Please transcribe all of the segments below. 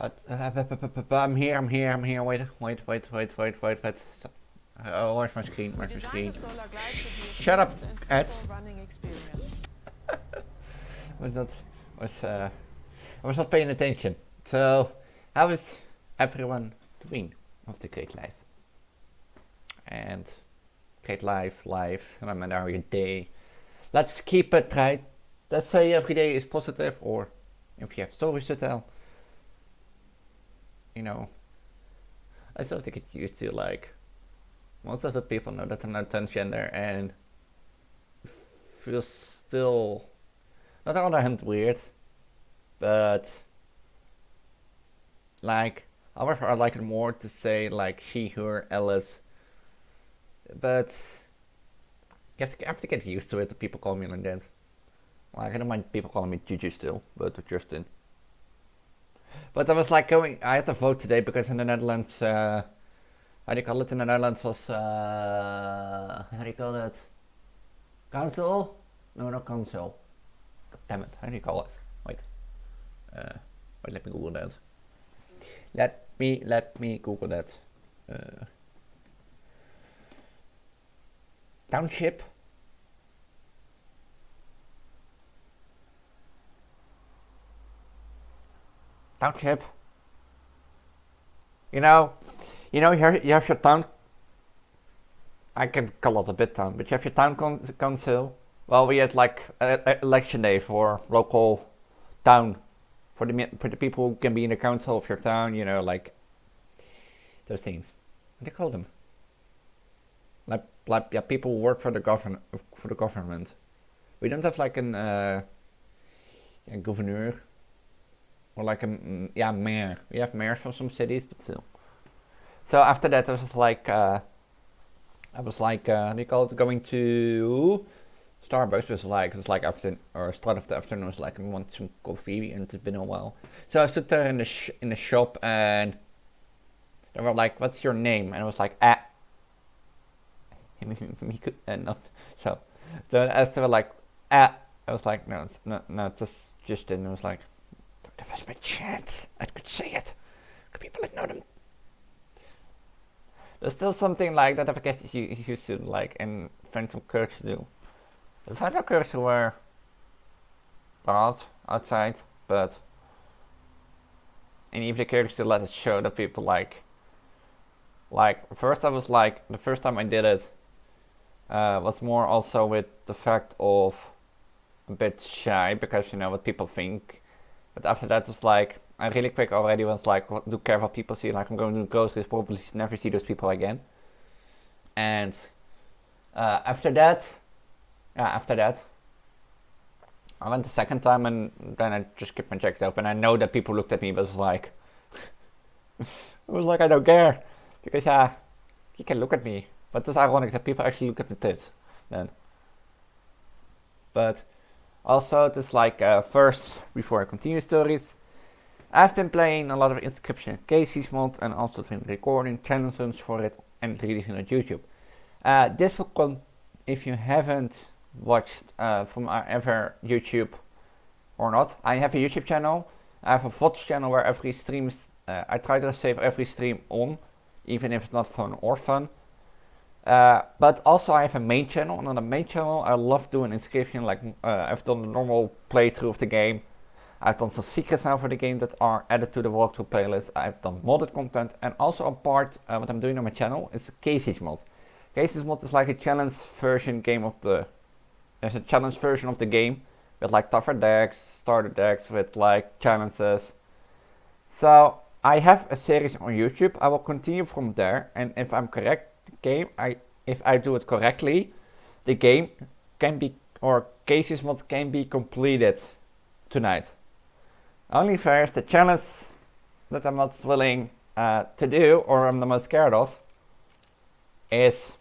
I'm here. Wait. So, where's my screen? Shut up, Ed. I was not paying attention. So, how is everyone doing of the great life? And great life, remember your day. Let's keep it right. Let's say every day is positive, or if you have stories to tell. You know, I still have to get used to, like, most of the people know that I'm not transgender and feel still, not on the other hand, weird, but like, however, I like it more to say like she, her, Alice, but you have to get used to it. The people call me like that. Like, I don't mind people calling me Juju still, but Justin. But I was like I had to vote today because in the Netherlands, how do you call it in the Netherlands was, how do you call it? Council? No, not council. God damn it, how do you call it? Wait, let me Google that. Let me Google that. Township? Township. You know, here you have your town. I can call it a bit town, but you have your town council. Well, we had like election day for local town, for the people who can be in the council of your town. You know, like those things. What do you call them? Like yeah, people who work for the government. We don't have like a governor. Or like mayor. We have mayors for some cities, but still. So after that, I was like, how do you call it? Going to Starbucks was like, it's like after or start of the afternoon was like, I want some coffee, and it's been a while. So I stood there in the shop, and they were like, "What's your name?" And I was like, not so. So as they were like, I was like, no, it's not, it's just. And I was like, that was my chance. I could say it. Could people like know them? There's still something like that I get used to, like in Phantom Courage do. The Phantom Courage were bars outside, but in Evil Courage to let it show that people like first I was like, the first time I did it was more also with the fact of a bit shy because you know what people think. But after that was like, I really quick already was like, what do care what people see, like I'm going to do groceries, probably never see those people again. And after that, I went the second time and then I just kept my jacket open. I know that people looked at me, but it was like, I don't care. Because yeah, you can look at me. But it's ironic that people actually look at my tits then. But also, it's like first, before I continue stories, I've been playing a lot of inscryption, Kaycee Mods, and also been recording challenges for it and releasing on YouTube. This will come if you haven't watched from our ever YouTube or not. I have a YouTube channel. I have a VOD channel where every stream I try to save every stream on, even if it's not fun or fun. But also I have a main channel, and on the main channel I love doing inscription, like I've done the normal playthrough of the game, I've done some secrets now for the game that are added to the walkthrough playlist, I've done modded content, and also a part, what I'm doing on my channel is Kaycee's Mod. Kaycee's Mod is like a challenge version there's a challenge version of the game, with like tougher decks, starter decks, with like challenges. So I have a series on YouTube, I will continue from there, and if I'm correct, if I do it correctly, the game can be, or Kaycee's Mod can be completed tonight. Only fair is the challenge that I'm not willing to do, or I'm the most scared of, is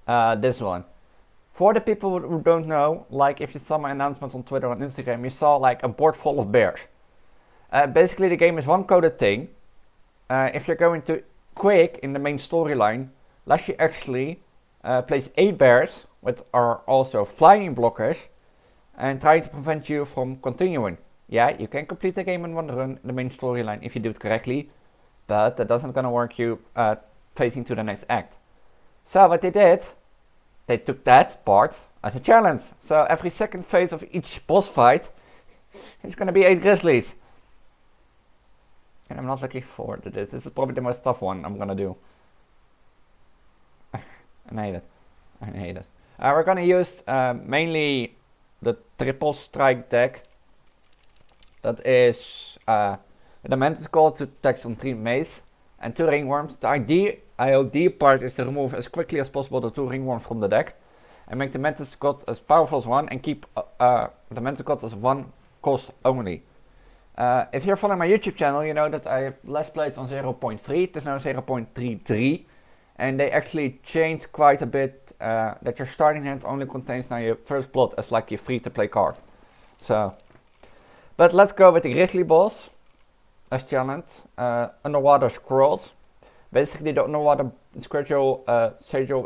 this one. For the people who don't know, like if you saw my announcement on Twitter and Instagram, you saw like a board full of bears. Basically the game is one coded thing. If you're going to quick in the main storyline, Lashley actually plays 8 bears, which are also flying blockers, and try to prevent you from continuing. Yeah, you can complete the game in one run, the main storyline, if you do it correctly, but that doesn't gonna work you facing to the next act. So what they did, they took that part as a challenge. So every second phase of each boss fight is gonna be 8 grizzlies. And I'm not looking forward to this. This is probably the most tough one I'm gonna do. I hate it. I hate it. We're gonna use mainly the triple strike deck. That is the mantis gold to text on 3 mace and 2 ringworms. The IOD part is to remove as quickly as possible the 2 ringworms from the deck and make the mantis god as powerful as 1 and keep the mantis god as 1 cost only. If you're following my YouTube channel, you know that I have last played on 0.3, it is now 0.33, and they actually changed quite a bit, that your starting hand only contains now your first blood as like your free to play card. So, but let's go with the grizzly boss as challenge. Underwater scrolls. Basically the underwater schedule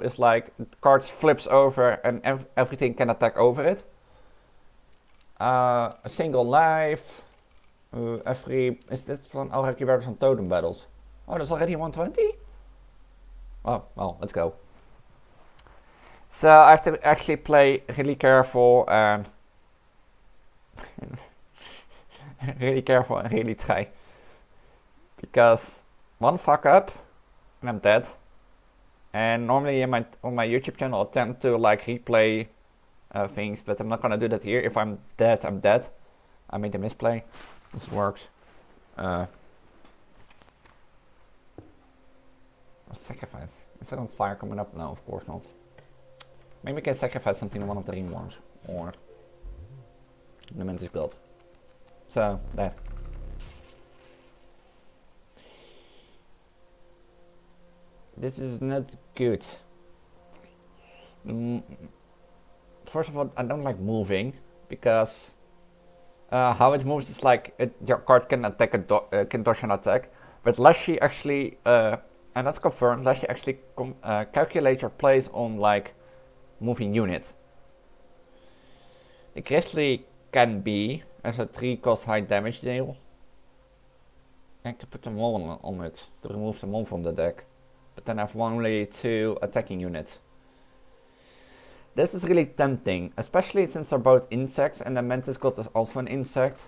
is like the card flips over and everything can attack over it. A single life. Is this one already works on totem battles? Oh, there's already 120? Oh, well, let's go. So I have to actually play really careful and really careful and really try. Because one fuck up and I'm dead. And normally on my YouTube channel I tend to like replay things, but I'm not gonna do that here. If I'm dead, I'm dead. I made a misplay. This works. Sacrifice. Is that on fire coming up? No, of course not. Maybe we can sacrifice something to one of the ringworms. Or the mantis build. So, that. This is not good. First of all, I don't like moving because how it moves is like your card can attack can dodge an attack, but unless she actually and that's confirmed, unless you actually calculate your plays on like moving units. The grizzly can be as a 3 cost high damage deal. I can put them all on it to remove them all from the deck, but then I have only 2 attacking units. This is really tempting, especially since they're both insects and the mantis god is also an insect.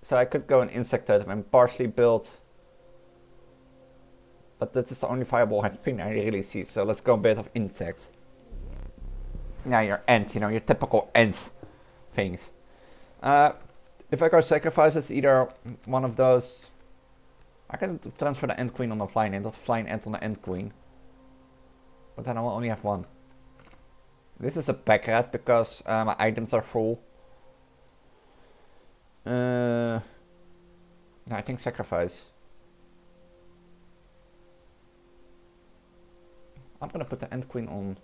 So I could go an insect totem and partially build, but that is the only viable thing I really see. So let's go a bit of insects. Yeah, your ants, you know, your typical ants things. If I go sacrifices, either one of those. I can transfer the ant queen on the flying ant, not flying ant on the ant queen. But then I will only have 1. This is a pack rat because my items are full. I think sacrifice. I'm gonna put the ant queen on.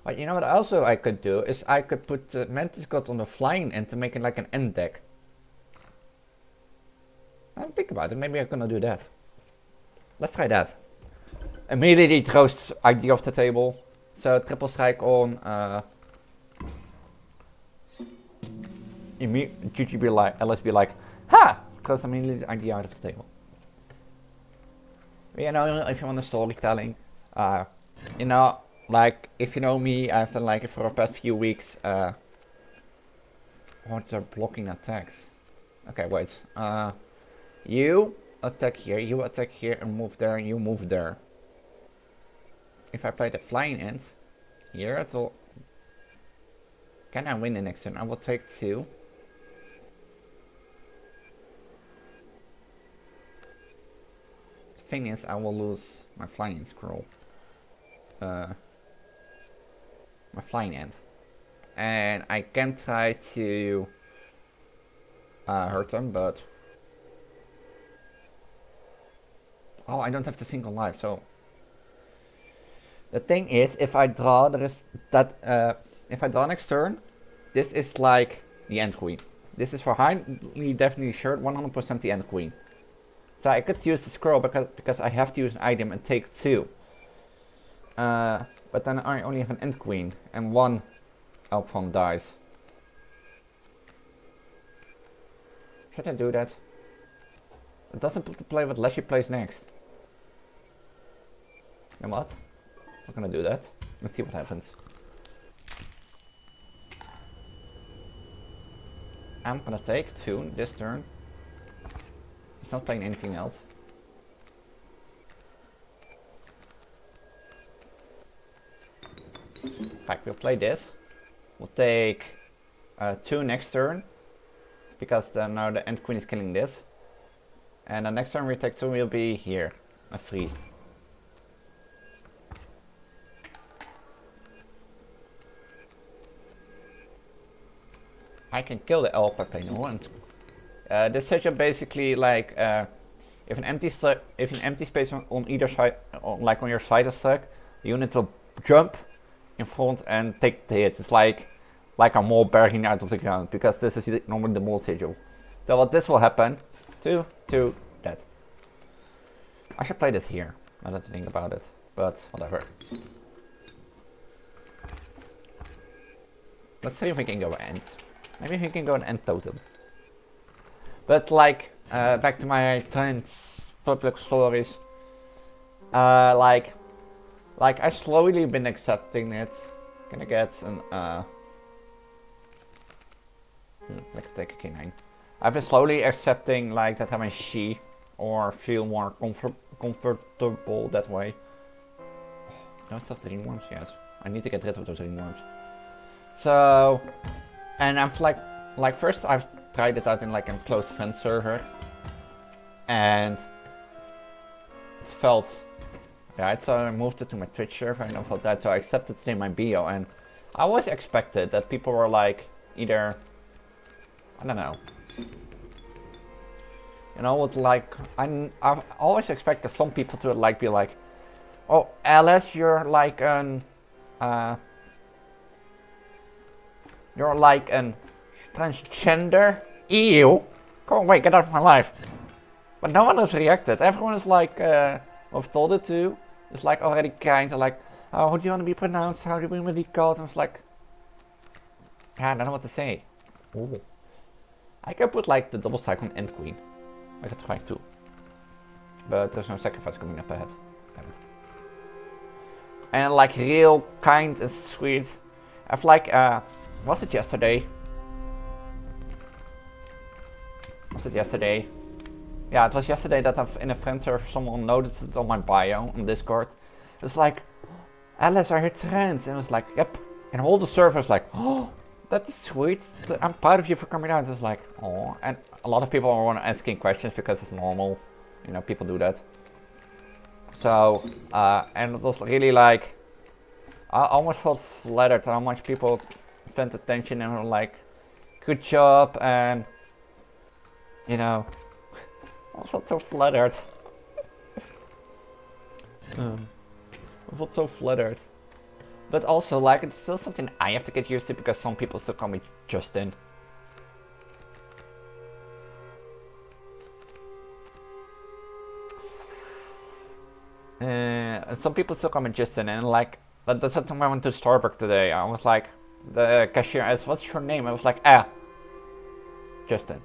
But you know what also I could do is I could put the mantis god on the flying ant to make it like an ant deck. I don't think about it, maybe I'm gonna do that. Let's try that. Immediately throws idea off the table. So triple strike on GG be like LS be like, ha! Throws immediately the idea out of the table. But, you know, if you want a storytelling, you know, like if you know me, I've done like for the past few weeks what are blocking attacks? Okay, wait. You attack here, and move there, and you move there. If I play the flying ant here, it will. Can I win the next turn? I will take 2. The thing is, I will lose my flying scroll. My flying ant. And I can try to hurt them, but. Oh, I don't have the single life, so. The thing is, if I draw, if I draw next turn, this is like the end queen. This is for highly definitely sure 100% the end queen. So I could use the scroll because I have to use an item and take 2. But then I only have an end queen and 1 elf form dies. Should I do that? It doesn't put the play what Leslie plays next. You know what? I'm gonna do that. Let's see what happens. I'm gonna take Tune this turn. He's not playing anything else. In fact, we'll play this. We'll take 2 next turn. Because then now the end queen is killing this. And the next turn we take 2 will be here. A 3. I can kill the elf by playing 1. This setup basically like if an empty space on either side, like on your side is stuck, the unit will jump in front and take the hit. It's like a mole burying out of the ground, because this is normally the mole sigil. So what this will happen, 2, 2, dead. I should play this here, now that I think about it, but whatever. Let's see if we can go end. Maybe we can go an end totem. But like, back to my trends, public stories. Like I slowly been accepting it. Can I get an I can take a K9. I've been slowly accepting like that I'm a she, or feel more comfortable that way. Do I still have the ringworms? Yes. I need to get rid of those ringworms. So, and I'm like first I've tried it out in like a closed friend server, and it felt right. So I moved it to my Twitch server and I felt that. So I accepted it in my bio, and I always expected that people were like either, I don't know, you know, would like I've always expected some people to like be like, oh Alice, you're like an transgender? Ew! Go away, get out of my life. But no one has reacted. Everyone is like, I've told it to, is like already kind of like, oh, how do you want to be pronounced? How do you want to be called? And it's like, yeah, I don't know what to say. Ooh. I can put like the double strike on end queen. I could try too. But there's no sacrifice coming up ahead. Damn it. And like real kind and sweet. I've like, was it yesterday? Was it yesterday? Yeah, it was yesterday that I've in a friend server someone noticed it on my bio on Discord. It's like, Alice, are you trans? And I was like, yep. And all the servers like, oh, that's sweet. I'm proud of you for coming out. It was like, oh. And a lot of people are asking questions because it's normal. You know, people do that. So, and it was really like, I almost felt flattered how much people spent attention and were like, good job, and you know, I felt so flattered. I felt so flattered. But also, like, it's still something I have to get used to because some people still call me Justin. Some people still call me Justin, and like, that's the time I went to Starbucks today. I was like, the cashier asked, what's your name? I was like, Justin.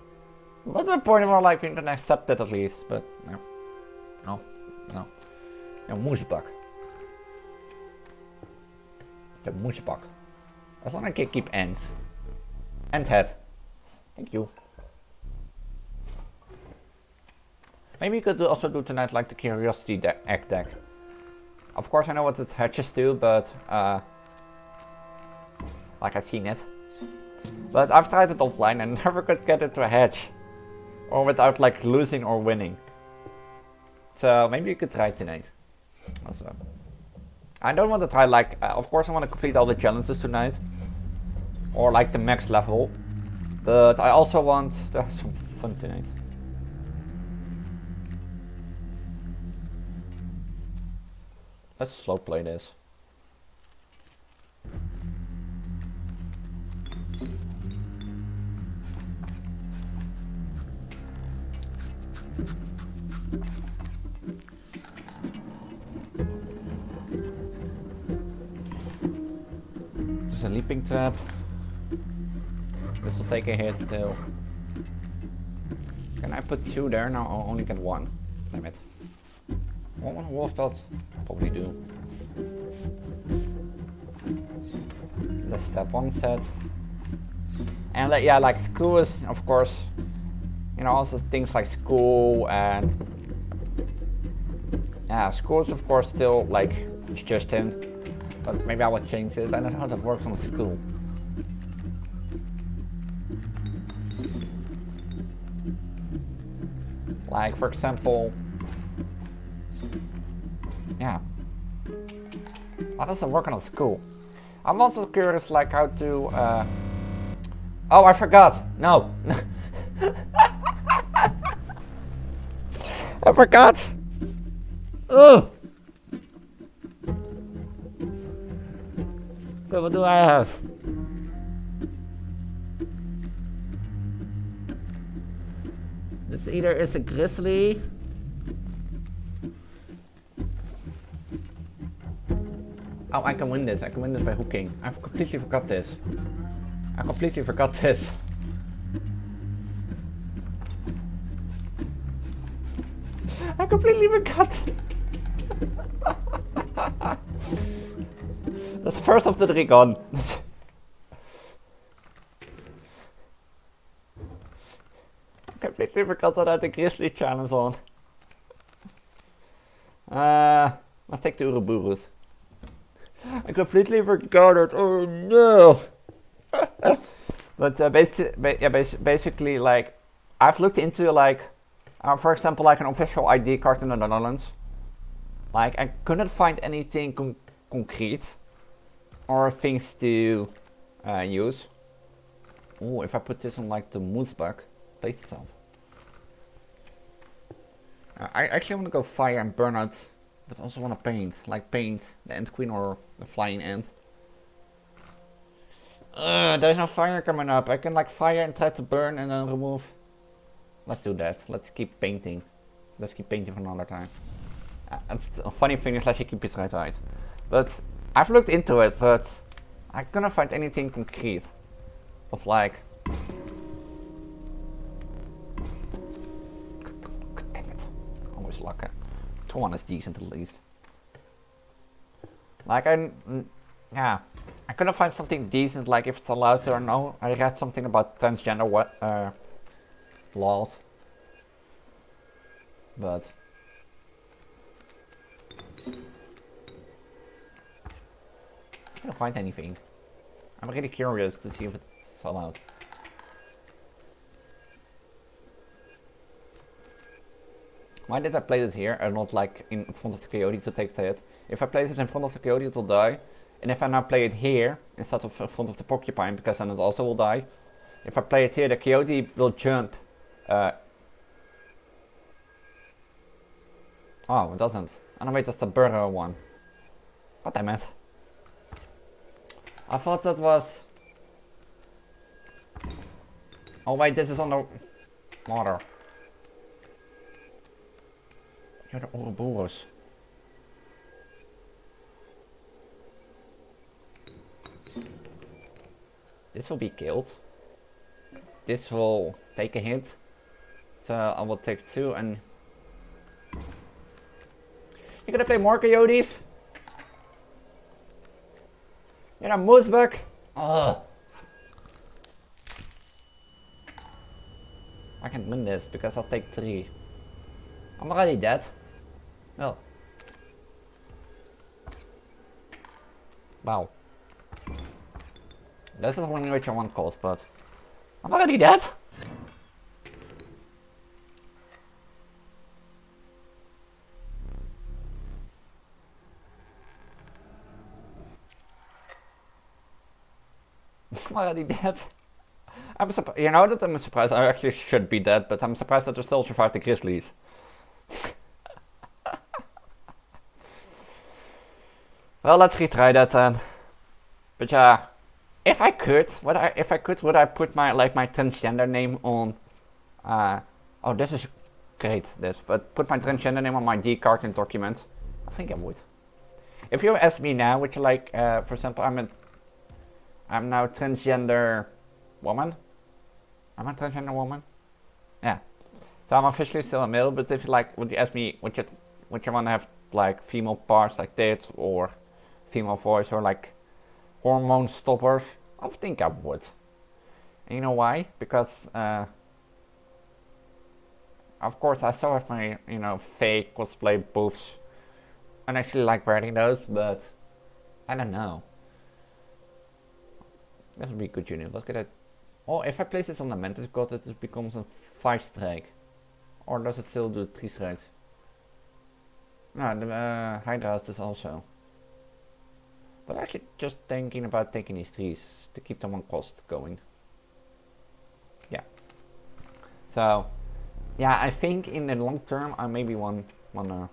What's the point of more like being to accept it at least, but no. No. No. No, moesbak. The moesbak. As long as I can keep ends. And head. Thank you. Maybe you could also do tonight like the curiosity egg deck. Of course I know what the hatches do, but like I've seen it. But I've tried it offline and never could get it to a hatch. Or without like losing or winning. So maybe you could try tonight. Also. I don't want to try like, of course I want to complete all the challenges tonight. Or like the max level. But I also want to have some fun tonight. Let's slow play this. There's a leaping trap. This will take a hit still. Can I put 2 there? No, I'll only get 1. Damn it. Want wolf pelt? Probably do. The step 1 set. And yeah, like school is, of course, you know, also things like school and yeah, school is of course still like just in, but maybe I will change it. I don't know how that works on a school. Like for example, yeah, how does it work on a school? I'm also curious like how to, oh I forgot, no. I forgot! Ugh! Okay, what do I have? This either is a grizzly. Oh, I can win this. I can win this by hooking. I've completely forgot this. I completely forgot this. I completely forgot. That's the first of the 3 gone. I completely forgot that I had the grizzly challenge on. Let's take the Ouroboros. I completely forgot it. Oh no! But basically, like, I've looked into like, for example, like an official ID card in the Netherlands. Like, I couldn't find anything concrete or things to use. Oh, if I put this on like the moosebug, place itself. I actually want to go fire and burn out, but also want to paint, like paint the Ant Queen or the flying ant. There's no fire coming up. I can like fire and try to burn and then remove. Let's do that. Let's keep painting. Let's keep painting for another time. It's a funny thing is like you keep it right. But I've looked into it, but I couldn't find anything concrete of like. Damn it! Always lucky. 1 is decent at least. Like yeah, I couldn't find something decent. Like if it's allowed to or no. I read something about transgender laws, but I can't find anything. I'm really curious to see if it's allowed. Why did I place it here and not like in front of the coyote to take the hit? If I place it in front of the coyote it will die. And if I now play it here instead of in front of the porcupine, because then it also will die. If I play it here the coyote will jump. Oh, it doesn't. Oh no, wait, that's the burrow one. God damn it. I thought that was... Oh wait, this is on the water. You're the Ouroboros. This will be killed. This will take a hit. So I will take 2 and... You're gonna play more coyotes? You're a moosebuck? Ugh. I can't win this because I'll take 3. I'm already dead. Well. Wow. This is one which I want calls, but I'm already dead. I'm already dead. I'm surprised. You know that I'm surprised. I actually should be dead, but I'm surprised that I still survived the grizzlies. Well, let's retry that then. But yeah, if I could, would I put my my transgender name on? Oh, this is great. But put my transgender name on my D card in documents. I think I would. If you ask me now, would you like, for example, I'm now transgender woman. I'm a transgender woman. Yeah. So I'm officially still a male, but if you like, would you ask me, would you want to have like female parts like tits or female voice or like hormone stoppers? I think I would. And you know why? Because of course I still have my, you know, fake cosplay boobs. I actually like wearing those, but I don't know. That would be good unit. Let's get it. Oh, if I place this on the Mantis God, it becomes a 5-strike. Or does it still do 3 strikes? No, the Hydra has this also. But actually just thinking about taking these 3s to keep them on cost going. Yeah. So, yeah, I think in the long term I maybe wanna,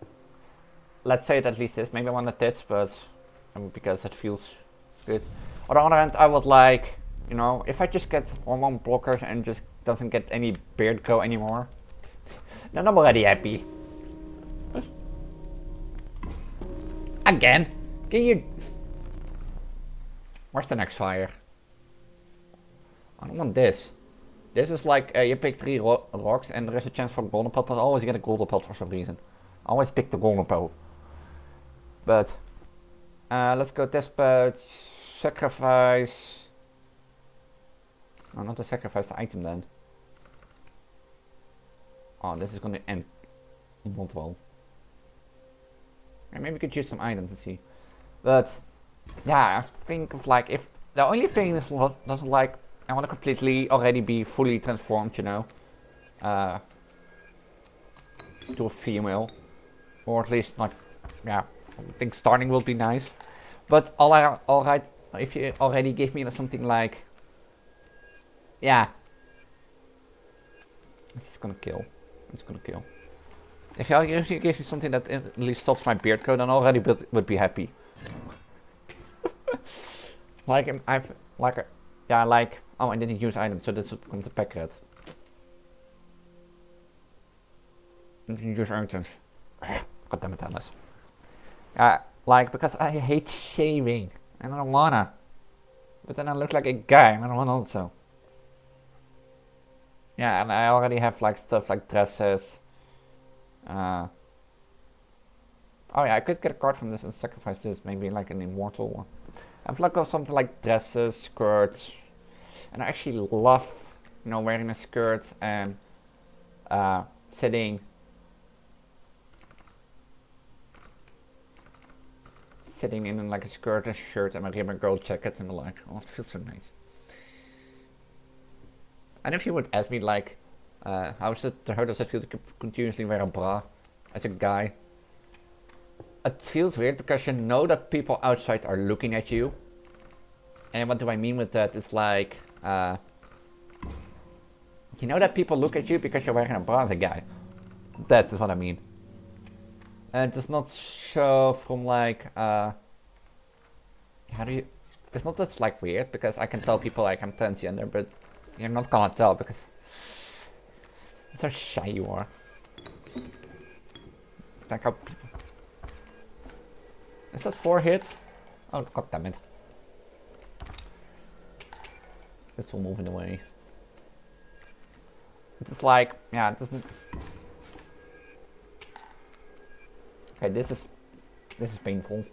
let's say it at least this, maybe I want the tits, but because it feels good. On the other hand, I would like, you know, if I just get hormone blockers and just doesn't get any beard grow anymore, then I'm already happy. Again? Can you... Where's the next fire? I don't want this. This is like, you pick 3 rocks and there is a chance for a golden pelt, but I always get a golden pelt for some reason. I always pick the golden pelt. But, let's go test pelt, sacrifice. No, not the sacrifice, the item then. Oh, this is gonna end not well. And maybe we could use some items to see. But, yeah, I think of like, if the only thing is doesn't like, I want to completely already be fully transformed, you know, to a female, or at least not. Yeah, I think starting will be nice. But alright, if you already give me something like, yeah, this is gonna kill. It's gonna kill. If you give me something that at least stops my beard growth, then already would be happy. Like yeah, like, oh, I didn't use items, so this becomes a pack rat. Didn't use items. God damn it, Alice. Like, because I hate shaving, and I don't wanna. But then I look like a guy, and I don't wanna also. Yeah, and I already have like stuff like dresses. Oh yeah, I could get a card from this and sacrifice this, maybe like an immortal one. I've looked at something like dresses, skirts, and I actually love, you know, wearing a skirt and sitting in like a skirt and shirt and my ribbon girl jacket and the like. Oh, it feels so nice. And if you would ask me like, how does it feel to continuously wear a bra as a guy? It feels weird because you know that people outside are looking at you. And what do I mean with that? It's like, you know that people look at you because you're wearing a bra as a guy. That's what I mean. And it does not show from like, how do you, it's not that's like weird because I can tell people like I'm transgender, but you're not gonna tell because it's how shy you are. Like how... Is that 4 hits? Oh, god damn it. This will move in the way. It's like, yeah, it doesn't... Okay, this is painful.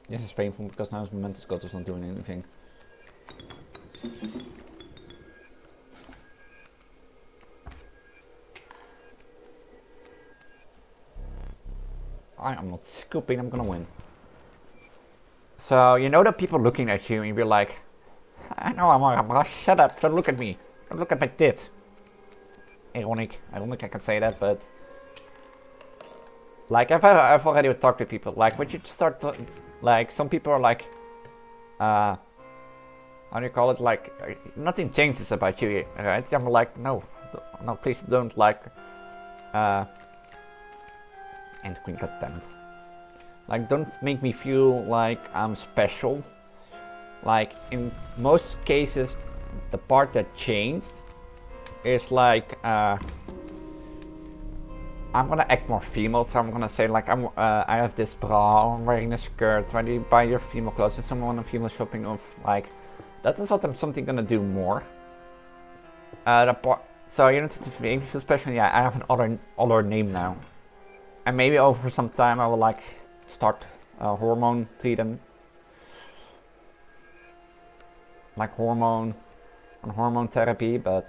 This is painful because now his Momentous God is not doing anything. I am not scooping, I'm gonna win. So, you know that people looking at you and you're like, I know I'm a bra, shut up, don't look at me. Don't look at my tit. Ironic, I don't think I can say that, but... Like, I've already talked to people, like, when you start to, like, some people are like, how do you call it, like, nothing changes about you, right? I'm like, no, please don't, like, and Queen, goddammit. Like, don't make me feel like I'm special. Like, in most cases, the part that changed is like, I'm gonna act more female, so I'm gonna say like, I have this bra, I'm wearing a skirt, when you buy your female clothes, and someone on female shopping of like, that is what I'm something gonna do more. So you don't have to make me feel special. Yeah, I have an other name now, and maybe over some time I will like start hormone treatment, like hormone therapy, but.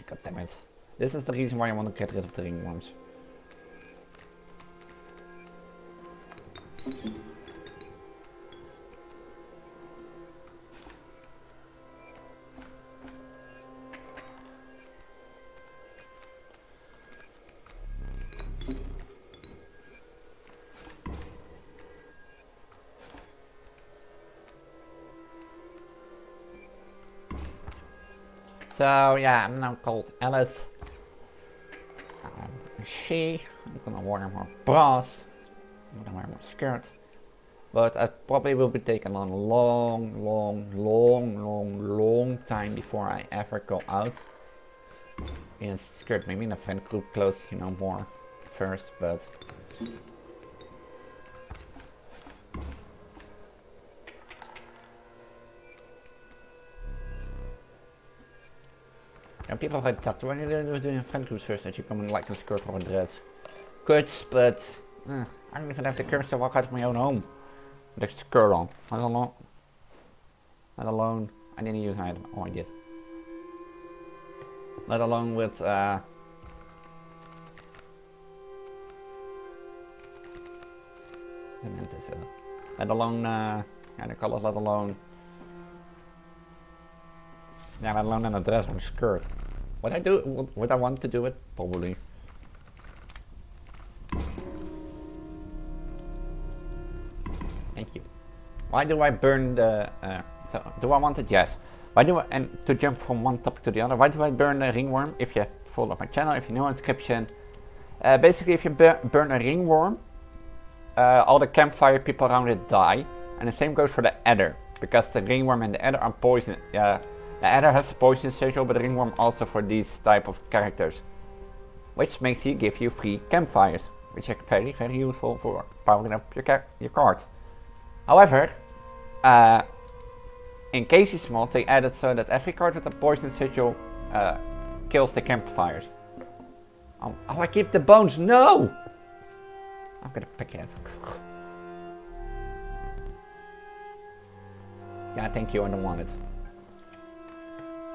God damn it. This is the reason why I want to get rid of the ringworms. So yeah, I'm now called Alice. I'm gonna wear more bras. I'm gonna wear more skirts. But I probably will be taking on a long time before I ever go out in a skirt. Maybe in a friend group clothes, you know, more first, but. And people have talked when you're doing friend groups first that you come in like a skirt or a dress. Good, but I don't even have the courage to walk out of my own home with a skirt on. Let alone, I didn't use an item. Oh, I did. Let alone with let alone yeah, the colors, let alone in a dress or a skirt. Would I want to do it? Probably. Thank you. Why do I burn the, so do I want it? Yes. Why do I, and to jump from one topic to the other, why do I burn the ringworm? If you follow my channel, if you know inscription, basically if you burn a ringworm, all the campfire people around it die, and the same goes for the adder, because the ringworm and the adder are poison. The adder has a poison sigil, but the ringworm also for these type of characters, which makes you give you free campfires, which are very useful for powering up your cards. However, in Kaycee Mods they added so that every card with a poison sigil kills the campfires. Oh, I keep the bones. No! I'm gonna pick it. Yeah, thank you. I don't want it.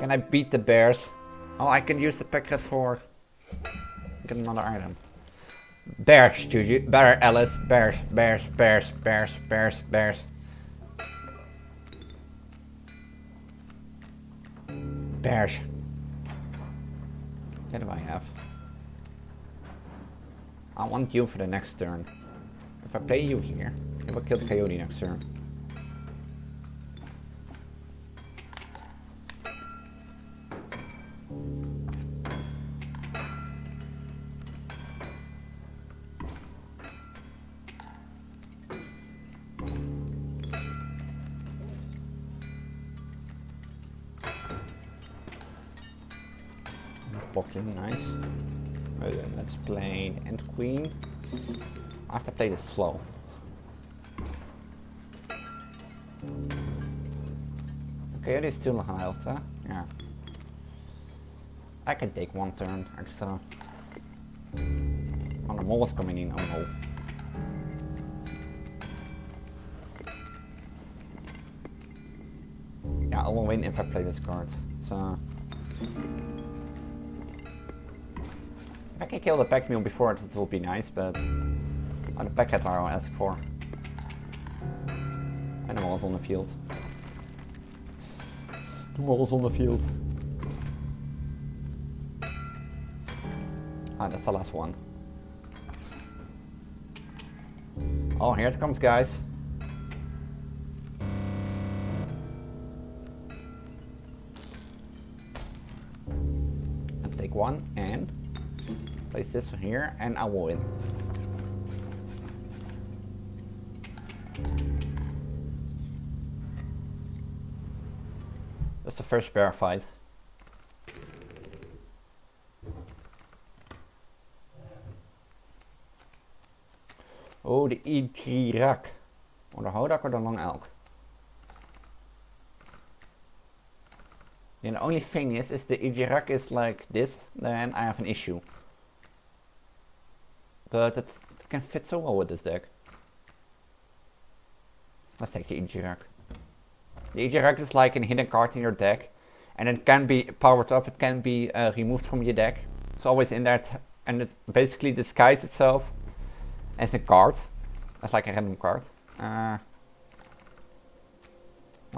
Can I beat the bears? Oh, I can use the packet for get another item. Bears, Juju. Bear, Alice. Bears. Bears. What do I have? I want you for the next turn. If I play you here, it will kill the coyote next turn. Boxing, nice. Let's play the Ant Queen. I have to play this slow. Okay, it is still high health, huh? Yeah. I can take one turn extra. Oh, the mole is coming in. Oh no. Yeah, I will win if I play this card. So. If I can kill the pack mule before it, it will be nice, but the packet I'll ask for. And the moles on the field. The moles on the field. Ah, that's the last one. Oh, here it comes, guys. I'll take one and place this one here, and I will win. That's the first bear fight. Oh, the Irak. Or the Hodak or the Long Elk? And the only thing is the Ijirak is like this, then I have an issue. But it can fit so well with this deck. Let's take the Ijirak. The Ijirak is like a hidden card in your deck. And it can be powered up, it can be removed from your deck. It's always in there, and it basically disguises itself as a card. As like a random card. Will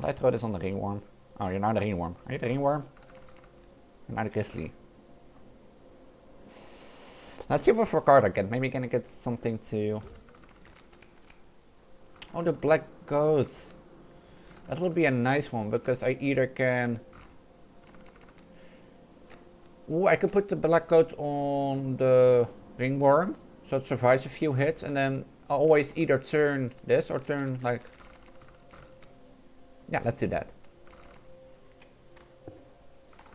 I throw this on the ringworm? Oh, you're now the ringworm. Are you the ringworm? You're now the grizzly. Let's see what for card I get. Maybe I can get something to... Oh, the black goat. That will be a nice one, because I either can... Ooh, I could put the black coat on the ringworm, so it survives a few hits, and then I'll always either turn this or turn like... Yeah, let's do that.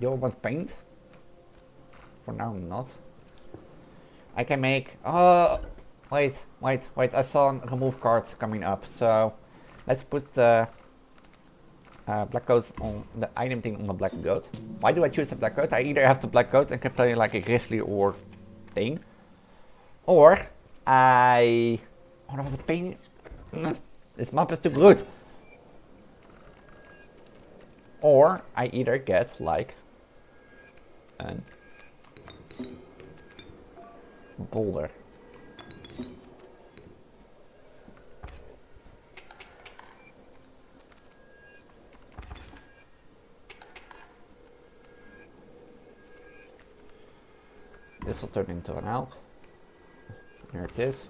You all want paint? For now, not. I can make... Oh, wait, I saw a remove card coming up, so let's put the black coat on the item thing on the black goat. Why do I choose the black goat? I either have the black goat and can play like a grizzly or thing, or I... Oh, that was a pain. This map is too good. Or I either get like a boulder. This will turn into an elk. Here it is.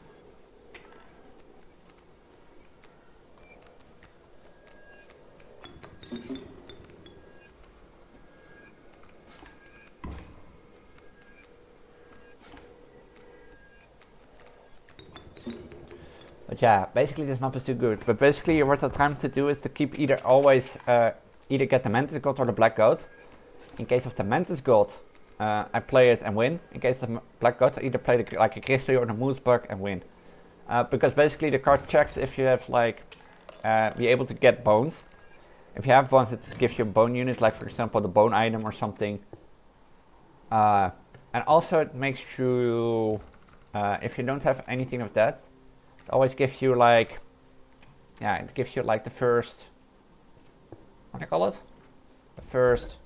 But yeah, basically this map is too good. But basically what I'm trying to do is to keep either always either get the Mantis God or the Black Goat. In case of the Mantis God, I play it and win. In case of the Black Goat, I either play the, like a Grizzly or the Moose Bug and win. Because basically the card checks if you have like be able to get bones. If you have bones, it gives you a bone unit, like for example the bone item or something. And also it makes you, if you don't have anything of that, it always gives you like, yeah, it gives you like the first, what do I call it? The first,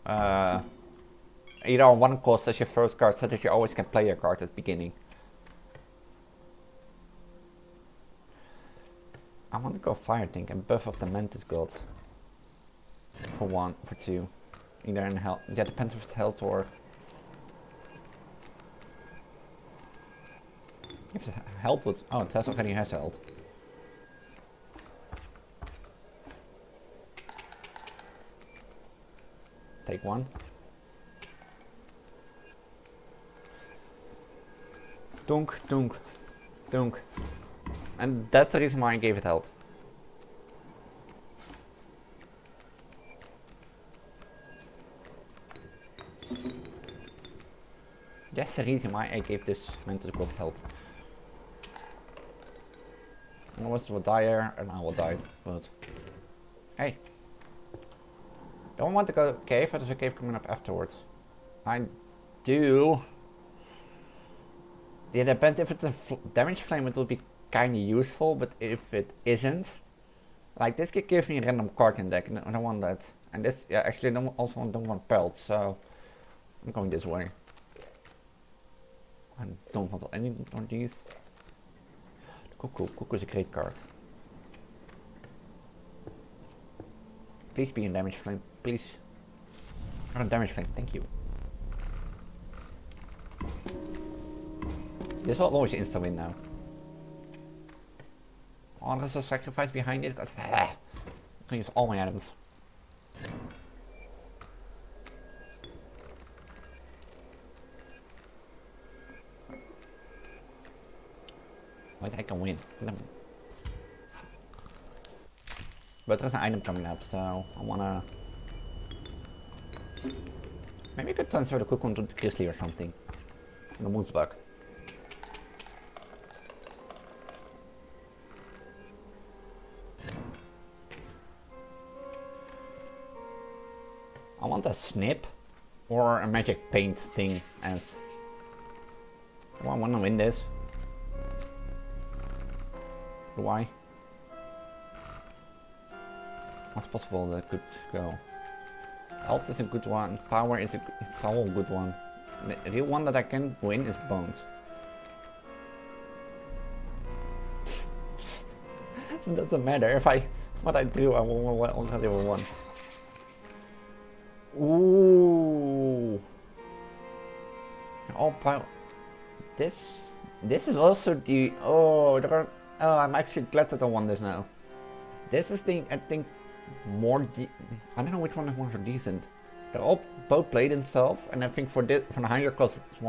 either on one cost as your first card, so that you always can play your card at the beginning. I want to go Fire Tank and buff up the Mantis God. For one, for two. Either in health, yeah, depends if it's health or... If it's health would... Oh, it has already has health. Take one. Dunk, dunk, dunk. And that's the reason why I gave it health. That's the reason why I gave this Mantis God health. Unless it will die here, and I will die, but... Hey! Don't want to go cave, or there's a cave coming up afterwards. I do... Yeah, depends if it's a damage flame, it will be kinda useful, but if it isn't... Like, this could give me a random card in deck, and I don't want that. And this, yeah, actually I don't want pelt, so... I'm going this way. I don't want any of these. Cuckoo. Cuckoo is a great card. Please be in damage flame. Please. Not a damage flame. Thank you. This will always insta win now. Oh, there's a sacrifice behind it. I can use all my items. Wait, I can win. But there's an item coming up, so I wanna... Maybe I could transfer the Cocoon to the Grizzly or something. The Moose Bug. a snip or a magic paint thing as... I want to win this. Why? What's possible that could go? Health is a good one. Power is it's all a good one. The real one that I can win is bones. It doesn't matter if what I do. I will level 1. Ooh. All power. This is also the I'm actually glad that I won this now. This is the I think more I don't know which one is more decent. They're all both play themselves, and I think for the higher class it's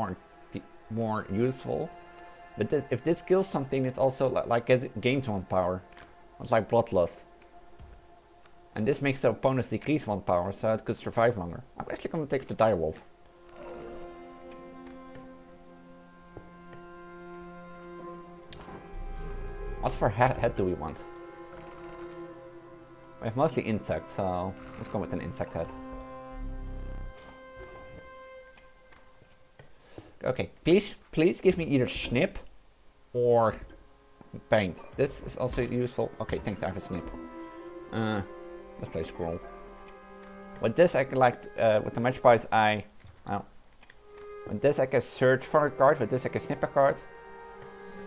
more useful. But if this kills something, it also gains 1 power. It's like Bloodlust. And this makes the opponents decrease 1 power, so it could survive longer. I'm actually gonna take the direwolf. What for head do we want? We have mostly insects, so let's go with an insect head. Okay, please give me either snip or paint. This is also useful. Okay, thanks, I have a snip. Let's play scroll. With this I can with the match price with this I can search for a card, with this I can snip a card.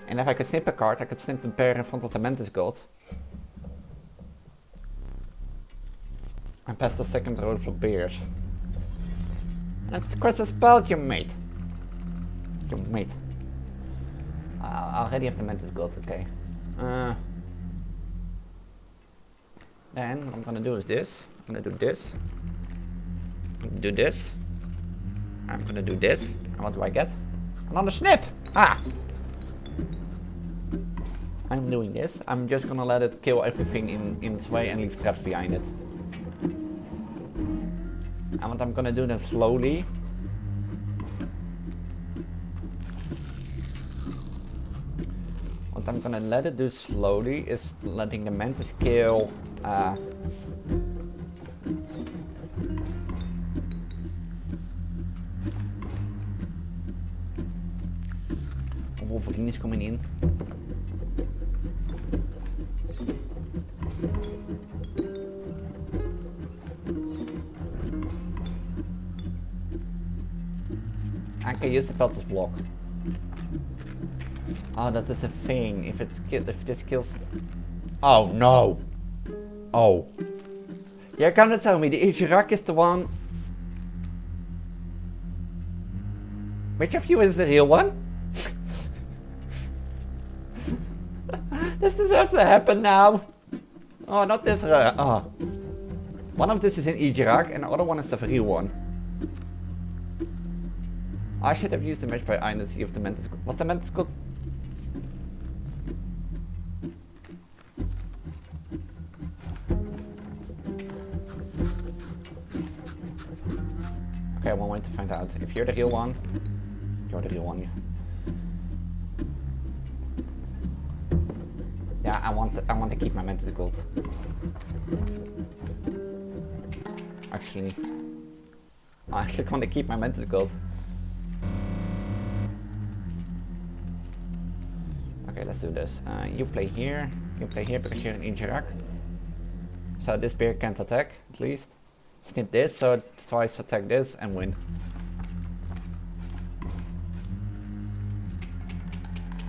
And if I could snip a card, I could snip the bear in front of the Mantis God. And pass the second row for bears. And that's of course a spell you made. I already have the Mantis God, okay. Then what I'm gonna do is this. I'm gonna do this. I'm gonna do this. I'm gonna do this. And what do I get? Another snip! Ah! I'm doing this. I'm just gonna let it kill everything in its way and leave traps behind it. And what I'm gonna do then slowly. What I'm gonna let it do slowly is letting the Mantis kill Wolverine is coming in. I can use the Peltz's block. Oh, that is a thing. If this kills. Oh no! Oh. You're gonna tell me the Ichirak is the one. Which of you is the real one? This deserves to happen now. Oh, not this. One of this is in Ichirak and the other one is the real one. I should have used the match by eye to see if the Mantis God. Was the Mantis God? Okay, one way to find out. If you're the real one, you're the real one. Yeah, I want to keep my Mantis God. Actually, I actually want to keep my Mantis God. Okay, let's do this. You play here because you're an Ichirak. So this bear can't attack, at least. Snip this, so it twice attack this and win.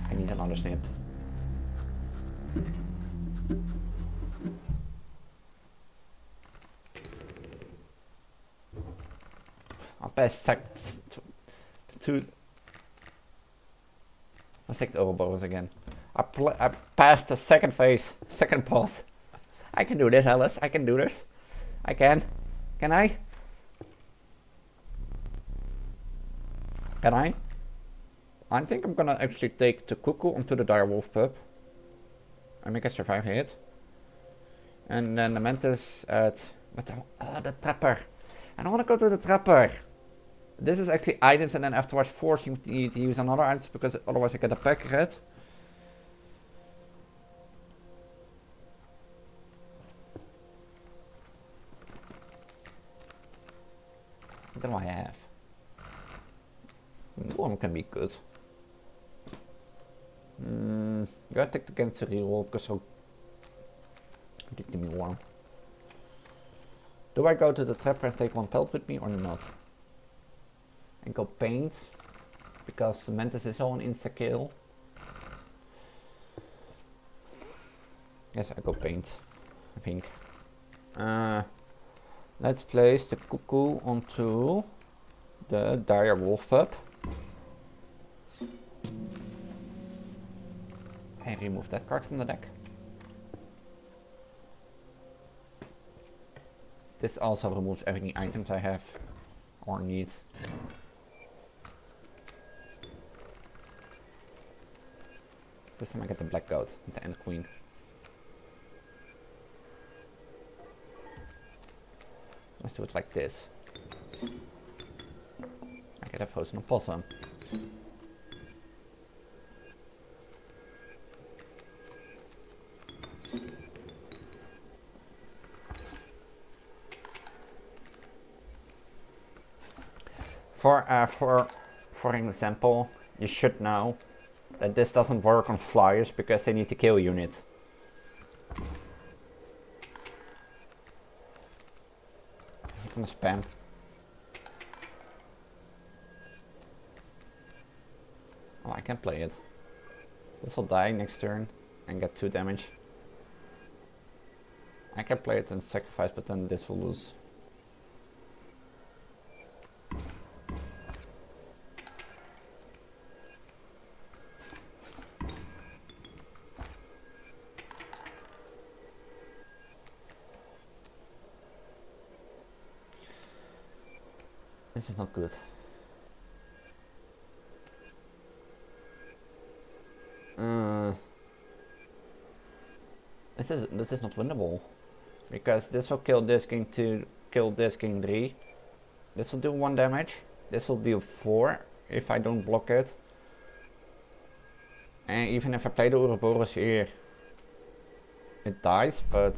I need another snip. I'll pass two. Let's take the Ouroboros again. I passed the second phase, second boss. I can do this, Alice. I can do this. I can. Can I? Can I? I think I'm gonna actually take the Cuckoo onto the Direwolf pup. And make it survive hit. And then the Mantis at... the Trapper. I don't wanna go to the Trapper. This is actually items and then afterwards forcing me to use another items because otherwise I get a pack red. What do I have? New one can be good. Gotta take against the reroll because I'll take the new one. Do I go to the trapper and take one pelt with me or not? And go paint because the mantis is all an insta kill. Yes, I go paint, I think. Let's place the cuckoo onto the dire wolf pup. And remove that card from the deck. This also removes any items I have or need. This time I get the black goat with the end queen. Let's do it like this. I get a frozen opossum. For example, you should know that this doesn't work on flyers because they need to kill units. I'm gonna spam. Oh, I can play it. This will die next turn and get 2 damage. I can play it and sacrifice, but then this will lose. This is not good. This is not winnable because this will kill this king 2, kill this king 3. This will do 1 damage. This will deal 4 if I don't block it. And even if I play the Ouroboros here, it dies, but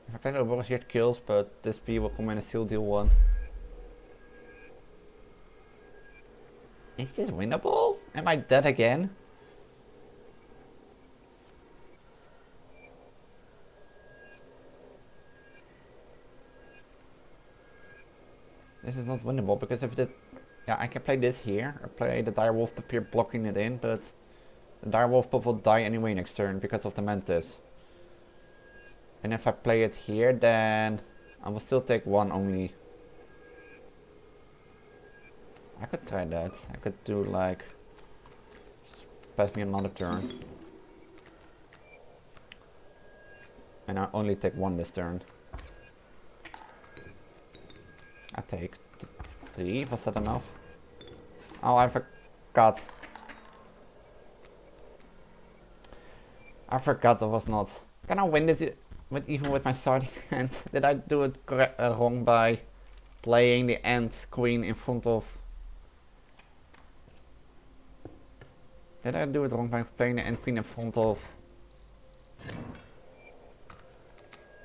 if I play the Ouroboros here, it kills, but this P will come in and still deal 1. Is this winnable? Am I dead again? This is not winnable because if the... Yeah, I can play this here, or play the direwolf pup here blocking it in, but the direwolf pup will die anyway next turn because of the mantis. And if I play it here, then I will still take 1 only. I could try that. I could do like... pass me another turn. And I only take 1 this turn. I take 3. Was that enough? Oh, I forgot. I forgot that was not... Can I win this even with my starting hand? Did I do it wrong by playing the end queen in front of... Did I do it wrong by playing the end queen in front of...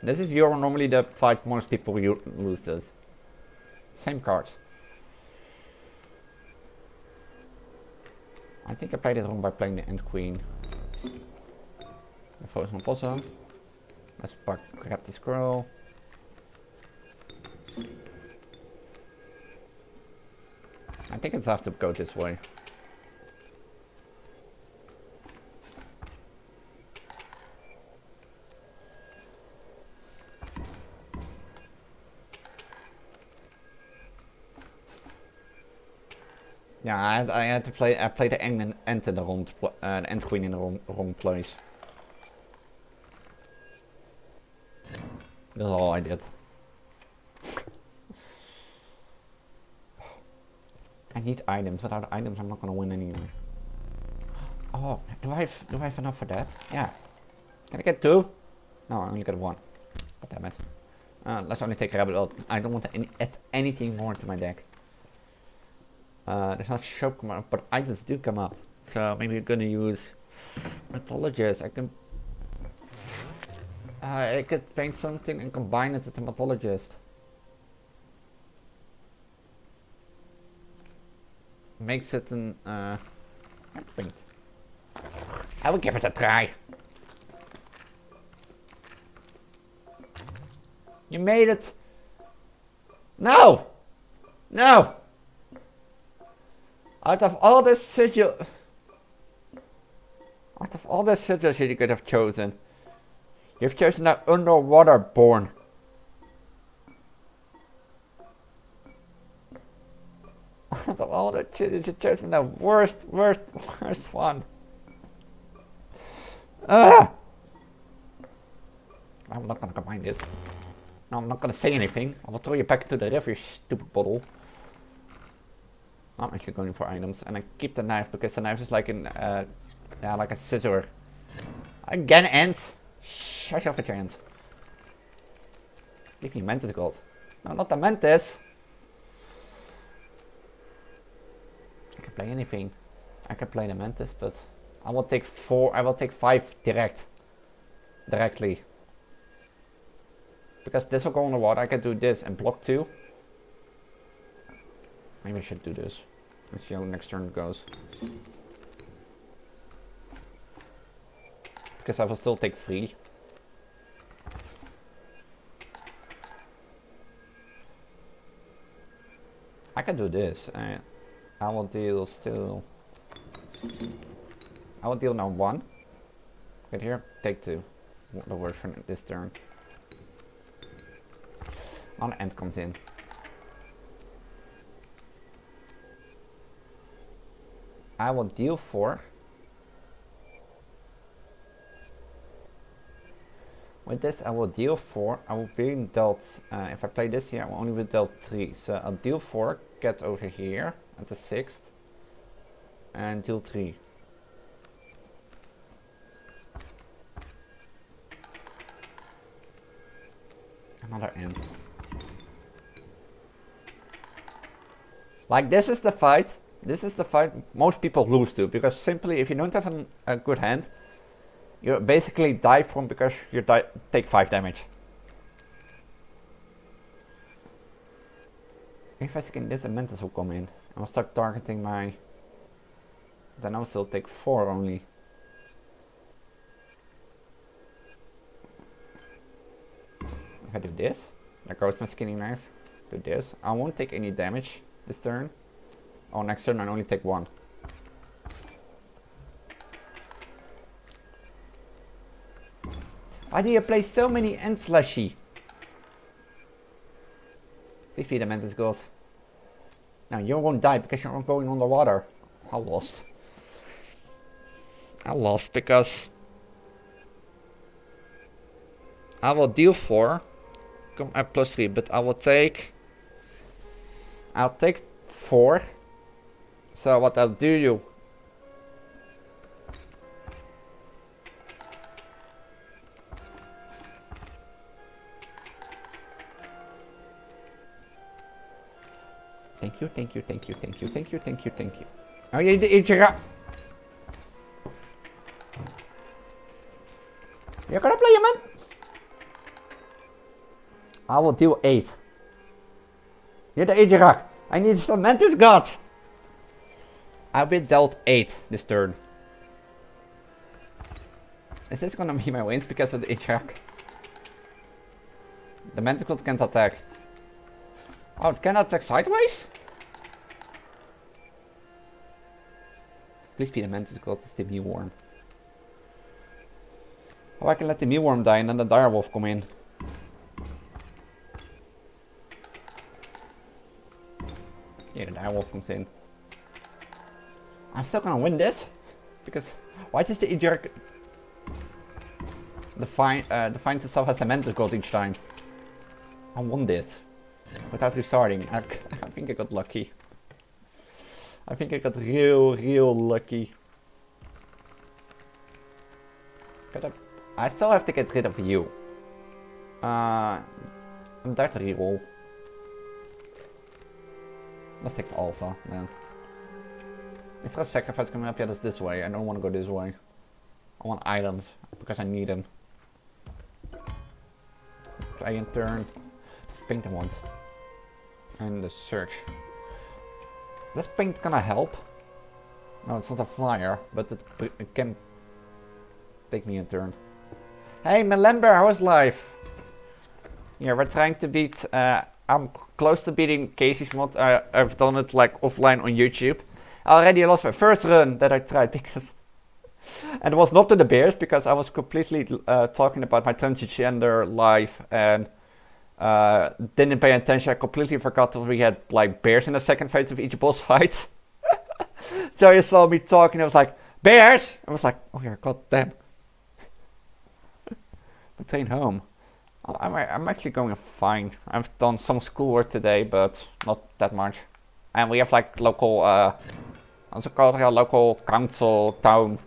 This is normally the fight most people lose this. Same card. I think I played it wrong by playing the end queen. The frozen opossum. Let's grab the scroll. I think it's have to go this way. Yeah, I had to play. I played the end in the wrong, the end queen in the wrong place. That's all I did. I need items. Without items, I'm not gonna win anyway. Oh, do I have enough for that? Yeah. Can I get 2? No, I only got 1. God damn it. Let's only take rabbit out. I don't want to add anything more to my deck. There's not shop come up, but items do come up. So maybe we're gonna use mythologist. I could paint something and combine it with the mythologist. Makes it an paint. I will give it a try. You made it. No! No! Out of all the sigils you could have chosen, you've chosen that underwater born. Out of all the sigils, you've chosen the worst one. I'm not gonna combine this. No, I'm not gonna say anything. I will throw you back into the river, you stupid bottle. I'm actually going for items, and I keep the knife because the knife is like an, yeah, like a scissor. Again, ants. Shut off with your hands. Give me mantis gold. No, not the mantis. I can play anything. I can play the mantis, but I will take 4. I will take 5 directly. Because this will go on the water. I can do this and block 2. Maybe I should do this. Let's see how next turn goes. Because I will still take 3. I can do this. I will deal still. I will deal now 1. Right here, take 2. The worst for this turn. Now the ant comes in. I will deal 4. With this I will deal 4. I will be dealt, if I play this here I will only be dealt 3. So I'll deal 4, get over here at the 6th. And deal 3. Another ant. Like this is the fight. This is the fight most people lose to, because simply if you don't have a good hand, you basically die from because you take 5 damage. If I skin this, a mantis will come in. I'll start targeting my. Then I'll still take 4 only. If I do this, there goes my skinning knife. Do this. I won't take any damage this turn. Oh, next turn I only take 1. Why do you play so many ant slashy? Please be the mantis gold. Now you won't die because you're not going underwater. I lost. I lost because I will deal 4. Come at plus 3, but I will take. I'll take 4. So what I'll do you. Thank you, thank you, thank you, thank you, thank you, thank you, thank you. Oh, you eat your. You're gonna play, man. I will deal 8. You're the Ajarak. I need some mantis god. I'll be dealt 8 this turn. Is this gonna be my wins because of the Ajarak? The mantis god can't attack. Oh, it cannot attack sideways? Please be the mantis god, it's the mealworm. Oh, I can let the mealworm die and then the direwolf come in. Yeah, the direwolf comes in. I'm still gonna win this because why does the Ajarak defines itself as the mantis god each time? I won this without restarting. I think I got lucky. I think I got real lucky. I still have to get rid of you. I'm there to reroll. Let's take the alpha then. Is there a sacrifice coming up? Yeah, that's this way. I don't want to go this way. I want items because I need them. I in turn paint I want. And the search. This paint gonna help? No, it's not a flyer, but it can take me in turn. Hey Melember, how's life? Yeah, we're trying to beat, I'm close to beating Kaycee's mod. I've done it like offline on YouTube. I already lost my first run that I tried because... and it was not to the bears because I was completely talking about my transgender life and didn't pay attention. I completely forgot that we had like bears in the second phase of each boss fight. So you saw me talking, I was like, bears! I was like, oh yeah, goddamn. I'm train home. I'm actually going fine. I've done some schoolwork today, but not that much. And we have like local, what's it called here? Local council, town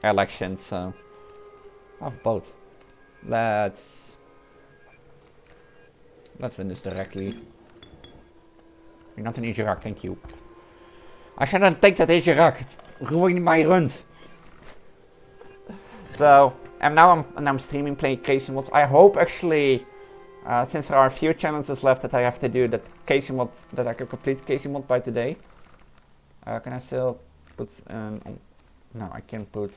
elections, so. I have both. Let's win this directly. You're not an easy rock, thank you. I shouldn't take that easy rock, it's ruining my runs. So, and now I'm streaming playing Kaycee Mods. I hope actually, since there are a few challenges left that I have to do, that Kaycee Mod, that I can complete Kaycee Mod by today. Can I still put no, I can't put.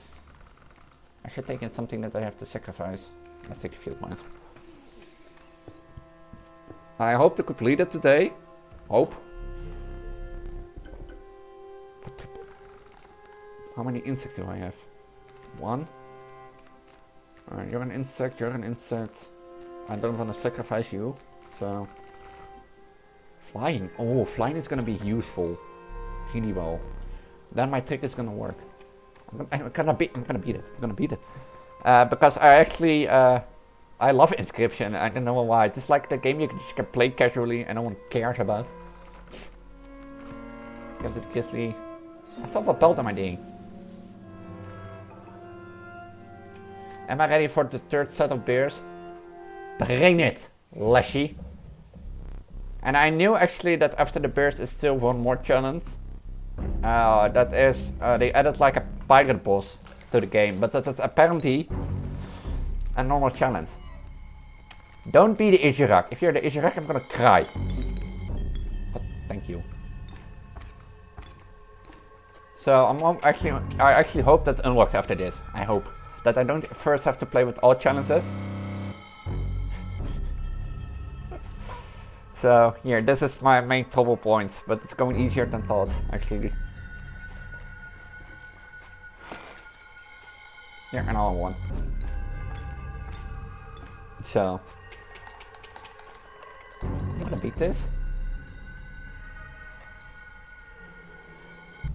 I should take in something that I have to sacrifice. Let's take a field mines. I hope to complete it today. Hope. How many insects do I have? 1. You're an insect, you're an insect. I don't want to sacrifice you, so... Flying. Oh, flying is gonna be useful. Really well. Then my trick is gonna work. I'm gonna beat it. Because I actually, I love inscryption. I don't know why. It's like the game you can play casually and no one cares about. Get the Grizzly. I still have a belt am I doing? Am I ready for the third set of bears? Bring it, Leshy. And I knew actually that after the bears is still one more challenge. That is, they added like a pirate boss to the game, but that is apparently a normal challenge. Don't be the Ishirak. If you're the Ishirak, I'm gonna cry. But thank you. So I actually hope that unlocks after this. I hope that I don't first have to play with all challenges. So here, this is my main trouble point, but it's going easier than thought actually. Here, another one. So I'm gonna beat this.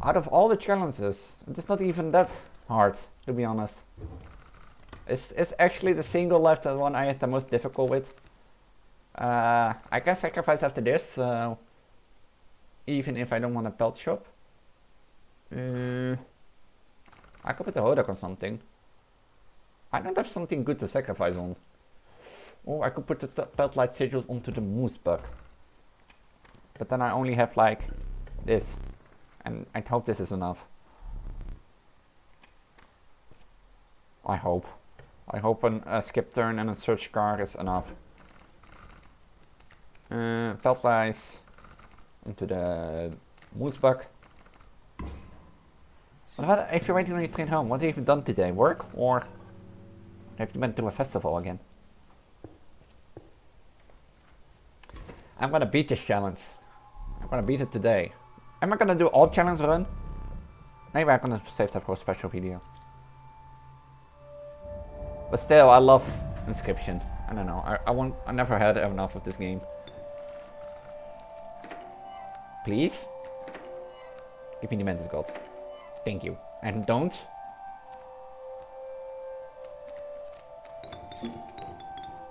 Out of all the challenges, it's not even that hard, to be honest. It's actually the single left one I had the most difficult with. I can sacrifice after this, even if I don't want a pelt shop. I could put the Hodak on something. I don't have something good to sacrifice on. Oh, I could put the pelt light sigil onto the moose bug. But then I only have like this. And I hope this is enough. I hope. I hope a skip turn and a search car is enough. Pelt lights into the moose bug. If you're waiting on your train home, what have you done today? Work or have you been to a festival again? I'm gonna beat this challenge. I'm gonna beat it today. Am I gonna do all challenge run? Maybe I'm gonna save that for a special video. But still, I love inscryption. I don't know. I never had enough of this game. Please? Give me the Mantis God. Thank you. And don't.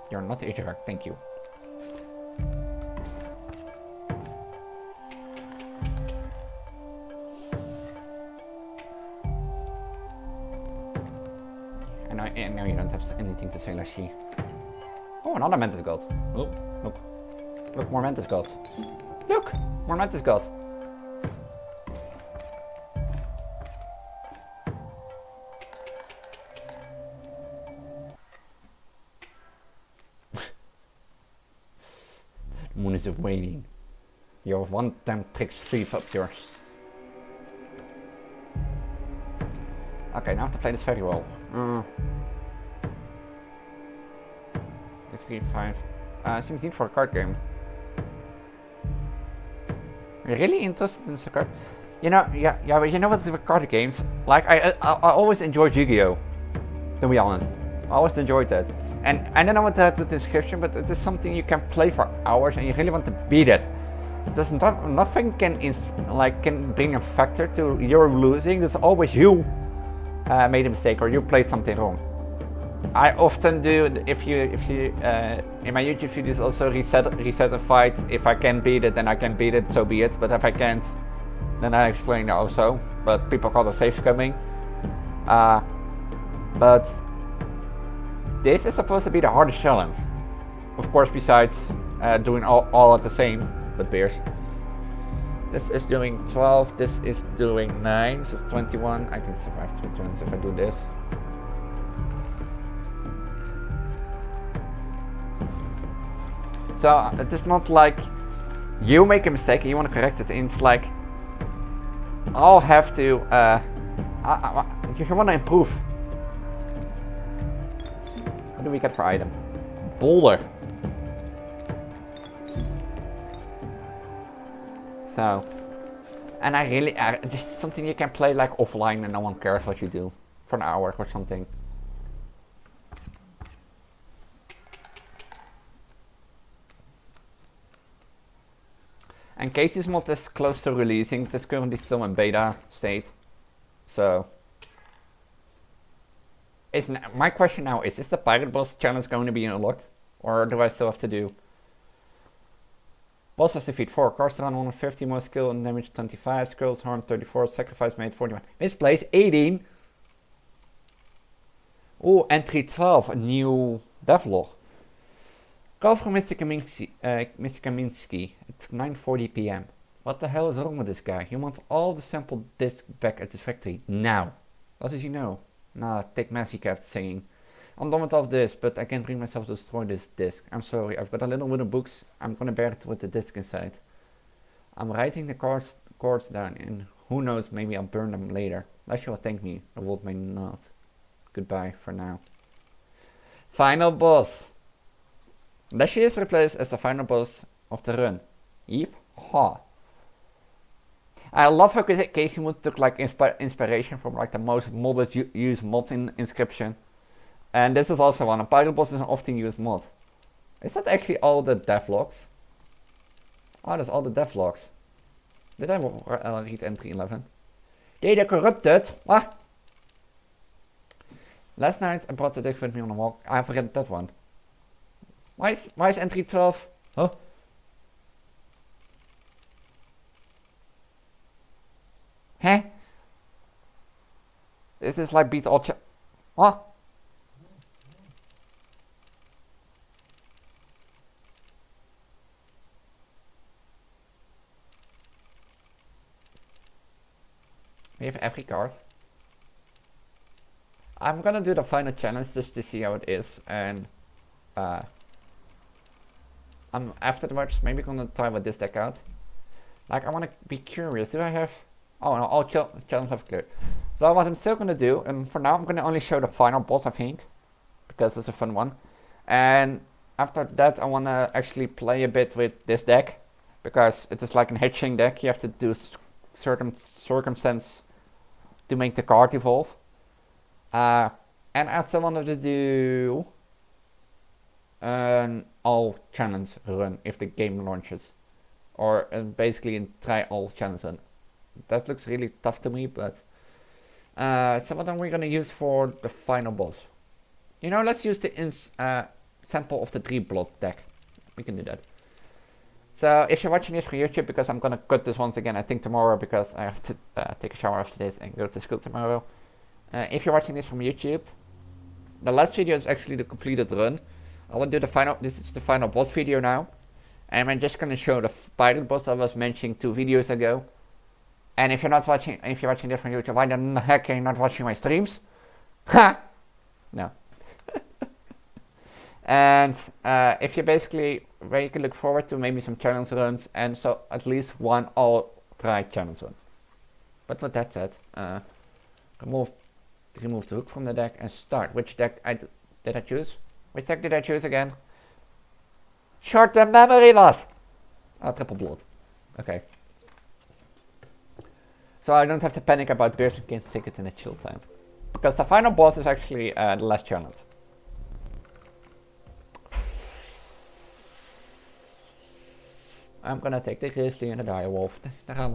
You're not Ishirak, thank you. And now you don't have anything to say, Lashi. Oh, another Mantis God. Oh, look. Look, more Mantis Gods. Look! More Mantis God. years of waiting. Your one-time trick sleeve up yours. Okay, now I have to play this very well. 16, 5. 17 for a card game. You're really interested in card? You know, but you know what's with card games? Like, I always enjoyed Yu-Gi-Oh! To be honest. I always enjoyed that. And I don't know what that with the inscription, but it is something you can play for hours and you really want to beat it. There's nothing can bring a factor to your losing. There's always you made a mistake or you played something wrong. I often do, if you in my YouTube videos also reset a fight. If I can beat it, then I can beat it, so be it. But if I can't, then I explain it also. But people call it safe scumming. But this is supposed to be the hardest challenge. Of course, besides doing all at the same, but beers. This is doing 12, this is doing 9, this is 21. I can survive 2 turns if I do this. So it is not like you make a mistake and you want to correct it. It's like I'll have to. You want to improve. What do we get for item? Boulder. So, and I really just something you can play like offline and no one cares what you do for an hour or something. And Kaycee's mod is close to releasing. It is currently still in beta state. So, my question now is the pirate boss challenge going to be unlocked? Or do I still have to do? Boss has defeat 4, cards around 150, more skill and damage 25, skills harm 34, sacrifice made 41. Misplace 18. Oh, entry 12, a new devlog. Call from Mr. Kaminsky at 9:40 PM. What the hell is wrong with this guy? He wants all the sample discs back at the factory now. What does he know? Nah, Tick Massey kept saying. I'm done with all this, but I can't bring myself to destroy this disc. I'm sorry, I've got a little wooden books. I'm gonna bear it with the disc inside. I'm writing the chords down, and who knows, maybe I'll burn them later. Unless you will thank me, the world may not. Goodbye for now. Final boss. Leshy is replaced as the final boss of the run. Yep. Ha. I love how Kaycee Mods took like inspiration from like the most modded used mod in Inscription. And this is also one. A pirate boss is an often used mod. Is that actually all the devlogs? Oh, that's all the devlogs. Did I read entry 11? Data corrupted? What? Last night I brought the disc with me on a walk. I forget that one. Why is entry 12? Huh? Huh? This is like beat all what? We have every card. I'm gonna do the final challenge just to see how it is, and I'm afterwards maybe gonna try with this deck out. Like, I wanna be curious. Do I have? Oh no, all challenges have cleared. So what I'm still gonna do, and for now I'm gonna only show the final boss, I think, because it's a fun one. And after that, I wanna actually play a bit with this deck, because it is like an hatching deck. You have to do certain circumstance to make the card evolve. And I still wanted to do an all challenge run if the game launches, or basically try all challenge run. That looks really tough to me, but so what are we gonna use for the final boss? You know, let's use the sample of the 3 blood deck. We can do that. So if you're watching this from YouTube, because I'm gonna cut this once again, I think tomorrow, because I have to take a shower after this and go to school tomorrow. If you're watching this from YouTube, the last video is actually the completed run. I will do the final. This is the final boss video now, and I'm just gonna show the pirate boss I was mentioning 2 videos ago. And if you're watching this from YouTube, why the heck are you not watching my streams? Ha! No. And if you basically, where you can look forward to maybe some challenge runs, and so at least one all-try challenge run. But with that said, remove the hook from the deck and start. Which deck did I choose? Which deck did I choose again? Short-term memory loss! Oh, triple blood. Okay. So I don't have to panic about bursting King's Ticket in a chill time. Because the final boss is actually the last challenge. I'm gonna take the Grizzly and the Direwolf. I'm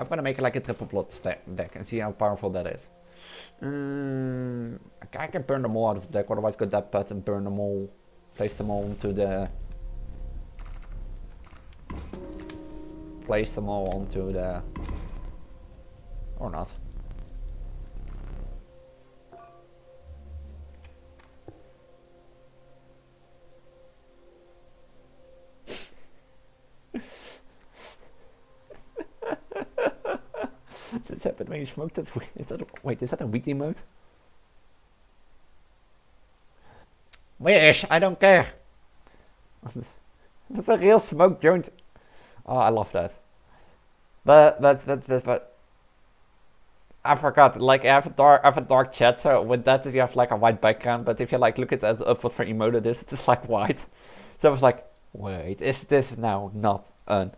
gonna make it like a triple blood deck and see how powerful that is. I can burn them all out of the deck, otherwise go that pet and burn them all. Place them all onto the... Place them all onto the... Or not. This happened when you smoked that. Wait, is that a weekly mode? Wish, I don't care. That's a real smoke joint. Oh, I love that. But I forgot. Like I have a dark chat, so with that you have like a white background. But if you like look at that up what for emote it is, it's just like white. So I was like, wait, is this now not an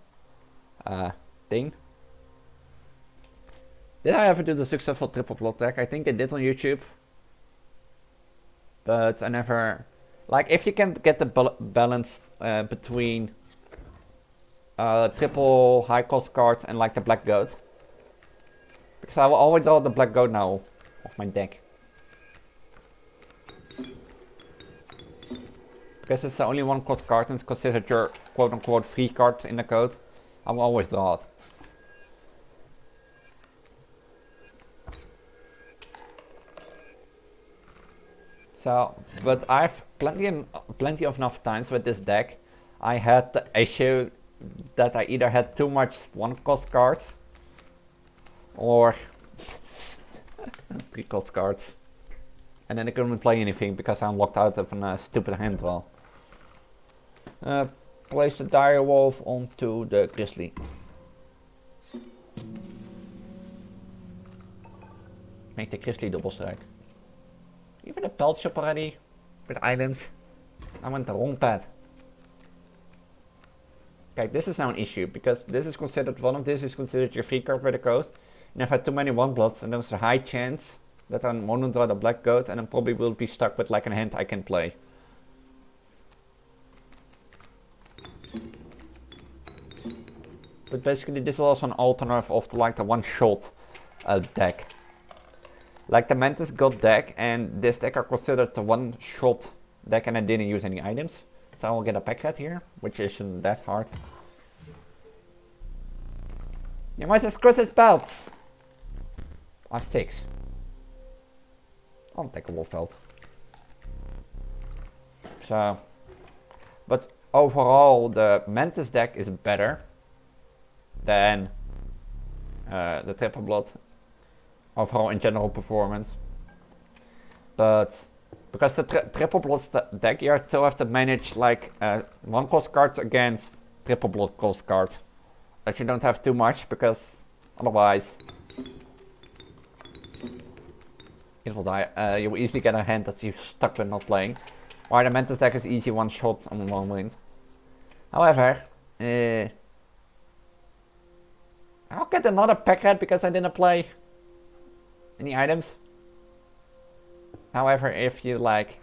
thing? Did I ever do the successful triple plot deck? I think I did on YouTube. But I never... Like, if you can get the balance between triple high cost cards and like the black goat. Because I will always draw the black goat now of my deck. Because it's the only one cost card and it's considered your quote unquote free card in the code. I will always draw it. So, but I've plenty of enough times with this deck. I had the issue that I either had too much one cost cards or 3 cost cards, and then I couldn't play anything because I'm locked out of a stupid hand draw. Place the Direwolf onto the Grizzly. Make the Grizzly double strike. Even a pelt shop already with items. I went the wrong path. Okay, this is now an issue because this is considered, one of this is considered your free card by the code. And I've had too many one bloods and there's a high chance that I'm mono draw the black goat and I probably will be stuck with like a hand I can play. But basically this is also an alternative of like the one shot deck. Like the Mantis God deck and this deck are considered the one shot deck and I didn't use any items. So I will get a pack rat here, which isn't that hard. You might just cross his belts. I have 6. I'll take a wolf belt. So, but overall the Mantis deck is better than the triple blood. Overall in general performance, but because the triple blood deck you still have to manage like one cost cards against triple blood cost cards, but you don't have too much because otherwise it will die. You will easily get a hand that you're stuck with not playing. While the Mantis deck is easy one shot on one wind. However, I'll get another pack rat because I didn't play any items. However, if you like,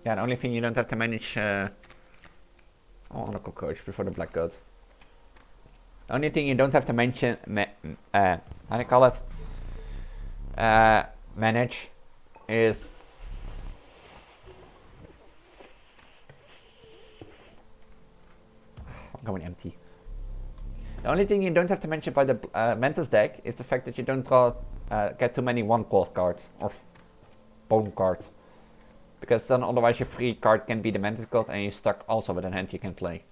yeah, the only thing you don't have to manage oh, on a cockroach before the black goat. The only thing you don't have to mention, how do you call it? Manage is I'm going empty. The only thing you don't have to mention by the Mantis deck is the fact that you don't draw, get too many one cost cards or bone cards. Because then otherwise your free card can be the Mantis god and you're stuck also with a hand you can play.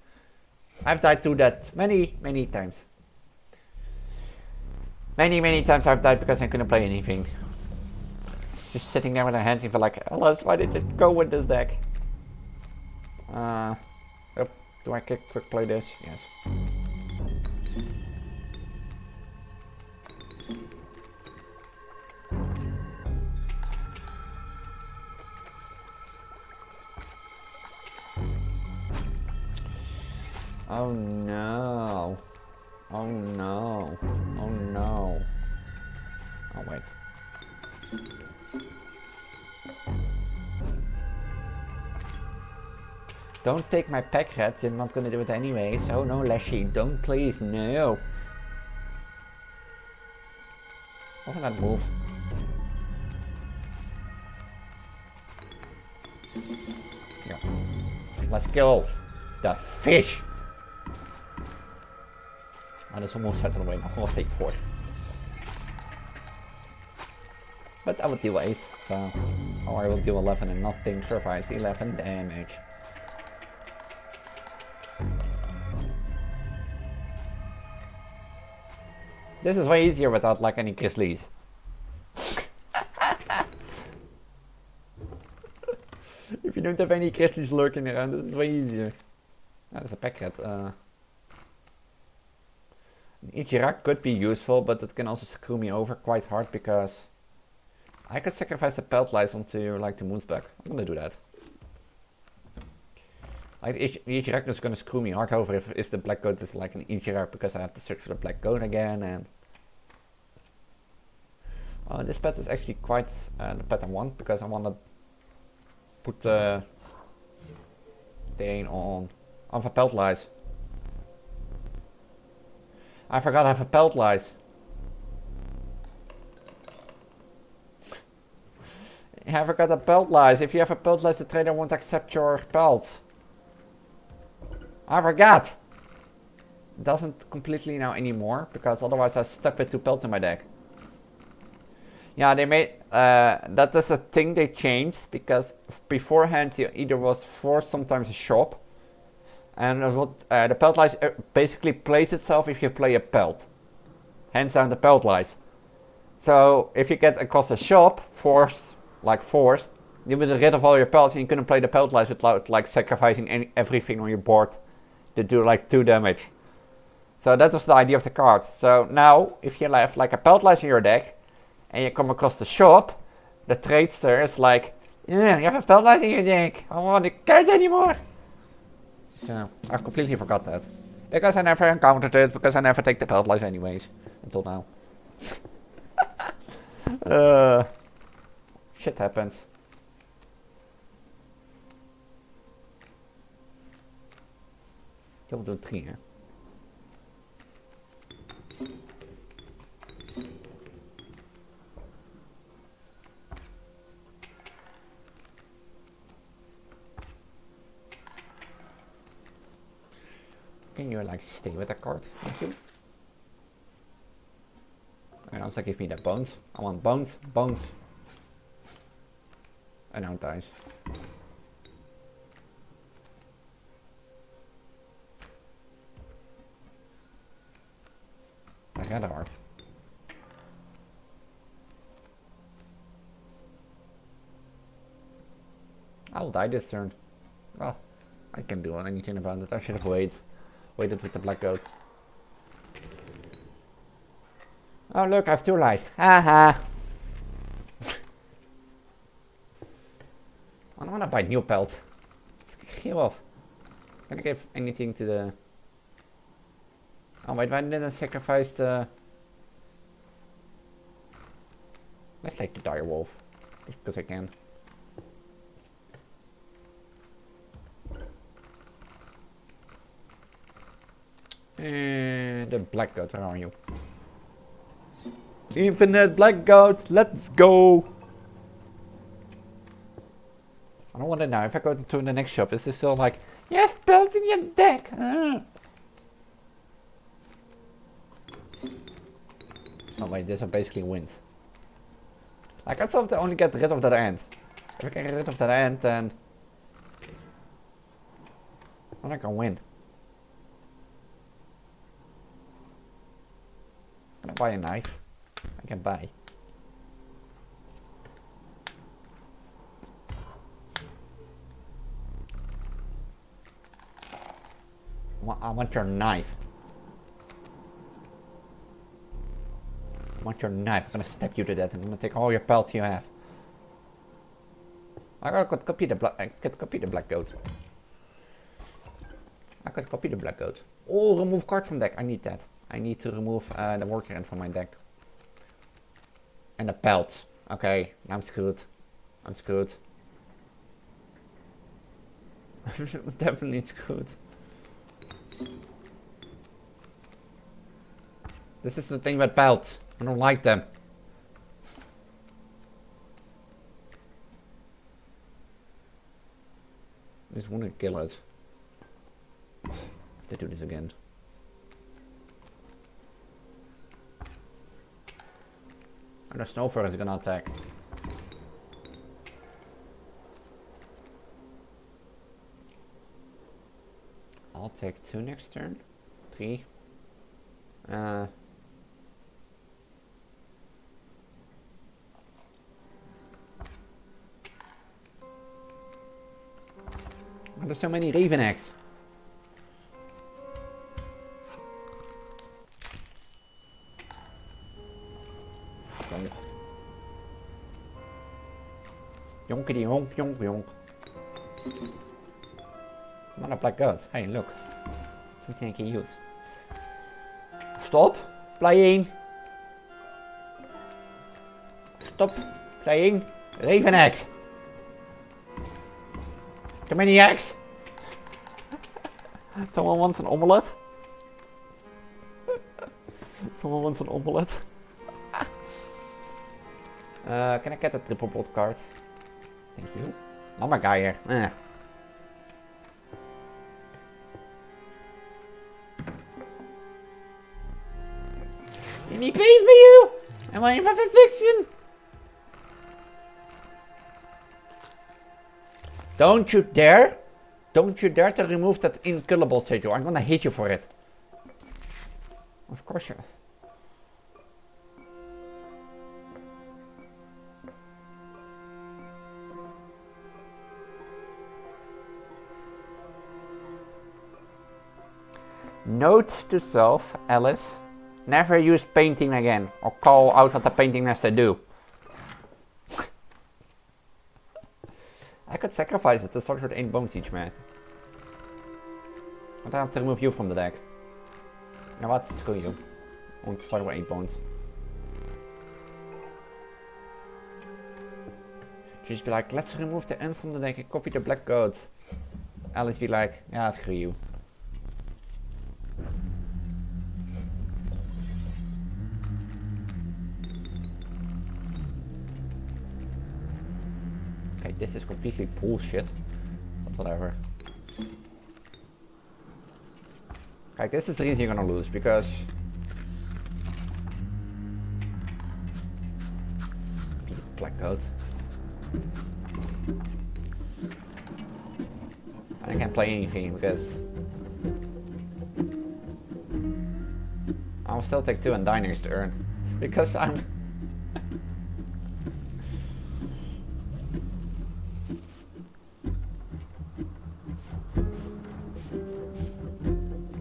I've died to that many times. Many times I've died because I couldn't play anything. Just sitting there with her hands in for like, Alice, why did you go with this deck? Do I quick play this? Yes. Oh no. Oh no. Oh no. Oh wait. Don't take my pack rat, you're not gonna do it anyways. Oh no, Leshy, don't please, no. Wasn't that move? Yeah. Let's kill the fish. Oh, that's almost out of the way now. I'll take 4. But I will deal 8, so. Or I will deal 11 and nothing survives 11 damage. This is way easier without like any grizzlies. If you don't have any grizzlies lurking around, this is way easier. That's a packet. An Ichirak could be useful, but it can also screw me over quite hard because I could sacrifice the pelt lice onto like the Moonsbug. I'm gonna do that. Like the Ichirak is gonna screw me hard over if the black goat is like an Ichirak because I have to search for the black goat again and this pet is actually quite the pet I want because I want to put the thing on a pelt lice. I forgot I have a pelt lice. I forgot a pelt lice. If you have a pelt lice, the trader won't accept your pelt. I forgot! It doesn't completely now anymore, because otherwise I stuck with 2 pelts in my deck. Yeah, they made, that is a thing they changed, because beforehand you either was forced sometimes a shop, and the pelt lice basically plays itself if you play a pelt. Hands down the pelt lice. So if you get across a shop, forced, you would get rid of all your pelts and you couldn't play the pelt lice without like sacrificing everything on your board to do like 2 damage. So that was the idea of the card. So now, if you have like a pelt lice in your deck, and you come across the shop, the tradester is like, yeah, you have a pelt lice in your deck, I don't want the card anymore. So, I completely forgot that. Because I never encountered it, because I never take the pelt lice anyways, until now. Shit happens. You'll do 3, hè? Can you like stay with the card? Thank you. And also give me the bones. I want bones, bones. And now it dies. I got a heart. I'll die this turn. Well, I can't do anything about it. I should have waited with the black goat. Oh look, I have 2 lives. Haha. I don't want to buy new pelt. Heal off. Can I give anything to the... Oh wait, why didn't I sacrifice the... Let's take the dire wolf. Just because I can. And the black goat, where are you? Infinite black goat, let's go! I don't want it now. If I go to the next shop, is this still like, you have pelts in your deck? Oh wait, these are basically wins. Like I still have to only get rid of that end. If I can get rid of that end, then I can win. Can I buy a knife? I can buy. I want your knife. I want your knife. I'm gonna stab you to death. I'm gonna take all your pelts you have. I could copy the black. I could copy the black goat. I could copy the black goat. Oh, remove card from deck. I need that. I need to remove the worker ant from my deck. And the pelt. Okay, I'm screwed. I'm screwed. I'm definitely screwed. This is the thing with pelts. I don't like them. I just want to kill it. They do this again. And the snowflake is gonna attack. I'll take 2 next turn. 3. There's so many raven eggs. Yonkity yonk yonk yonk. Not a black goat. Hey, look. Something I can use. Stop playing. Stop playing raven eggs. Too many eggs. Someone wants an omelette. Someone wants an omelette. Can I get a triple bot card? Thank you. Not my guy here. Let me pay for you. Am I in fiction? Don't you dare to remove that unkillable statue. I'm gonna hit you for it. Of course you. Note to self, Alice. Never use painting again, or call out what the painting has to do. I could sacrifice it to start with 8 bones each match. But I have to remove you from the deck. You know what? Screw you. I want to start with 8 bones. Just be like, let's remove the end from the deck and copy the black goat. Alice be like, yeah, screw you. Okay, this is completely bullshit. But whatever. Okay, this is the reason you're gonna lose, because black goat. I can't play anything because I'll still take 2 and die next turn because I'm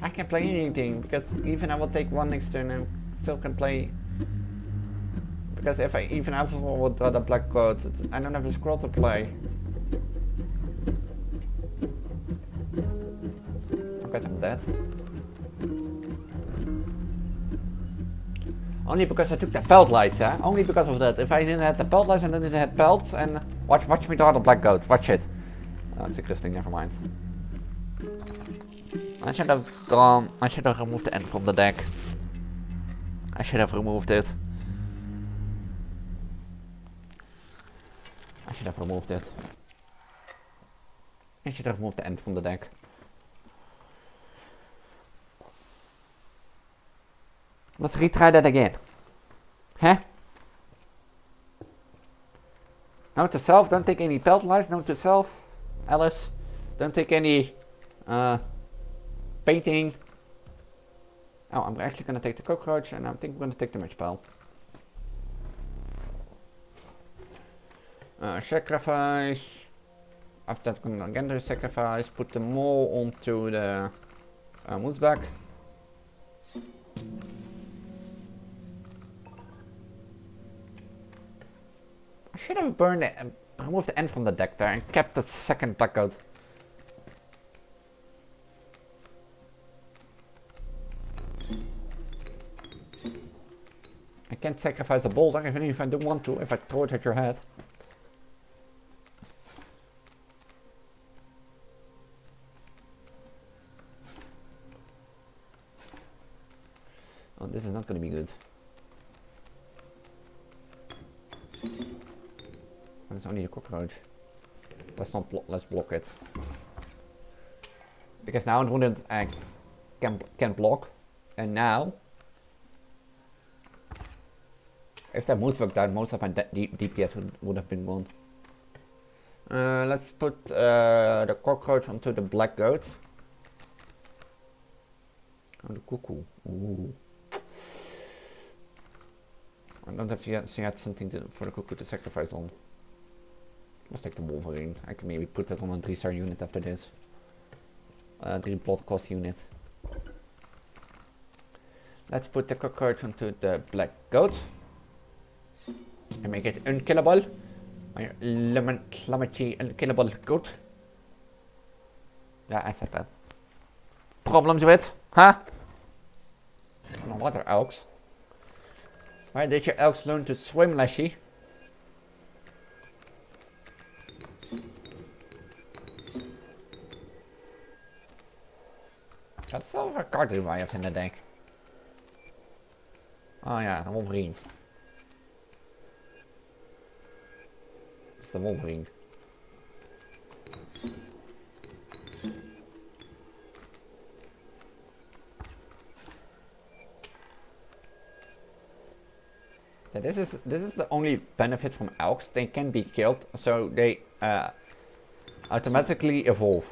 I can't play anything because even I will take 1 next turn and still can play, because if I even have would draw the black coat, I don't have a scroll to play. Okay, I'm dead. Only because I took the pelt lights, eh? Only because of that. If I didn't have the pelt lights and then it had pelts, and watch me draw the black goat. Watch it. Oh, it's a crystal, never mind. I should have removed the end from the deck. I should have removed it. I should have removed it. I should have removed the end from the deck. Let's retry that again. Huh? Note to self, don't take any pelt lights. Note to self, Alice, don't take any painting. Oh, I'm actually gonna take the cockroach, and I think I'm gonna take the match pile. Sacrifice. After that, I'm gonna again do sacrifice. Put the mole onto the Moves back. I should have burned it and removed the end from the deck there and kept the second black goat. I can't sacrifice the boulder even if I don't want to, if I throw it at your head. Oh, this is not going to be good. And it's only a cockroach. Let's block it. Because now it wouldn't can block. And now, if that moose worked out, most of my DPS would have been gone. Let's put the cockroach onto the black goat. Oh, the cuckoo. Ooh. I don't have yet something for the cuckoo to sacrifice on. Let's take the Wolverine. I can maybe put that on a 3-star unit after this. 3 plot cost unit. Let's put the cockroach onto the black goat. And make it unkillable. Lemmachi unkillable goat. Yeah, I said that. Problems with? Huh? No, what are elks? Why did your elks learn to swim, Lashy? What sort of a card do I have in the deck? Oh yeah, a Wolverine. It's the Wolverine. Yeah, this is the only benefit from elks. They can be killed, so they automatically evolve.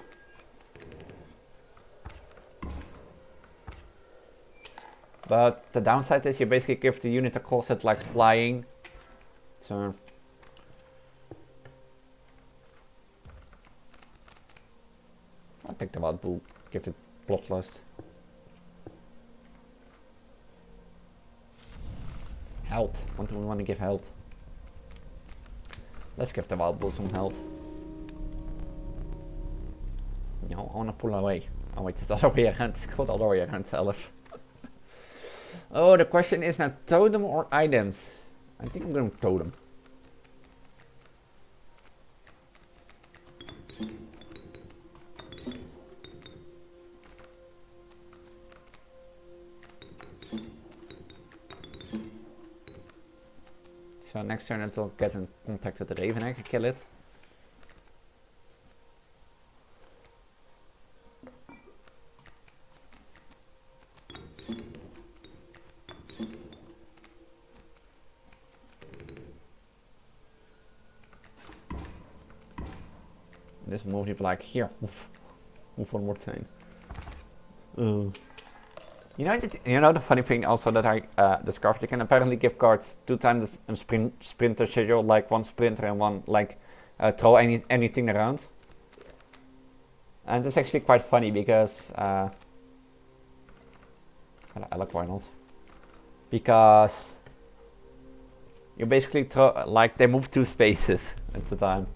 But the downside is you basically give the unit a call set like flying. So I'll take the wild bull, give it bloodlust. Health. What do we want to give health? Let's give the wild bull some health. No, I want to pull away. Oh wait, it's the other way around. It's called the other way around, Alice. Oh, the question is now totem or items? I think I'm going to totem. So next turn it will get in contact with the raven, I can kill it. This move is like, here, move one more time. You know the funny thing also that I discovered, you can apparently give cards 2 times a sprinter schedule, like 1 sprinter and 1 like throw anything around. And it's actually quite funny because I like, why not? Because you basically throw, like, they move 2 spaces at a time.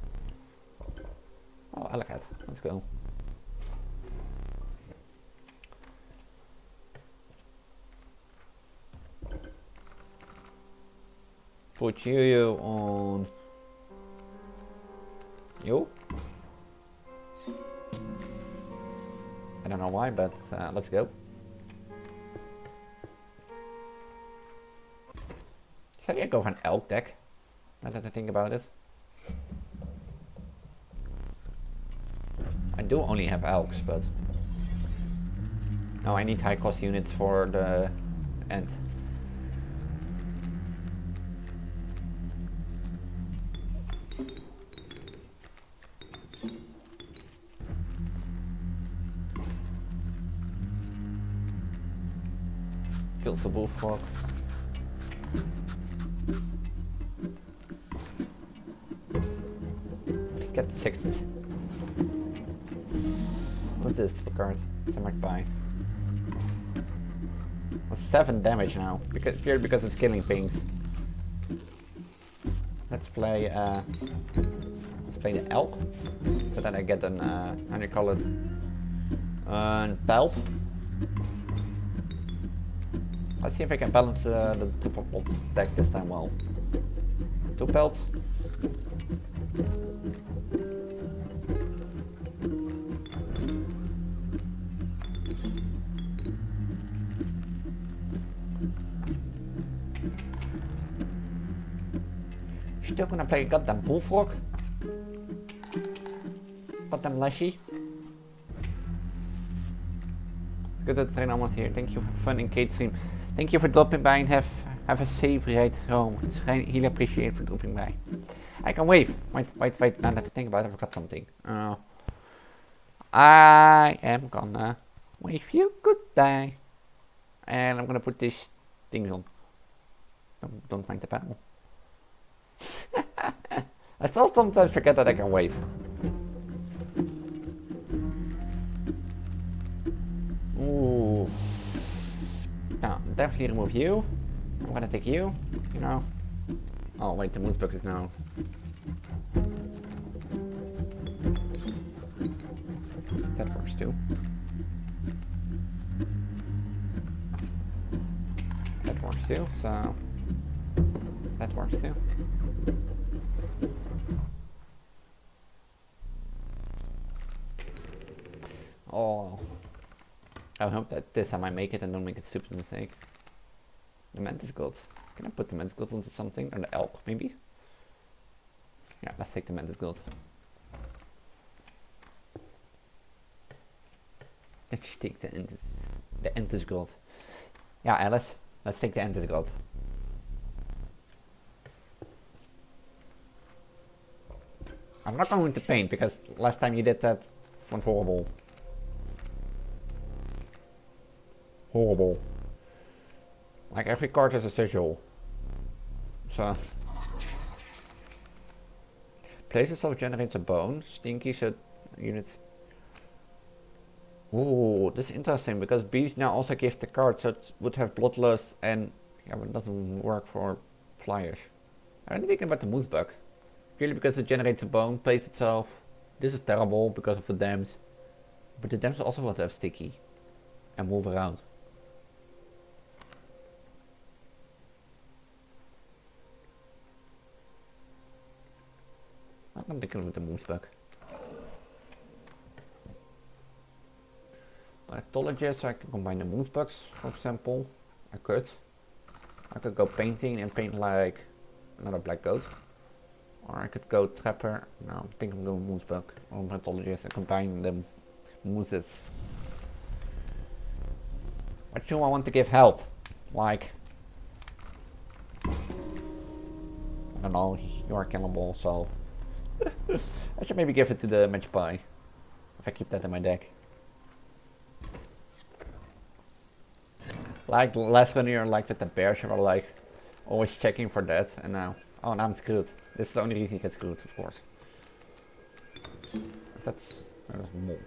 Oh, I like that. Let's go. Put you on you. I don't know why, but let's go. Should I go for an elk deck? Now that I think about it. I do only have elks, but now I need high cost units for the end. Kills the bullfrog. Get 6th. What's this for card? So much buy. 7 damage now, because it's killing things. Let's play the elk, so that I get an how do you call it? Pelt. Let's see if I can balance the 2 pop-pots deck this time well. 2 pelts. Still gonna play goddamn bullfrog. Goddamn lashy. It's good that the train almost here. Thank you for fun in Kate's stream. Thank you for dropping by and have a safe ride home. It's really appreciated for dropping by. I can wave. Wait. Now that I think about it, I forgot something. I am gonna wave you goodbye. And I'm gonna put these things on. Don't mind the panel. I still sometimes forget that I can wave. Ooh. Now, definitely remove you. I'm gonna take you, you know. Oh wait, the moose book is now. That works too. That works too, so... That works too. Oh, I hope that this time I make it and don't make a stupid mistake. The mantis gold. Can I put the mantis gold into something? Or the elk, maybe? Yeah, let's take the mantis gold. Let's take the entis gold. Yeah, Alice, let's take the entis gold. I'm not going to paint because last time you did that went horrible. Horrible. Like every card has a sigil. So. Place itself generates a bone. Stinky set unit. Ooh, this is interesting because bees now also give the card, so it would have bloodlust and yeah, but it doesn't work for flyers. I'm thinking about the moose bug. Purely because it generates a bone, plays itself. This is terrible because of the dams. But the dams also want to have sticky and move around. I'm thinking with the moose bug. Challange, so I can combine the moose bugs, for example. I could go painting and paint like another black goat. Or I could go trapper. No, I'm thinking I'm going moose bug or mythologists and combine them mooses. What do I want to give health? Like, I don't know, you're a cannibal, so I should maybe give it to the match pie if I keep that in my deck. Like last one year, like with the bears, you were like always checking for that, and now, oh, now I'm screwed. This is the only reason you get screwed, of course. That's more.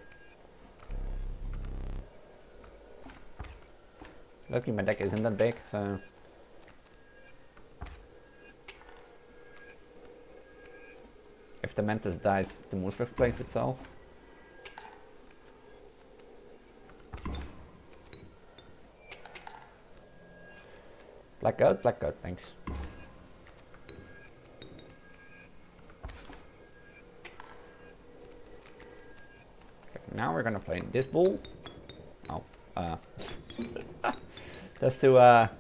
Luckily my deck isn't that big, so if the mantis dies, the moose bug plays itself. Black goat, thanks. Okay, now we're gonna play this bull. Oh, just to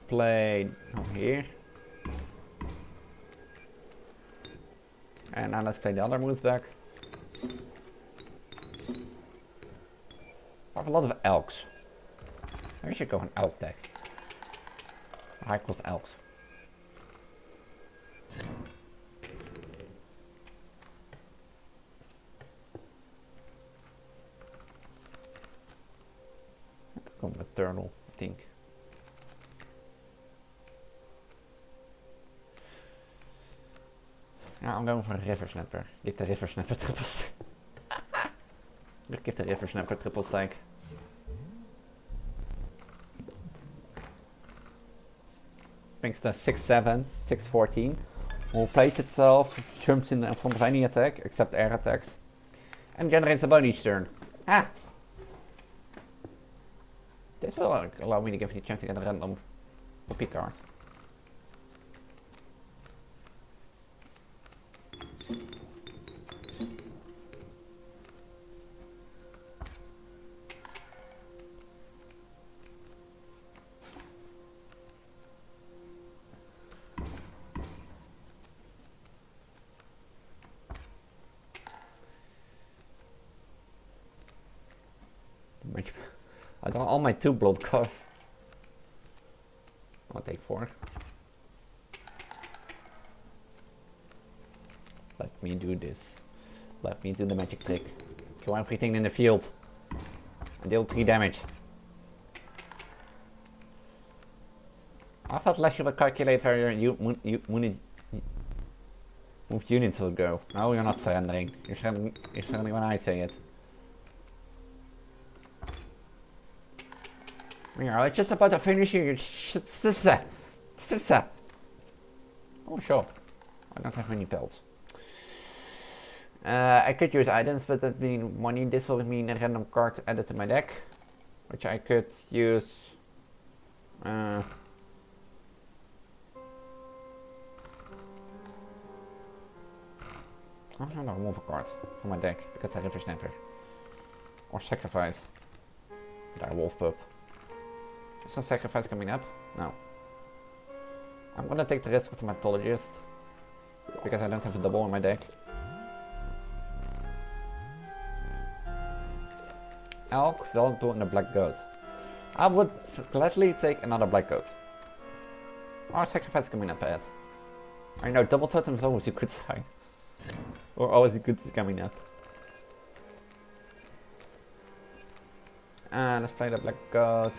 play here. And now let's play the other moves back. I have a lot of elks. Maybe we should go an elk deck. High cost elks. I could go with turtle, I think. Ja, I'm going for a river snapper. Give the river snapper triple stack. Give the river snapper triple stack. makes the 6-7, 6-14. Will place itself, jumps in front of any attack, except air attacks. And generates a bone each turn. Ah! This will allow me to give me a chance to get a random copy card. I don't all my 2 blood cards. I'll take 4. Let me do this. Let me do the magic trick. Kill everything in the field. I deal 3 damage. I thought last you would calculate where your moved units will go. No, you're not surrendering. You're surrendering when I say it. Yeah, it's just about to finish your sister. Oh, sure. I don't have any pills. I could use items, but that means money. This will mean a random card added to my deck, which I could use. I'll remove a card from my deck because I have a snapper. Or sacrifice. That wolf pup. Is some sacrifice coming up? No. I'm gonna take the risk with the mythologist because I don't have a double in my deck. Elk, Veldo, and a black goat. I would gladly take another black goat. Oh, sacrifice coming up bad. I know double totem is always a good sign. Or always a good coming up. Let's play the black goat.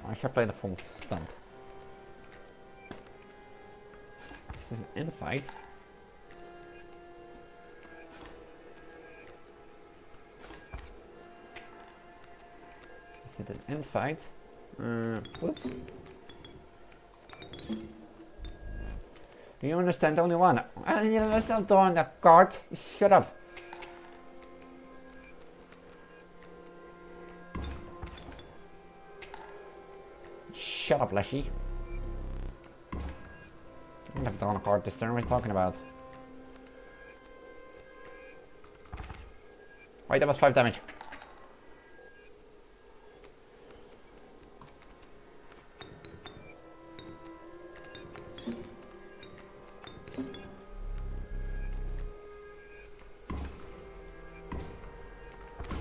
I should play the full stump. This is an infight. Is it an infight? Whoops. Do you understand only one? You understand drawing the card? Shut up. Shut up, Leshy. I have drawn a card this turn. What are you talking about? Wait, that was 5 damage.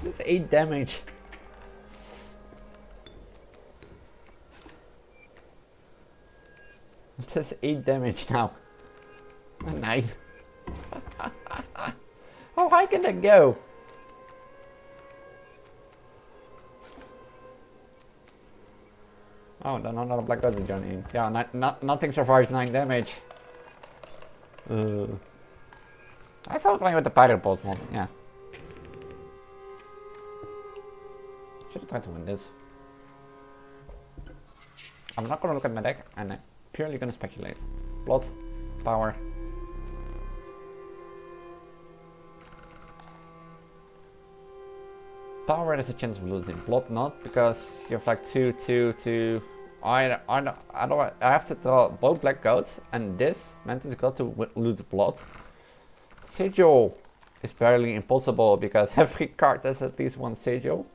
That's 8 damage. That's 8 damage now. 9. How high can that go? Oh, no, another black goat is joining. Yeah, nothing survives 9 damage. I started playing with the pirate boss mod, yeah. Should have tried to win this. I'm not gonna look at my deck, and I'm purely gonna speculate. Blood, power. Power has a chance of losing. Blood not, because you have like 2. I have to draw both black goats and this mantis goat to lose blood. Sigil is barely impossible because every card has at least 1 sigil,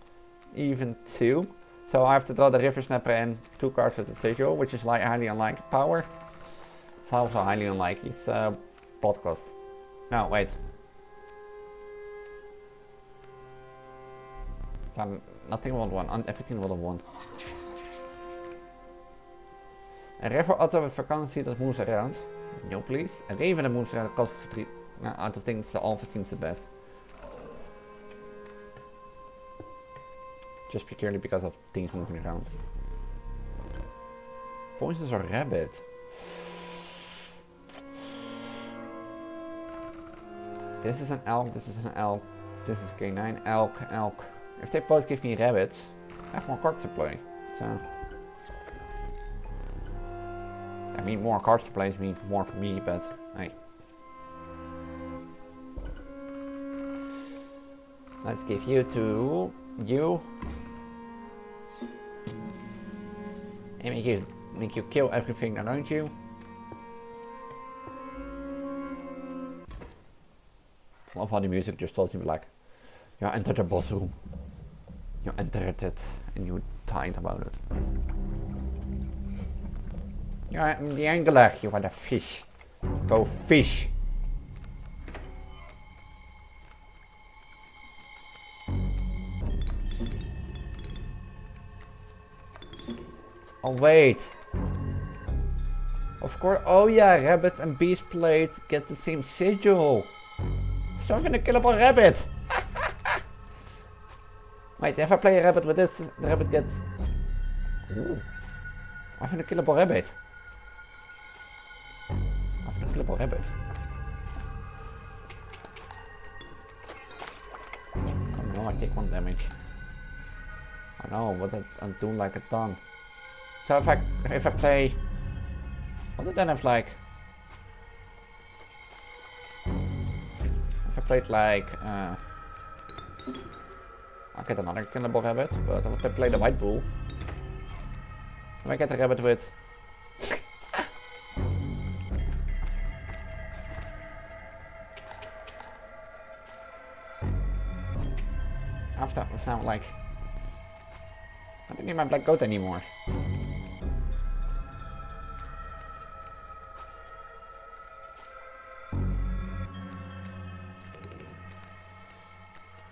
even 2. So I have to draw the River Snapper and 2 cards with the sigil, which is like highly unlikely. Power, it's also highly unlikely. It's blood cost. No, wait. Nothing will have won, everything will have won. A river otter with vacancy that moves around. No, please. A raven that moves around costs 3. Out of things, the alpha seems the best. Just purely because of things moving around. Poisons or rabbit? This is an elk, this is an elk. This is K9, elk, elk. If they both give me rabbits, I have more cards to play. So I mean, more cards to play means more for me, but hey. Let's give you to you. And make you kill everything around you. I love how the music just tells me like, you entered the boss room. You entered it and you died about it. You are the angler, you are the fish. Go fish. Oh wait. Of course, oh yeah, rabbit and beast plate get the same sigil. So I'm gonna kill up a rabbit. Wait, if I play a rabbit with this, the rabbit gets... Ooh. I'm gonna kill up a rabbit. I'm gonna kill up a rabbit. Oh no, I take 1 damage. I know, but I'm doing like a ton. So if I play... What did I have like... If I played like... I'll get another killable rabbit, but if I play the white bull... I get a rabbit with... After now like... I don't need my black goat anymore.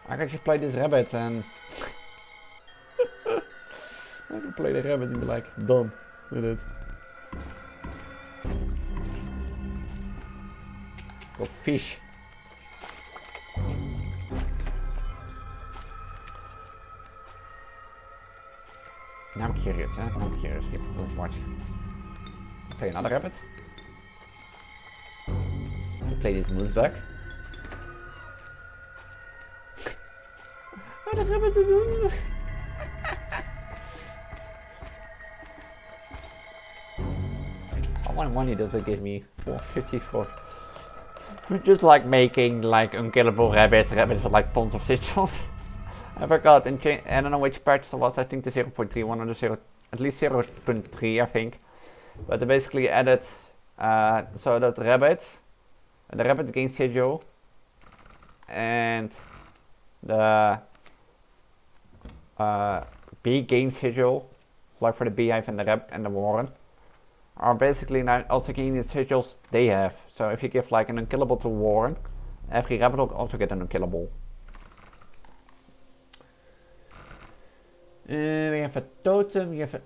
I can just play this rabbit and... I can play the rabbit and be like, done with it. Go fish. Now I'm curious, huh? Now I'm curious. Yep, let's watch. Play another rabbit. Play this moose back. Oh, the rabbit is... How much money does it give me? 454. We're just like making like unkillable rabbits with like tons of sigils. I forgot, I don't know which patch it was, I think the 0.31 or the 0, at least 0.3 I think. But they basically added, so that the rabbit gains sigil, and the bee gains sigil, like for the beehive and the rabbit and the warren, are basically now also gaining the sigils they have. So if you give like an unkillable to warren, every rabbit will also get an unkillable. We have a totem, we have a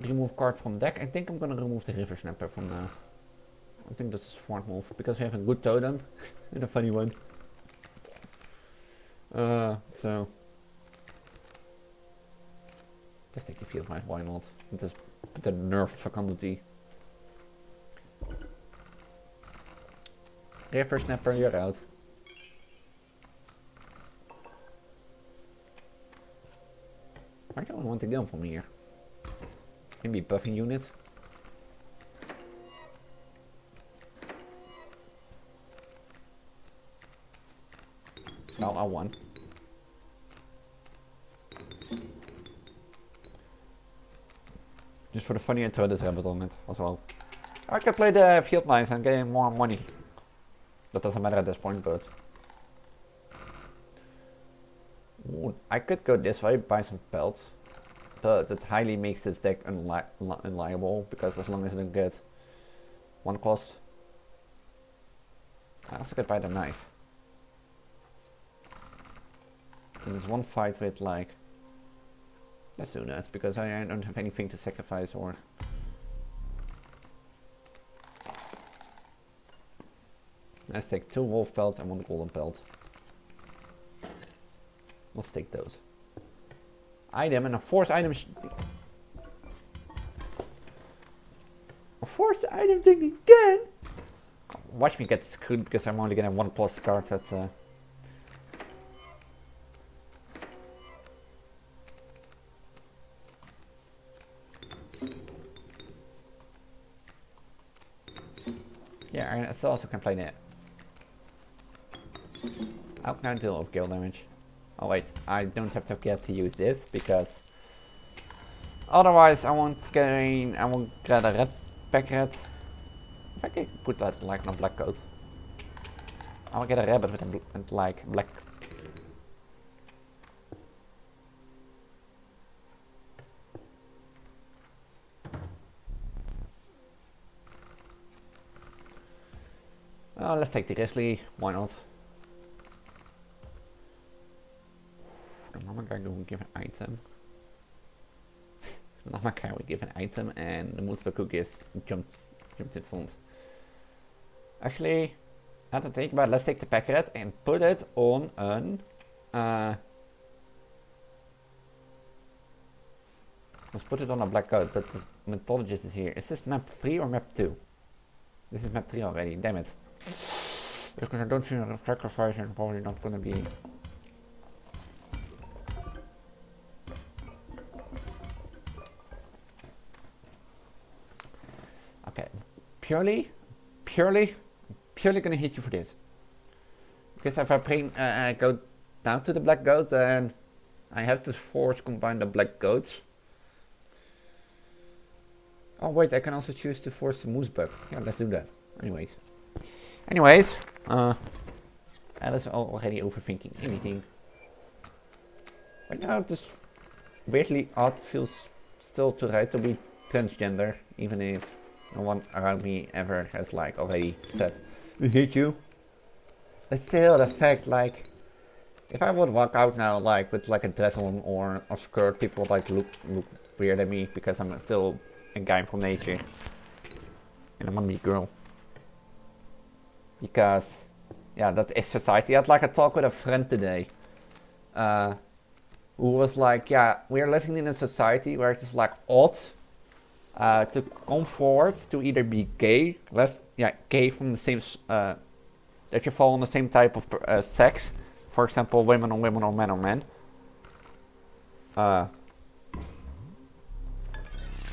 remove card from deck. I think I'm gonna remove the river snapper from the... I think that's a smart move, because we have a good totem and a funny one. So... Just take the field mice, why not? Just put the nerf faculty. River snapper, you're out. Where do I want to go from here? Maybe buffing unit. No, I won. Just for the funny, I throw this rabbit on it as well. I can play the field mice and get more money. That doesn't matter at this point, but... Ooh, I could go this way, buy some pelts. But that highly makes this deck unliable, because as long as I don't get one cost. I also could buy the knife. And there's one fight with like... Let's do that, because I don't have anything to sacrifice or... Let's take 2 wolf pelts and 1 golden pelt. Let's take those. Item and a force item. A force item thing again? Watch me get screwed because I'm only gonna have 1 plus card at Yeah, I still also can play that. Oh, now deal of gale damage. Oh wait, I don't have to get to use this because otherwise I won't get a red pack rat. If I can put that like on a black coat, I'll get a rabbit with like black. Oh, let's take the grizzly. Why not? The normal guy will give an item. The normal guy will give an item, and the multiple cookies jumped in front. Actually, I don't think about. Let's take the packet and put it on an. Let's put it on a black coat. But the mythologist is here. Is this map 3 or map 2? This is map 3 already. Damn it. Because I don't see a sacrifice, and probably not gonna be. Okay, purely gonna hit you for this. Because if I go down to the black goat, then I have to force combine the black goats. Oh wait, I can also choose to force the moose bug. Yeah, let's do that. Anyways, Alice is already overthinking anything. Right now, this weirdly odd feels still too right to be transgender, even if no one around me ever has like already said, "We hate you." But still, the fact like, if I would walk out now like with like a dress on or a skirt, people would like look weird at me because I'm still a guy from nature and I'm a meat girl. Because, yeah, that is society. I had like a talk with a friend today, who was like, yeah, we're living in a society where it is like odd to come forward to either be gay, gay from the same, that you fall on the same type of sex, for example, women on women or men on men.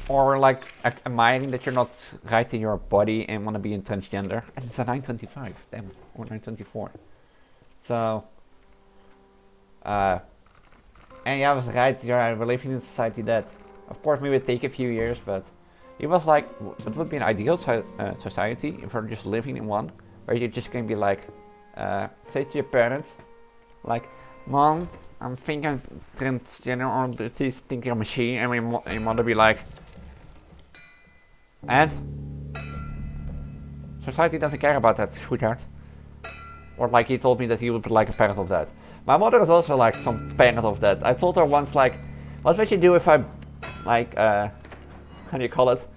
Or like admiring that you're not right in your body and want to be in transgender. And it's a 925, damn, or 924. So, and yeah, I was right, yeah, we're living in a society that, of course, maybe it'd take a few years, but it was like, it would be an ideal society if we're just living in one, where you just can be like, say to your parents, like, "Mom, I'm thinking transgender," or "Please think you're a machine," and your mother be like, "And society doesn't care about that, sweetheart." Or like he told me that he would be like a parent of that. My mother is also like some parent of that. I told her once like, what would you do if I like, how do you call it?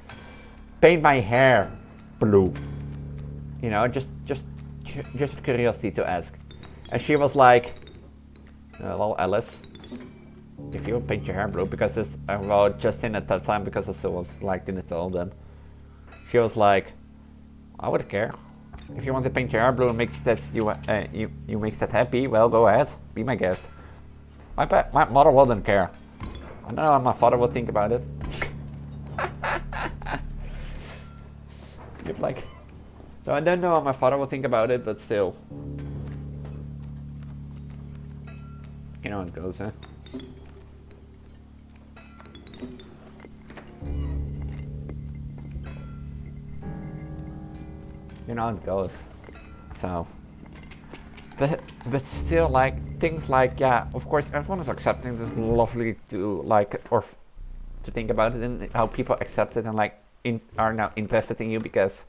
Paint my hair blue. You know, just curiosity to ask. And she was like, well, Alice, if you paint your hair blue, because this, well, just in at that time, because I still was like, didn't tell them. She was like, I wouldn't care. If you want to paint your hair blue and makes that you makes that happy, well, go ahead, be my guest. My mother wouldn't care. I don't know how my father would think about it. Like, so I don't know how my father would think about it, but still, you know how it goes, huh? You know how it goes. So, but still, like, things like, yeah, of course everyone is accepting this, lovely to like, or to think about it and how people accept it and like are now interested in you, because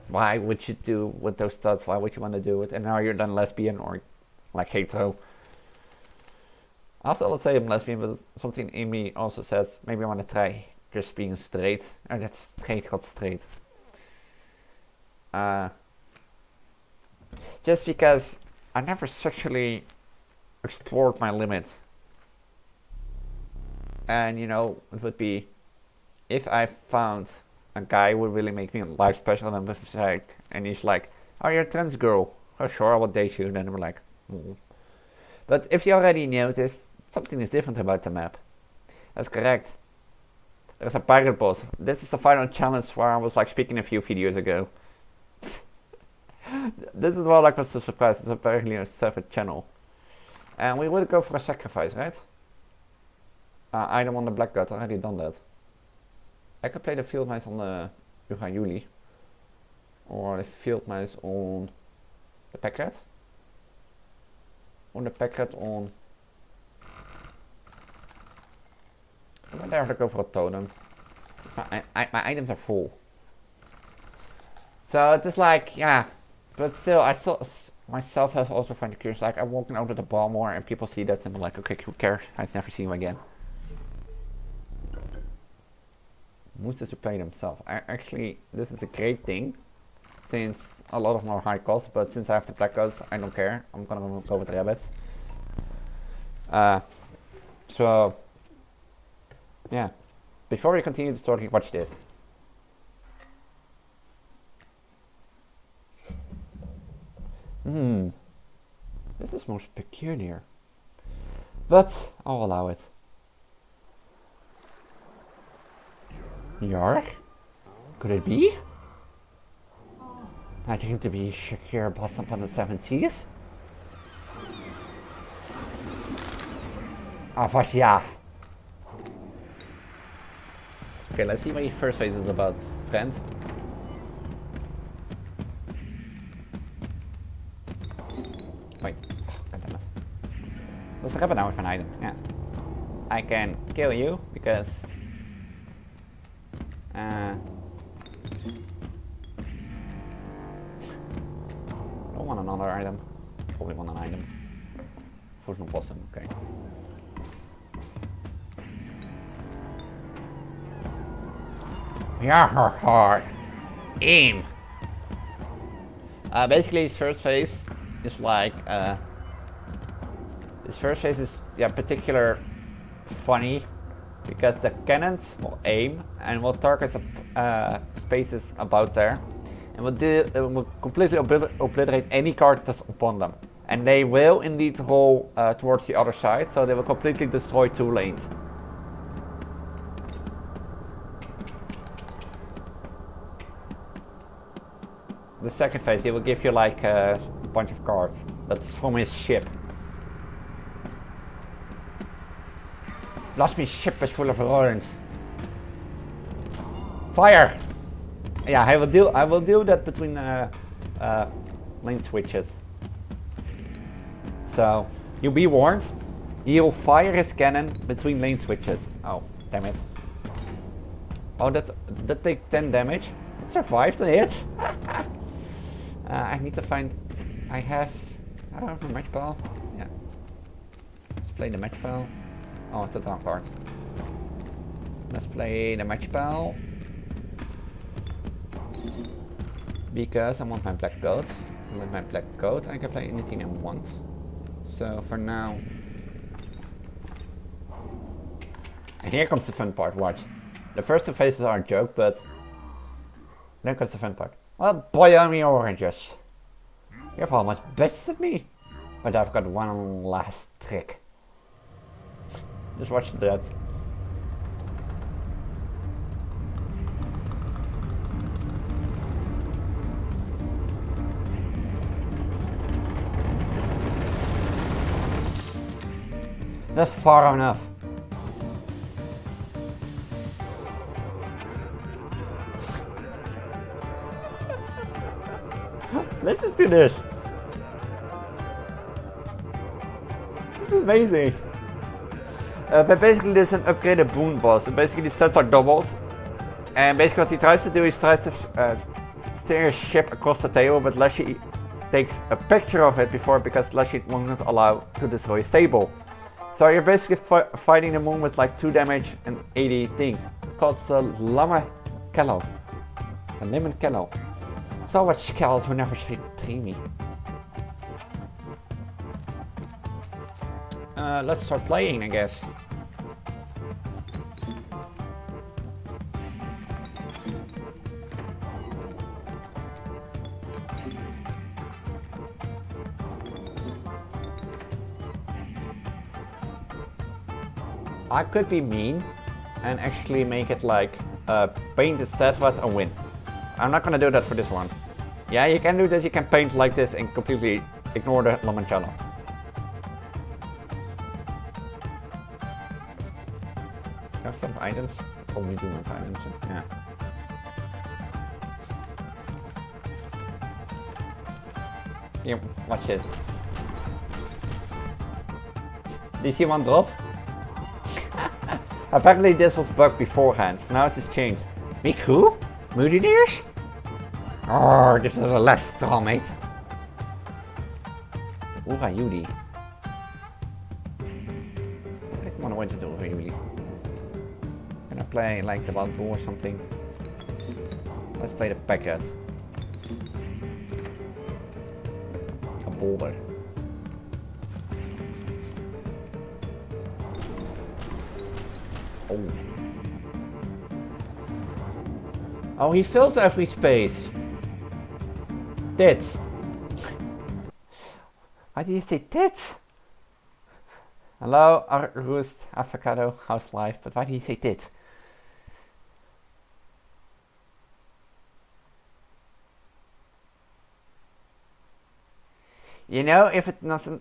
why would you do with those thoughts? Why would you want to do it? And now you're then lesbian or like hetero. After I would say I'm lesbian, but something in me also says maybe I want to try just being straight. And that's straight got straight. Just because I never sexually explored my limits. And you know, it would be if I found a guy who would really make me life special and was like, and he's like, "Oh, you're a trans girl. Oh, sure, I will date you." And then we're like, "Mm." But if you already noticed, something is different about the map. That's correct. There's a pirate boss. This is the final challenge where I was like speaking a few videos ago. This is what was the surprise. It's apparently a separate channel. And we would go for a sacrifice, right? Item on the Black God, already done that. I could play the field mice on the Uga or the field mice on the pack rat. Or the pack rat on... I'm gonna have to go for a totem. My items are full. So it's like, yeah. But still, I still myself have also find it curious. Like, I'm walking out of the ball more and people see that and I'm like, okay, who cares? I've never seen him again. Mooses to play themselves. Actually, this is a great thing. Since a lot of them are high cost, but since I have the black gods, I don't care. I'm gonna go with the rabbits. So, yeah. Before we continue the story, watch this. This is most peculiar. But I'll allow it. Yark? Could it be? I dream to be Shakir boss upon the seven seas. Yeah. Okay, let's see what your first phase is about, friend. Wait, god damn it. What's the rabbit now with an item? Yeah. I can kill you because don't want another item. Probably want an item. Voor zo'n possum, okay. Yeah, aim. Basically, his first phase is like his first phase is particular funny because the cannons will aim and will target the spaces about there, and will completely obliterate any card that's upon them. And they will indeed roll towards the other side, so they will completely destroy 2 lanes. The second phase, he will give you like a bunch of cards. That's from his ship. Last me ship is full of ruins. Fire! Yeah, I will do that between lane switches. So you'll be warned. He'll fire his cannon between lane switches. Oh, damn it! Oh, that takes 10 damage. It survived the hit. I need to find. I have a match ball. Yeah. Let's play the match ball. Oh, it's a dark card. Let's play the match ball. Because I want my black goat. And with my black goat, I can play anything I want. So for now. And here comes the fun part. Watch. The first 2 phases are a joke, but then comes the fun part. Well, boy, on me oranges. You've almost bested me. But I've got one last trick. Just watch that. That's far enough. Listen to this. This is amazing. But basically this is an upgraded boon boss. And basically the stats are doubled. And basically what he tries to do is tries to steer his ship across the table, but Lashy takes a picture of it before because Lashy won't allow to destroy his table. So you're basically fighting the moon with like 2 damage and 80 things. It's called the Lama Kello. A Lemon Kello. So much skulls who never speak dreamy. Let's start playing, I guess. I could be mean and actually make it like paint the stats and win. I'm not gonna do that for this one. Yeah, you can do that. You can paint like this and completely ignore the limoncello. Have some items. Only do have items. Yeah. Here, watch this. Do you see one drop? Apparently this was bugged beforehand, so now it has changed. Me cool? Moody deers? Oh, this was a less straw, mate. Ura Judy. I don't want to do really. Can I play like the Wild Bull or something? Let's play the packet. A boulder. Oh. Oh, he fills every space. Tits. Why do you say tits? Hello, Roost, Avocado, House Life, but why do you say tits? You know, if it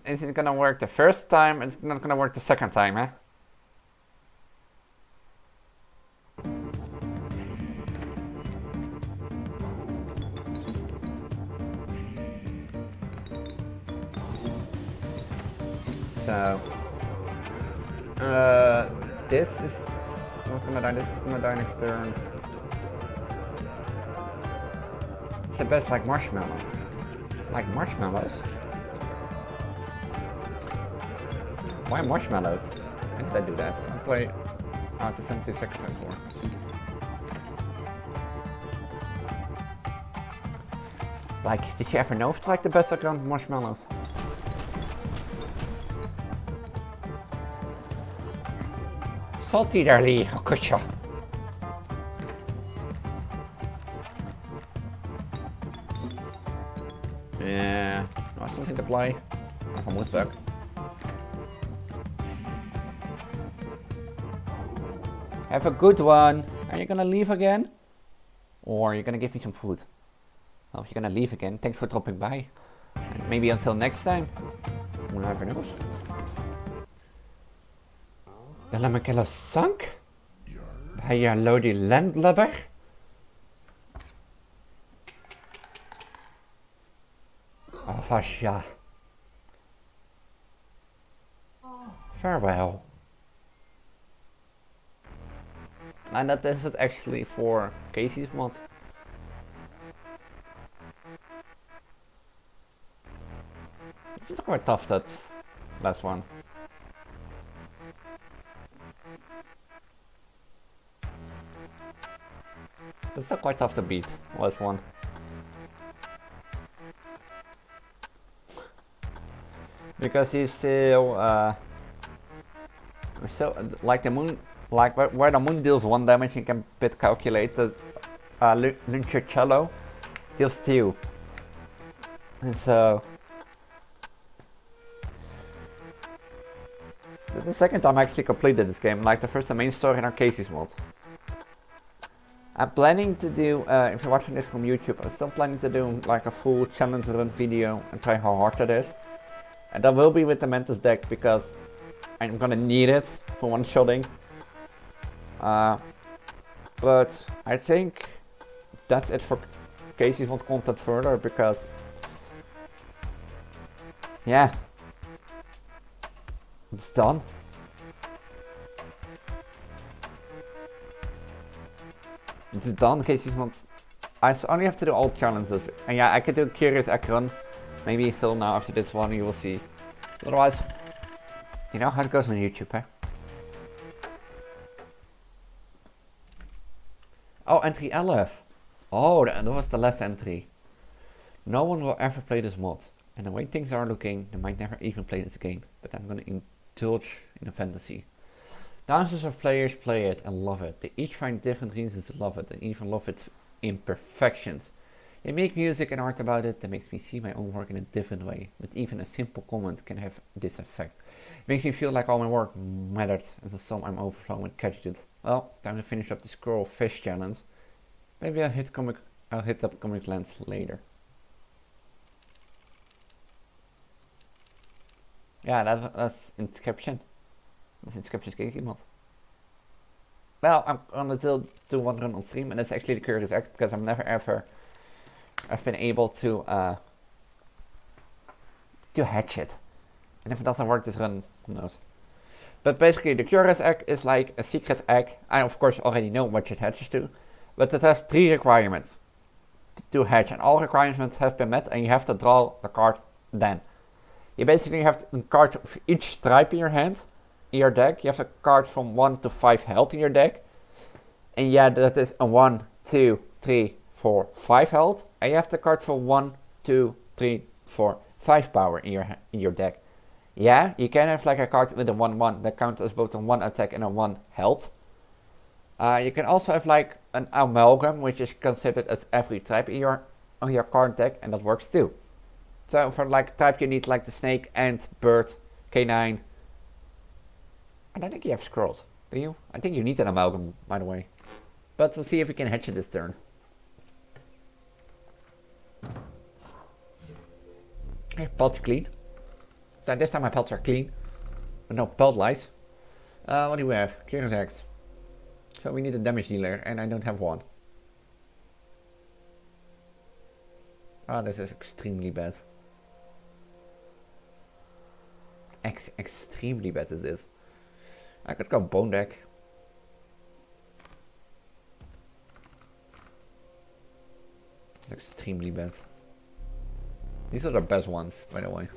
isn't gonna work the first time, it's not gonna work the second time, eh? So, this is not gonna die, this is gonna die next turn. It's the best like marshmallow. Like marshmallows? Why marshmallows? Why did I do that? I'll play to 72 sacrifice war. Like, did you ever know if it's like the best around marshmallows? Salty darly, oh gotcha. Yeah, no, something to play. I'm almost back. Have a good one. Are you gonna leave again? Or are you gonna give me some food? Well, if you're gonna leave again, thanks for dropping by. And maybe until next time. Who never knows. De Lammerkeller sank? Bij je lodi landlubber? Oh, Vasha. Farewell. And that is it actually for Kaycee's mod. It's quite tough, that last one. It's still quite tough to beat, last one. Because he's still, like the moon, like where the moon deals 1 damage, you can bit calculate the Limoncello deals 2. And so, this is the second time I actually completed this game, like the first the main story in our Kaycee's mod. I'm planning to do, if you're watching this from YouTube, I'm still planning to do like a full challenge run video and try how hard that is. And that will be with the Mantis deck because I'm gonna need it for one-shotting. But I think that's it for Kaycee's mod content further because, yeah, it's done. It's done, Kaycee's mod. I only have to do all challenges. And yeah, I could do Curious Egg Run. Maybe still now after this one, you will see. Otherwise, you know how it goes on YouTube, eh? Oh, entry 11. Oh, that was the last entry. No one will ever play this mod. And the way things are looking, they might never even play this game. But I'm gonna indulge in a fantasy. Thousands of players play it and love it. They each find different reasons to love it and even love its imperfections. They make music and art about it that makes me see my own work in a different way. But even a simple comment can have this effect. It makes me feel like all my work mattered, as the sum I'm overflowing with gratitude. Well, time to finish up the Squirrel Fish challenge. Maybe I'll hit up Comic Lens later. Yeah, that's inscription. That's inscription's Kaycee mod. Well, I'm gonna do one run on stream, and that's actually the curious act because I've never ever I've been able to hatch it. And if it doesn't work this run, who knows. But basically the curious egg is like a secret egg. I of course already know what it hatches to, but it has 3 requirements to hatch, and all requirements have been met, and you have to draw the card then. You basically have a card of each stripe in your hand, in your deck. You have a card from 1 to 5 health in your deck. And yeah, that is a 1, 2, 3, 4, 5 health. And you have the card for 1, 2, 3, 4, 5 power in your deck. Yeah, you can have like a card with a 1-1 that counts as both a 1 attack and a 1 health. You can also have like an amalgam, which is considered as every type in your card deck, and that works too. So for like type you need like the snake, ant, bird, canine. I don't think you have scrolls, do you? I think you need an amalgam, by the way. But we'll see if we can hatch it this turn. Okay, pelts clean. So this time my pelts are clean. But no pelt lice. What do we have? Curious X. So we need a damage dealer, and I don't have one. Oh, this is extremely bad. Extremely bad is this. I could go bone deck. It's extremely bad. These are the best ones, by the way.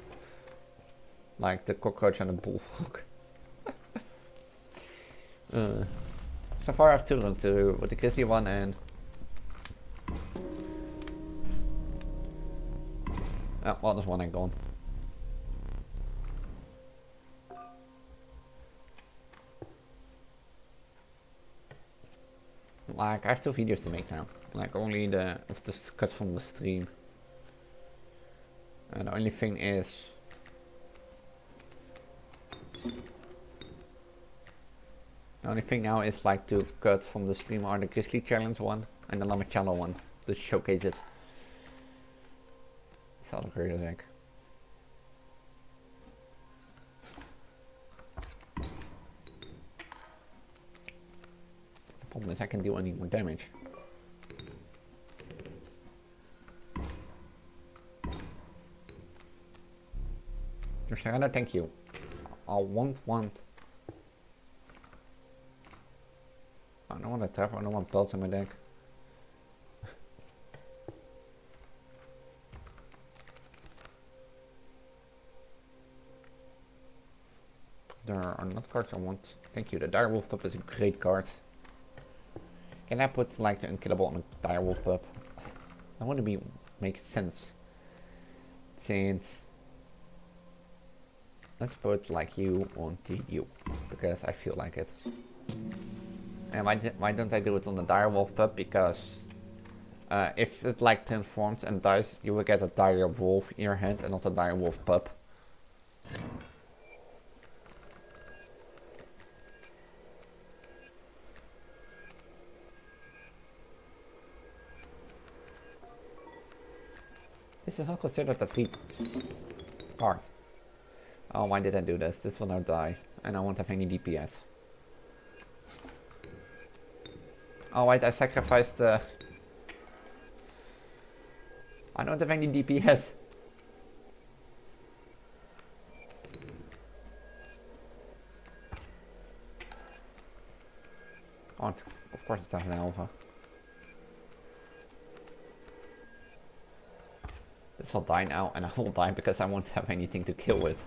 Like the cockroach and the bullfrog. So far I have 2 runs to do with the grizzly one and... Oh, well, there's one egg gone. Like, I have 2 videos to make now. Like, only it's just cut from the stream. And the only thing is... The only thing now is like to cut from the stream are the Grizzly Challenge one and the Lamachello one to showcase it. It's all great, I think. The problem is I can't do any more damage. Serena, thank you. I won't want. I don't want to trap, I don't want pelts in my deck. There are not cards I want. Thank you, the Direwolf Pup is a great card. Can I put like the Unkillable on a Direwolf Pup? I want to be make sense. Since let's put like you on TU because I feel like it. And why don't I do it on the Direwolf Pup? Because if it like transforms and dies, you will get a Direwolf in your hand and not a Direwolf Pup. This is not considered a free card. Oh, why did I do this? This will now die, and I won't have any DPS. Oh wait, I sacrificed the... I don't have any DPS. Oh, of course it has an alpha. This will die now, and I will die because I won't have anything to kill with.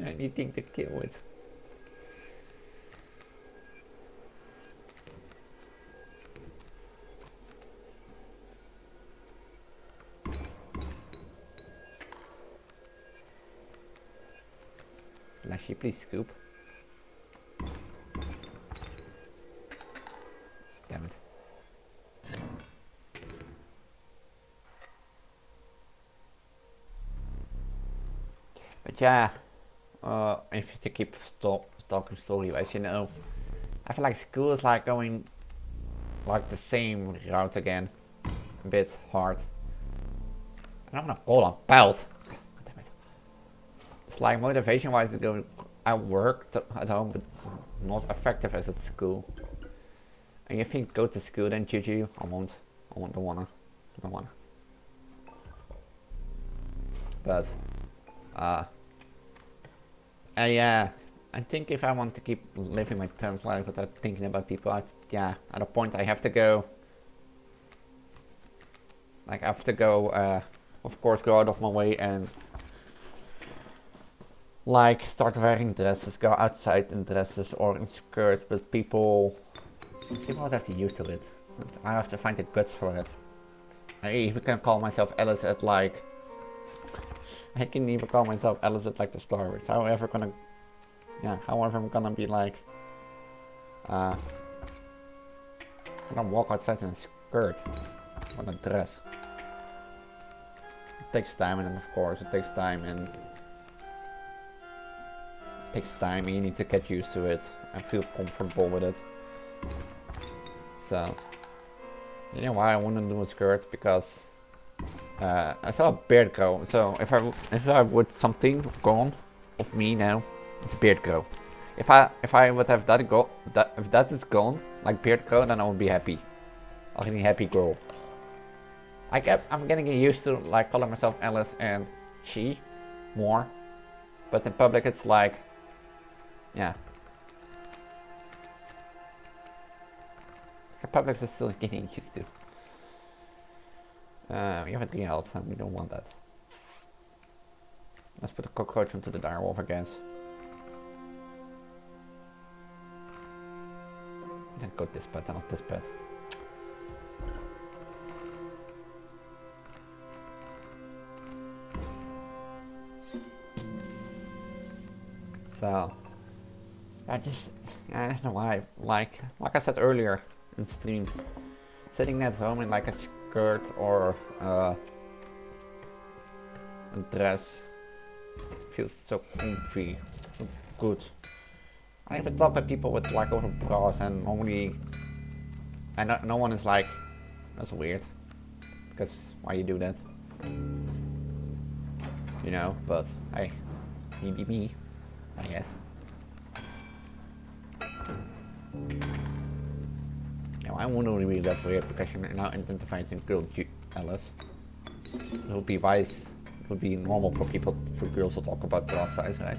Anything to kill with. Lashy, please scoop. Damn it. But yeah, if you keep stalking story-wise, you know, I feel like school is like going like the same route again, a bit hard. And I'm gonna call on belt. God damn it. It's like motivation-wise to go at work at home, but not effective as at school. And you think go to school then GG? I won't. Don't wanna. But yeah, I think if I want to keep living my tense life without thinking about people, at a point I have to go. Like I have to go, of course, go out of my way and like start wearing dresses, go outside in dresses or in skirts, but people would have to use to it. I have to find the guts for it. I even can call myself Alice at like, I can even call myself Alice at like the Star Wars. However I'm gonna be like, I'm gonna walk outside in a skirt, or a dress. It takes time, and of course it takes time, and you need to get used to it and feel comfortable with it. So, you know why I want to do a skirt? Because I saw a beard grow. So if I would something gone of me now, it's beard grow. If I would have that go, if that is gone, like beard grow, then I would be happy. I'll be happy girl. I'm getting used to like calling myself Alice and she more, but in public it's like, yeah. In public is still getting used to. We have a 3 health and we don't want that. Let's put a cockroach into the direwolf, I guess. Then go this pet, not this pet. So, I don't know why, like I said earlier in stream, sitting at home in like a skirt or a dress feels so comfy, so good. I even talk with people with like over bras and normally, and no one is like, that's weird, because why you do that? You know, but hey, me, I guess. Yeah, I wouldn't really that weird because you're now identifying as a girl, Alice. It would be wise, it would be normal for girls to talk about bra size, right?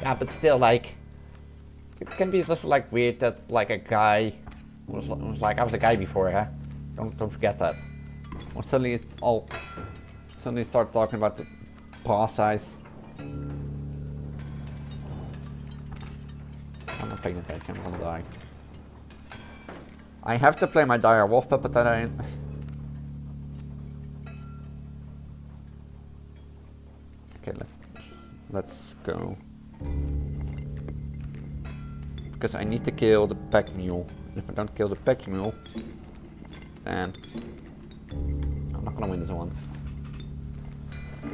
Yeah, but still, like, it can be just like weird that like a guy was like, I was a guy before, huh? Don't forget that. Or suddenly start talking about the bra size. I'm not paying attention, I'm gonna die. I have to play my dire wolf puppet that I... Okay, let's go. Because I need to kill the pack mule. If I don't kill the pack mule, then I'm not gonna win this one.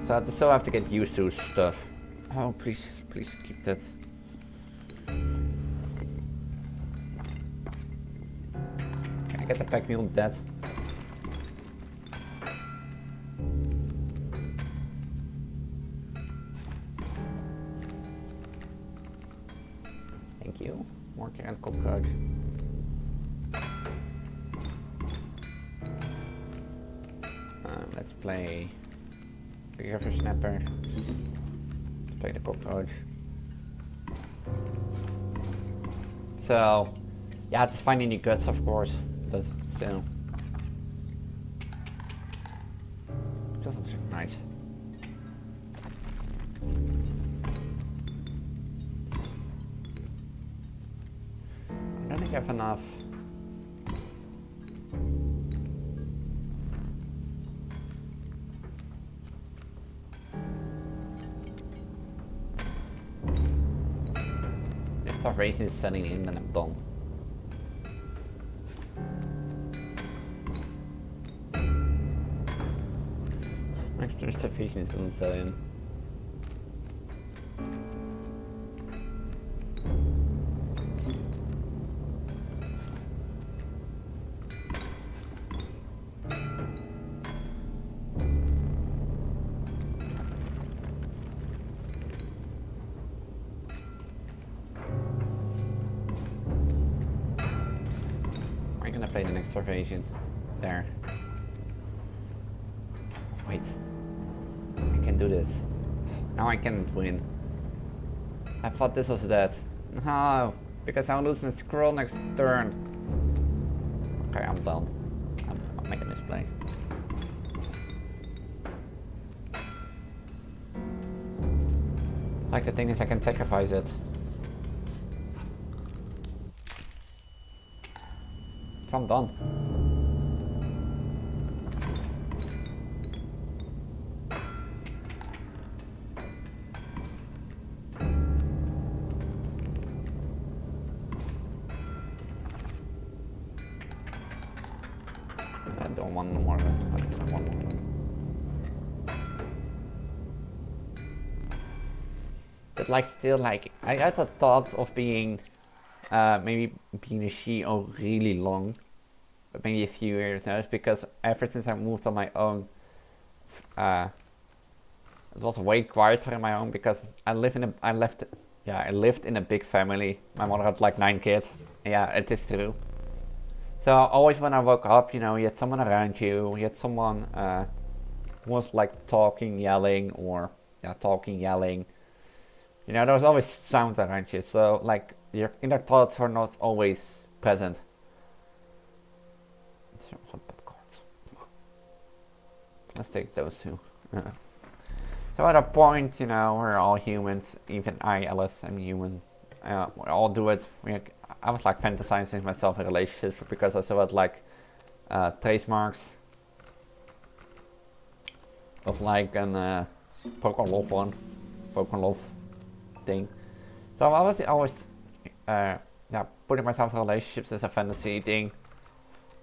So I still have to get used to stuff. Oh, please keep that. Can I get the pack mule dead? Thank you. More can cockroach. Let's play River Snapper. Let's play the cockroach. So, yeah, it's finding the guts, of course, but still. It doesn't look nice. I don't think I have enough. If starvation is setting in, then I'm done. Next starvation is going to set in. play the next version. There. Wait. I can do this. Now I can't win. I thought this was dead. No, because I'll lose my scroll next turn. Okay, I'm done. I'm making this play. Like the thing is I can sacrifice it. So I'm done. I don't want no more than one more. But like still like I had the thought of being maybe being a she really long, but maybe a few years now. It's because ever since I moved on my own, it was way quieter on my own because I lived in a big family. My mother had like 9 kids. Yeah, it is true. So always when I woke up, you know, you had someone around you. You had someone who was like talking, yelling, or talking, yelling. You know, there was always sound around you. So like your inner thoughts are not always present. Some bad cards. Let's take those two. So at a point, you know, we're all humans. Even I, Alice, am human. We all do it. I was like fantasizing myself in relationships because I saw it like trace marks of like an Pokemon love thing. So I was always putting myself in relationships as a fantasy thing,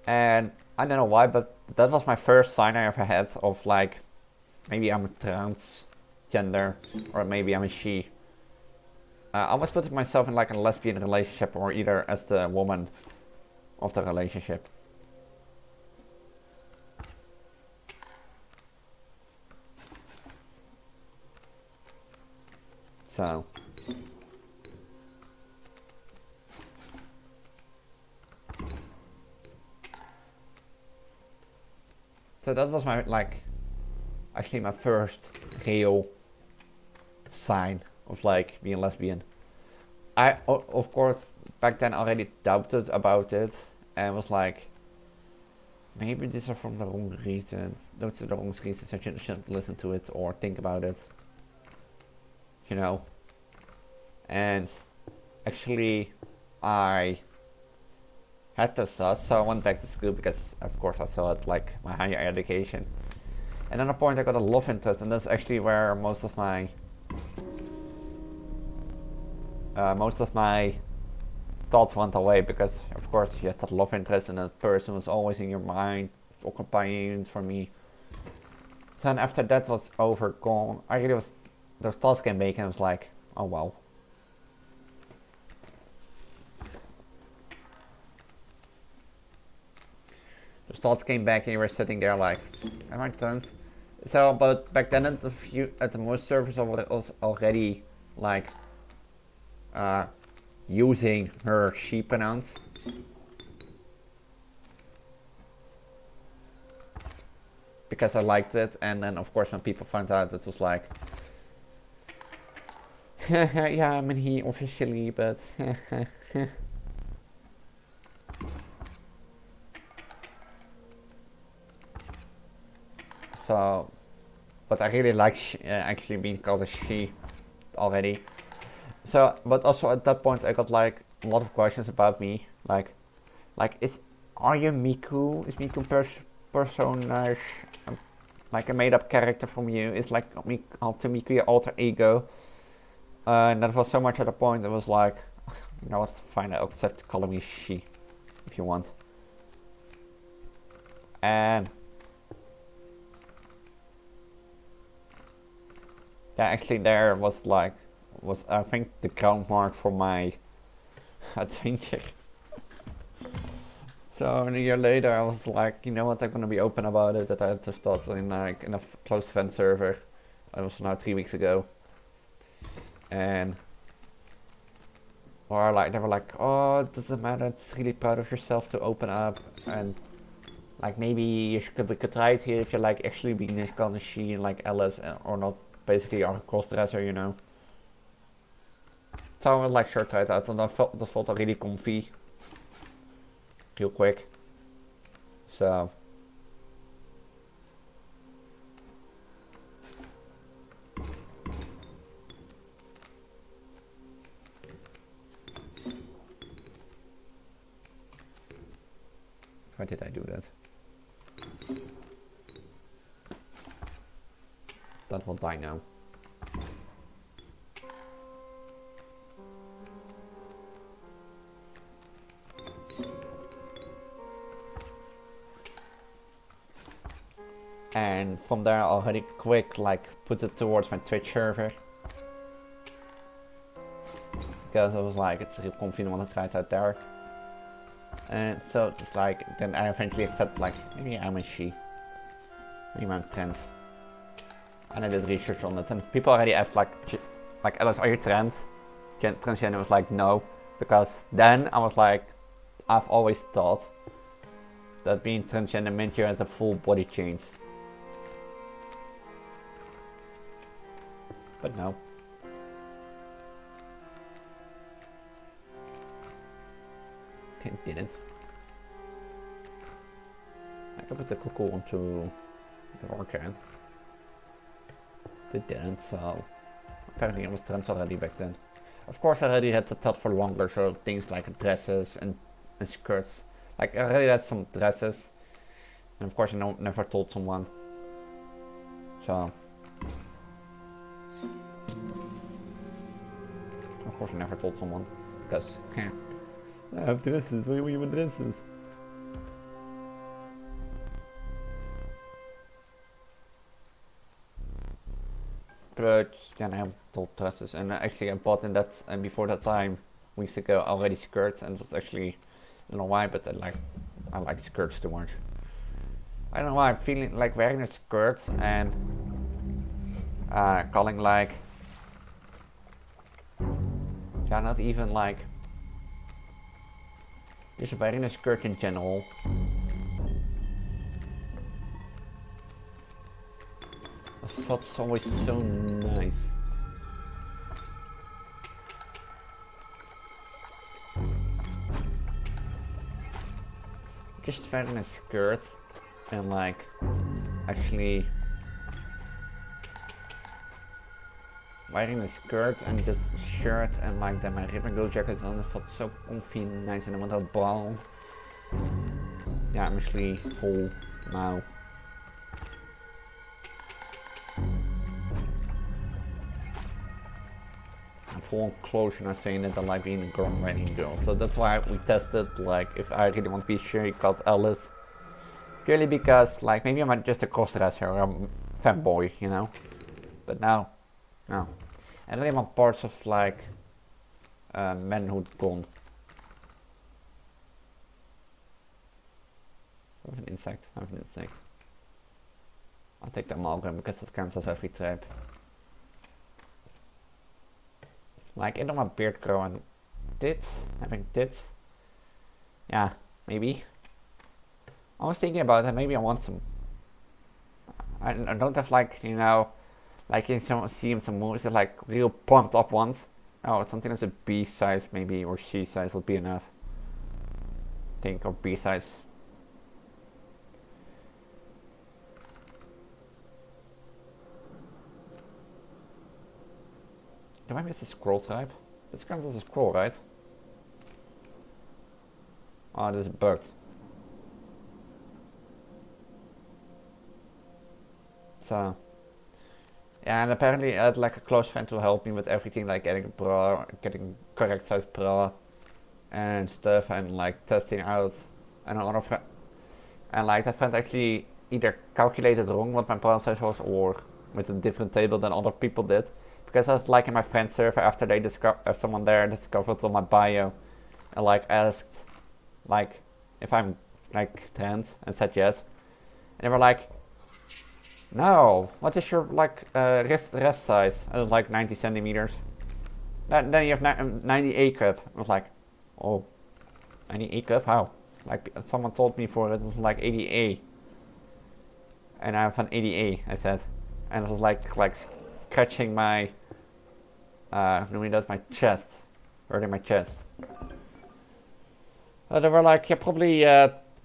and I don't know why, but that was my first sign I ever had of like maybe I'm a transgender or maybe I'm a she. I was putting myself in like a lesbian relationship or either as the woman of the relationship. So that was my actually my first real sign of like being lesbian. I of course back then already doubted about it and was like, maybe these are from the wrong reasons. Those are the wrong reasons. I shouldn't listen to it or think about it. You know. And actually, I had those thoughts, so I went back to school because, of course, I still had like my higher education. And at a point, I got a love interest, and that's actually where most of my thoughts went away because, of course, you had that love interest, and that person was always in your mind, occupying for me. Then after that was over, gone. I really was. Those thoughts came back, and I was like, oh wow. Those thoughts came back, and you were sitting there like, am I done? So, but back then at the most surface of it was already like using her she pronouns. Because I liked it, and then of course when people found out, it was like, yeah, I'm in he officially, but so, but I really like actually being called a she already. So, but also at that point I got like a lot of questions about me, like are you Miku? Is Miku personage like a made up character from you? Is like to Miku your alter ego? And that was so much at a point that was like, you know what, fine, I'll accept calling me she if you want. And yeah, actually there was I think the groundmark for my adventure. So a year later I was like, you know what, I'm gonna be open about it, that I just thought in a closed event server. It was now 3 weeks ago. And Or like they were like, oh, it doesn't matter, it's really proud of yourself to open up, and like maybe you could try it here if you like actually being a kind of she like Alice or not basically a crossdresser, you know. So I was like sure try it out, and that felt really comfy, real quick. So why did I do that? That will die now. And from there I already quick like put it towards my Twitch server. Because I was like, it's real comfy, I want to try it out there. And so just like, then I eventually accept like, maybe I'm a she. Maybe I'm trans. And I did research on it, and people already asked like Alice, are you trans? Transgender was like, no. Because then I was like, I've always thought that being transgender meant you had a full body change. But no. It didn't. I could put the cuckoo onto the door can. It didn't, so apparently I was trans already back then. Of course I already had the thought for longer, so things like dresses and skirts. Like I already had some dresses. And of course I never told someone. So of course I never told someone. Because I have dresses, what do you mean dresses? But yeah, I have told dresses, and actually I bought in that, and before that time, weeks ago, already skirts, and it was actually, I don't know why, but I like skirts too much. I don't know why, I'm feeling like wearing a skirt and calling like, yeah, not even like, just wearing a skirt in general. I thought it's always so nice. Just wearing a skirt and like actually wearing a skirt and just shirt and like then my ribbon go jacket on, it felt so comfy and nice, and I want a ball. Yeah, I'm actually full now. I'm full on clothes, and I'm saying that I like being a grown girl. So that's why we tested like if I really want to be she called Alice. Purely because like maybe I'm just a crossdresser or a fanboy, you know. But now, no. I really want parts of like manhood gone. I have an insect. I'll take the amalgam because that counts as every trap. Like I don't want beard growing tits, having tits. Yeah, maybe. I was thinking about that, maybe I want some. I don't have like, you know, like in some movies that like real pumped up ones. Oh, something that's a B size maybe, or C size would be enough. I think, or B size. Do I miss the scroll type? This counts as a scroll, right? Oh, this is bugged. So, yeah, and apparently I had like a close friend to help me with everything, like getting a bra, getting correct size bra and stuff, and like testing out. And another friend, and like that friend actually either calculated wrong what my bra size was, or with a different table than other people did. Because I was like in my friend server after they someone there discovered on my bio, and like asked like if I'm like trans, and said yes, and they were like, no, what is your like wrist size? I was like 90 centimeters. Then you have 90 cup. I was like, oh, 90 cup? How? Like someone told me for it was like 80A. And I have an 80A, I said. And it was like catching my, doing that my chest. Hurting my chest. They were like, yeah, probably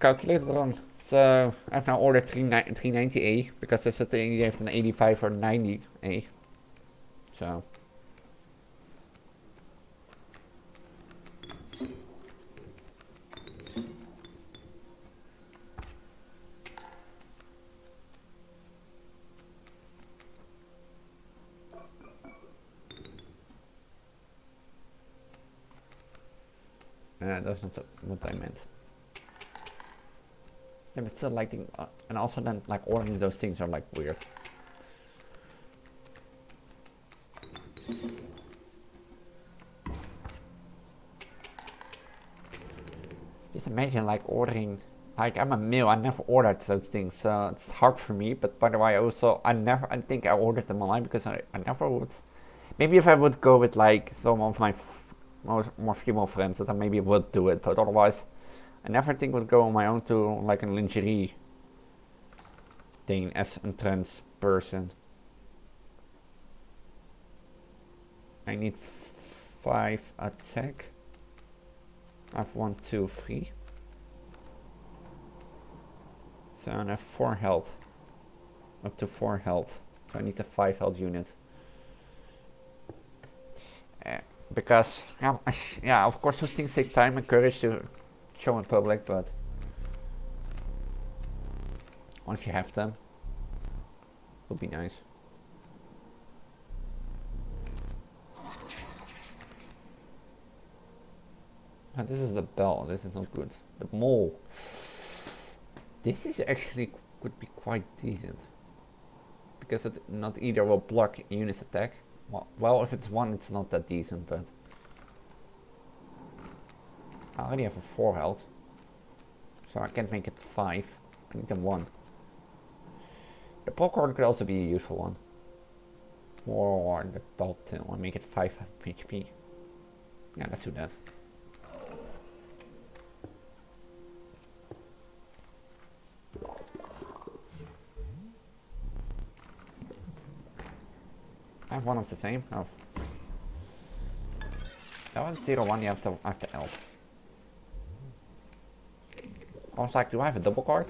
calculated wrong. So I've now ordered 390A because they said they have an 85 or 90A. So. That's not what I meant. Yeah, but still like, and also then like ordering those things are like weird. Just imagine like ordering, like I'm a male, I never ordered those things, so it's hard for me. But by the way, I think I ordered them online because I never would. Maybe if I would go with like some of my more female friends, that I maybe would do it, but otherwise I never think would go on my own to like a lingerie thing as a trans person. I need 5 attack. I have 1, 2, 3. So I have 4 health. Up to 4 health. So I need a 5 health unit. Because, yeah, of course those things take time and courage to show in public, but once you have them, it would be nice. Oh, this is the bell, this is not good. The mole. This is actually could be quite decent. Because it not either will block unit's attack. Well, if it's 1, it's not that decent, but I already have a 4 health, so I can't make it 5. I need a 1. The popcorn could also be a useful one. Or the belt tail and make it 5 HP. Yeah, let's do that. I have one of the same. Oh. That one's 0-1, you have the elf. I was like, do I have a double card?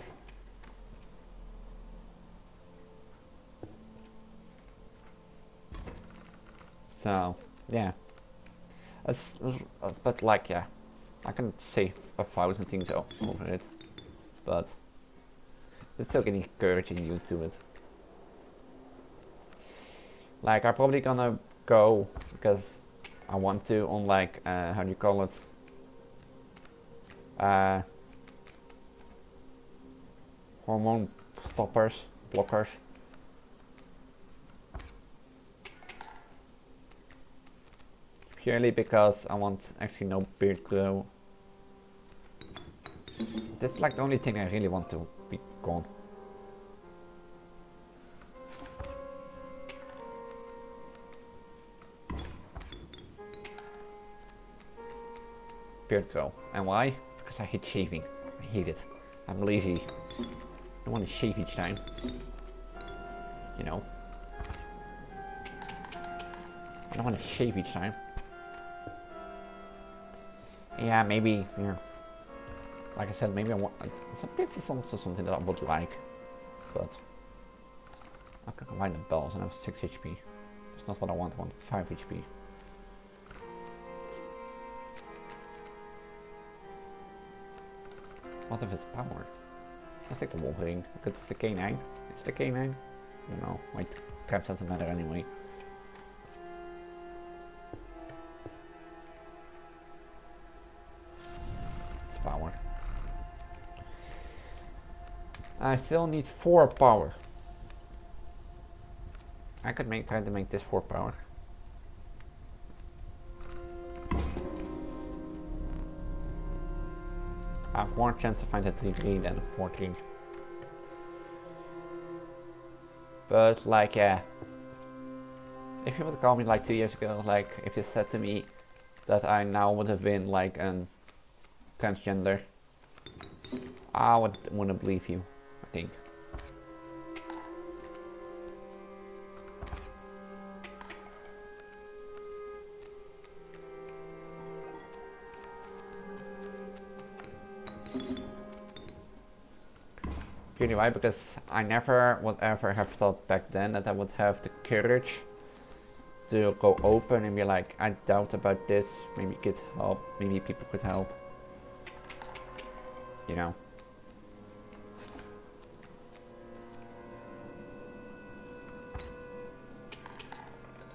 So, yeah. But like, yeah. I can save 1,000 things over it. But it's still getting courage and used to it. Like, I'm probably gonna go, because I want to, on like, how do you call it? Hormone blockers. Purely because I want actually no beard glow. That's like the only thing I really want to be gone. Beard glow. And why? Because I hate shaving. I hate it. I'm lazy. I want to shave each time. You know. I don't want to shave each time. Yeah, maybe, yeah. Like I said, maybe I want... This is also something that I would like. But... I can combine the bells and have 6 HP. That's not what I want 5 HP. What if it's power? Let's take the Wolverine, because it's the K9. It's the K9? I don't know, my trap doesn't matter anyway. It's power. I still need 4 power. I could try to make this 4 power. I have more chance to find a 3-3 than a 4-3. But like, yeah. If you would call me like 2 years ago, like if you said to me that I now would have been like a transgender, I wouldn't believe you, I think. Purely why? Because I never would ever have thought back then that I would have the courage to go open and be like, I doubt about this, maybe it could help, maybe people could help. You know.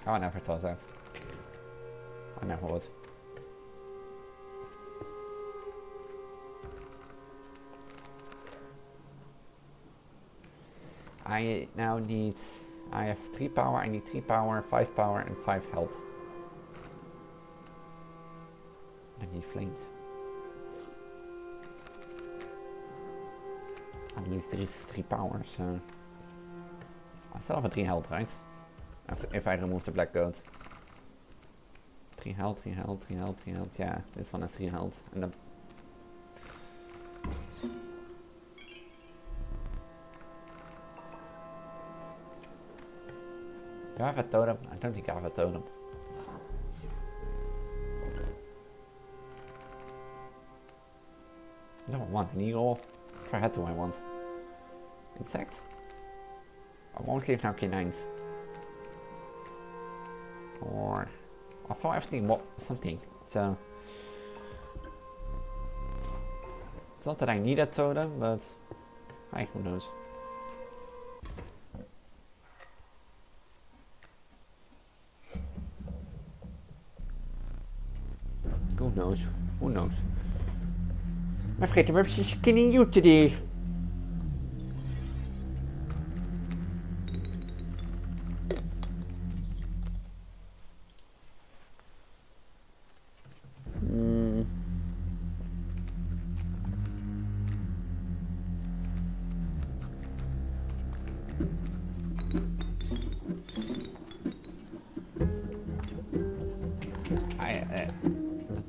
Oh, I never thought that. I never would. I now need, I have 3 power, I need 3 power, 5 power and 5 health. I need flames. I need 3 power, so I still have a 3 health, right? If I remove the black goat. 3 health, 3 health, 3 health, 3 health, yeah, this one has 3 health. And the do I have a totem? I don't think I have a totem. I don't want an eagle. If I had to, I want insect. I won't leave now K9s. Or I thought everything something. So it's not that I need a totem, but hey, who knows? Who knows? Who knows? I forget the website skinning you today.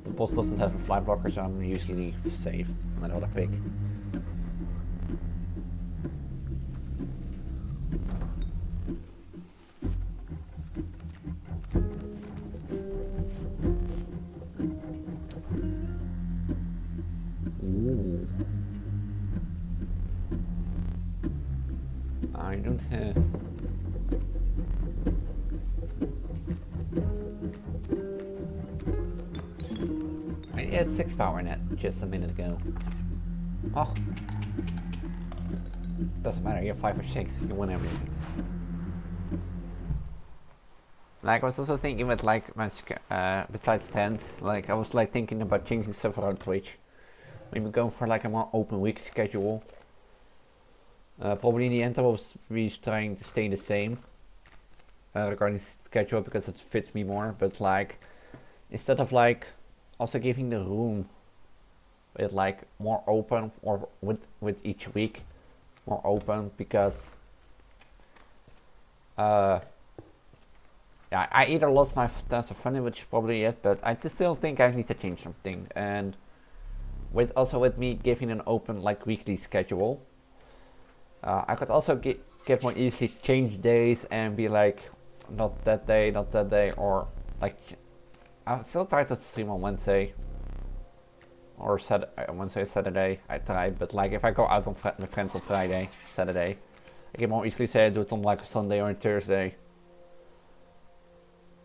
The boss doesn't have a fly blocker, so I'm usually safe. I know what I pick. Ooh. I don't have. I had 6 power net just a minute ago. Oh. Doesn't matter, you have 5 or 6, you win everything. Like I was also thinking with like my besides tents, like I was like thinking about changing stuff around Twitch. Maybe going for like a more open week schedule. Probably in the end I will be trying to stay the same regarding schedule because it fits me more, but like instead of like also giving the room with like more open or with each week more open, because yeah, I either lost my sense of funny, which is probably it, but I still think I need to change something. And with also with me giving an open like weekly schedule, I could also give more easily change days and be like not that day, or like I still try to stream on Wednesday or Wednesday, Saturday. I try, but like if I go out with friends on Friday, Saturday, I can more easily say I do it on like a Sunday or a Thursday.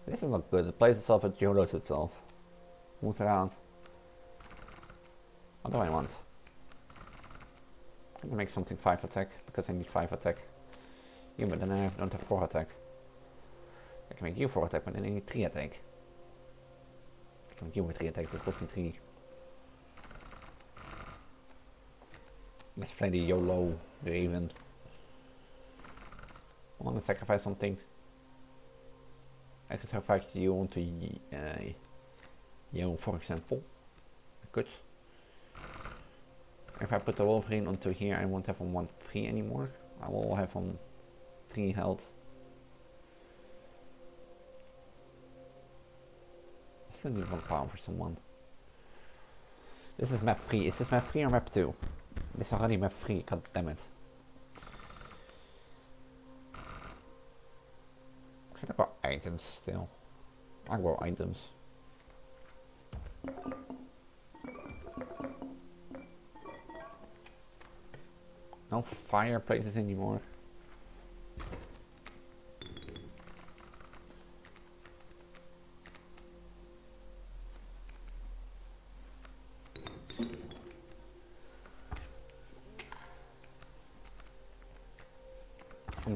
This is not good. It plays itself, it YOLOs itself. Moves around. What do I want? I'm gonna make something 5 attack because I need 5 attack. Yeah, but then I don't have 4 attack. I can make you 4 attack, but then I need 3 attack. I can make you with 3 attack, that costs me 3. Let's play the YOLO, the event. I want to sacrifice something. I could sacrifice you onto Yo, for example. I could. If I put the Wolverine onto here, I won't have on 1-3 anymore. I will have on 3 health. Still need 1 power for someone. This is map 3. Is this map 3 or map 2? This is already map 3, god damn it. Should I go items still? I go items. No fireplaces anymore.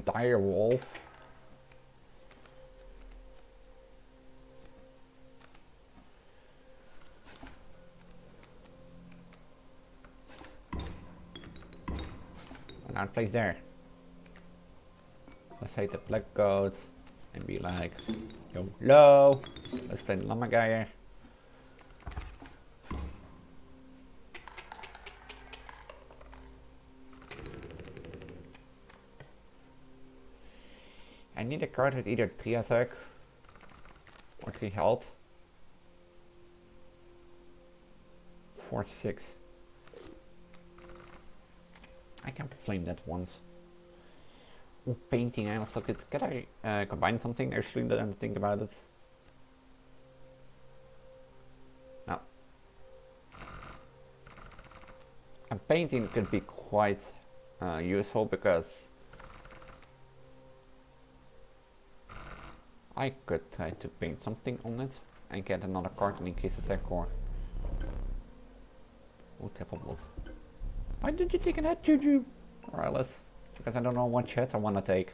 Dire wolf. Another place there. Let's take the black goat and be like, YOLO! Let's play the llama guy here. I need a card with either 3 attack or 3 health. 4 6. I can flame that once. Oh, painting, I also could. Can I combine something actually that I'm thinking about it? No. And painting could be quite useful because I could try to paint something on it and get another card in case attack or... Oh, triple blood. Why did you take a hit, Juju? Alright, let's... Because I don't know what shit I want to take.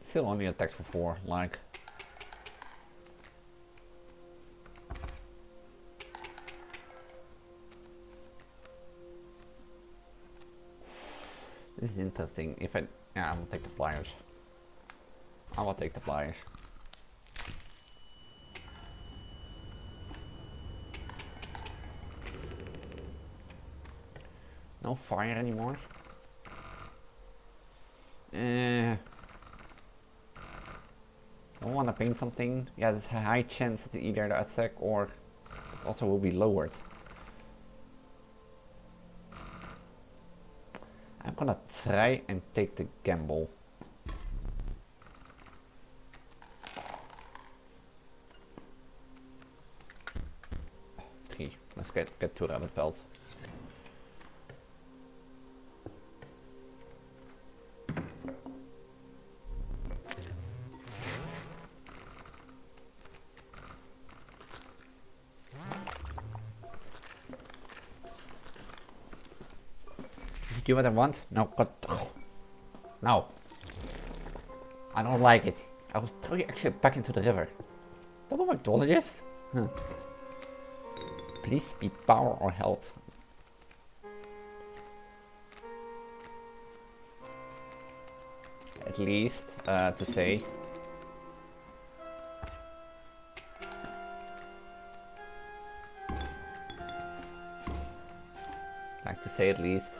Still only attacks for 4, like... This is interesting. If I... Yeah, I will take the pliers. I will take the pliers. No fire anymore. I want to paint something. Yeah, there's a high chance that either the attack or it also will be lowered. I'm gonna try and take the gamble. 3. Let's get 2 rabbit pelts. Do what I want? No, God. No. I don't like it. I was throwing actually back into the river. Double McDologist? Huh. Please be power or health. At least, to say. Like to say at least.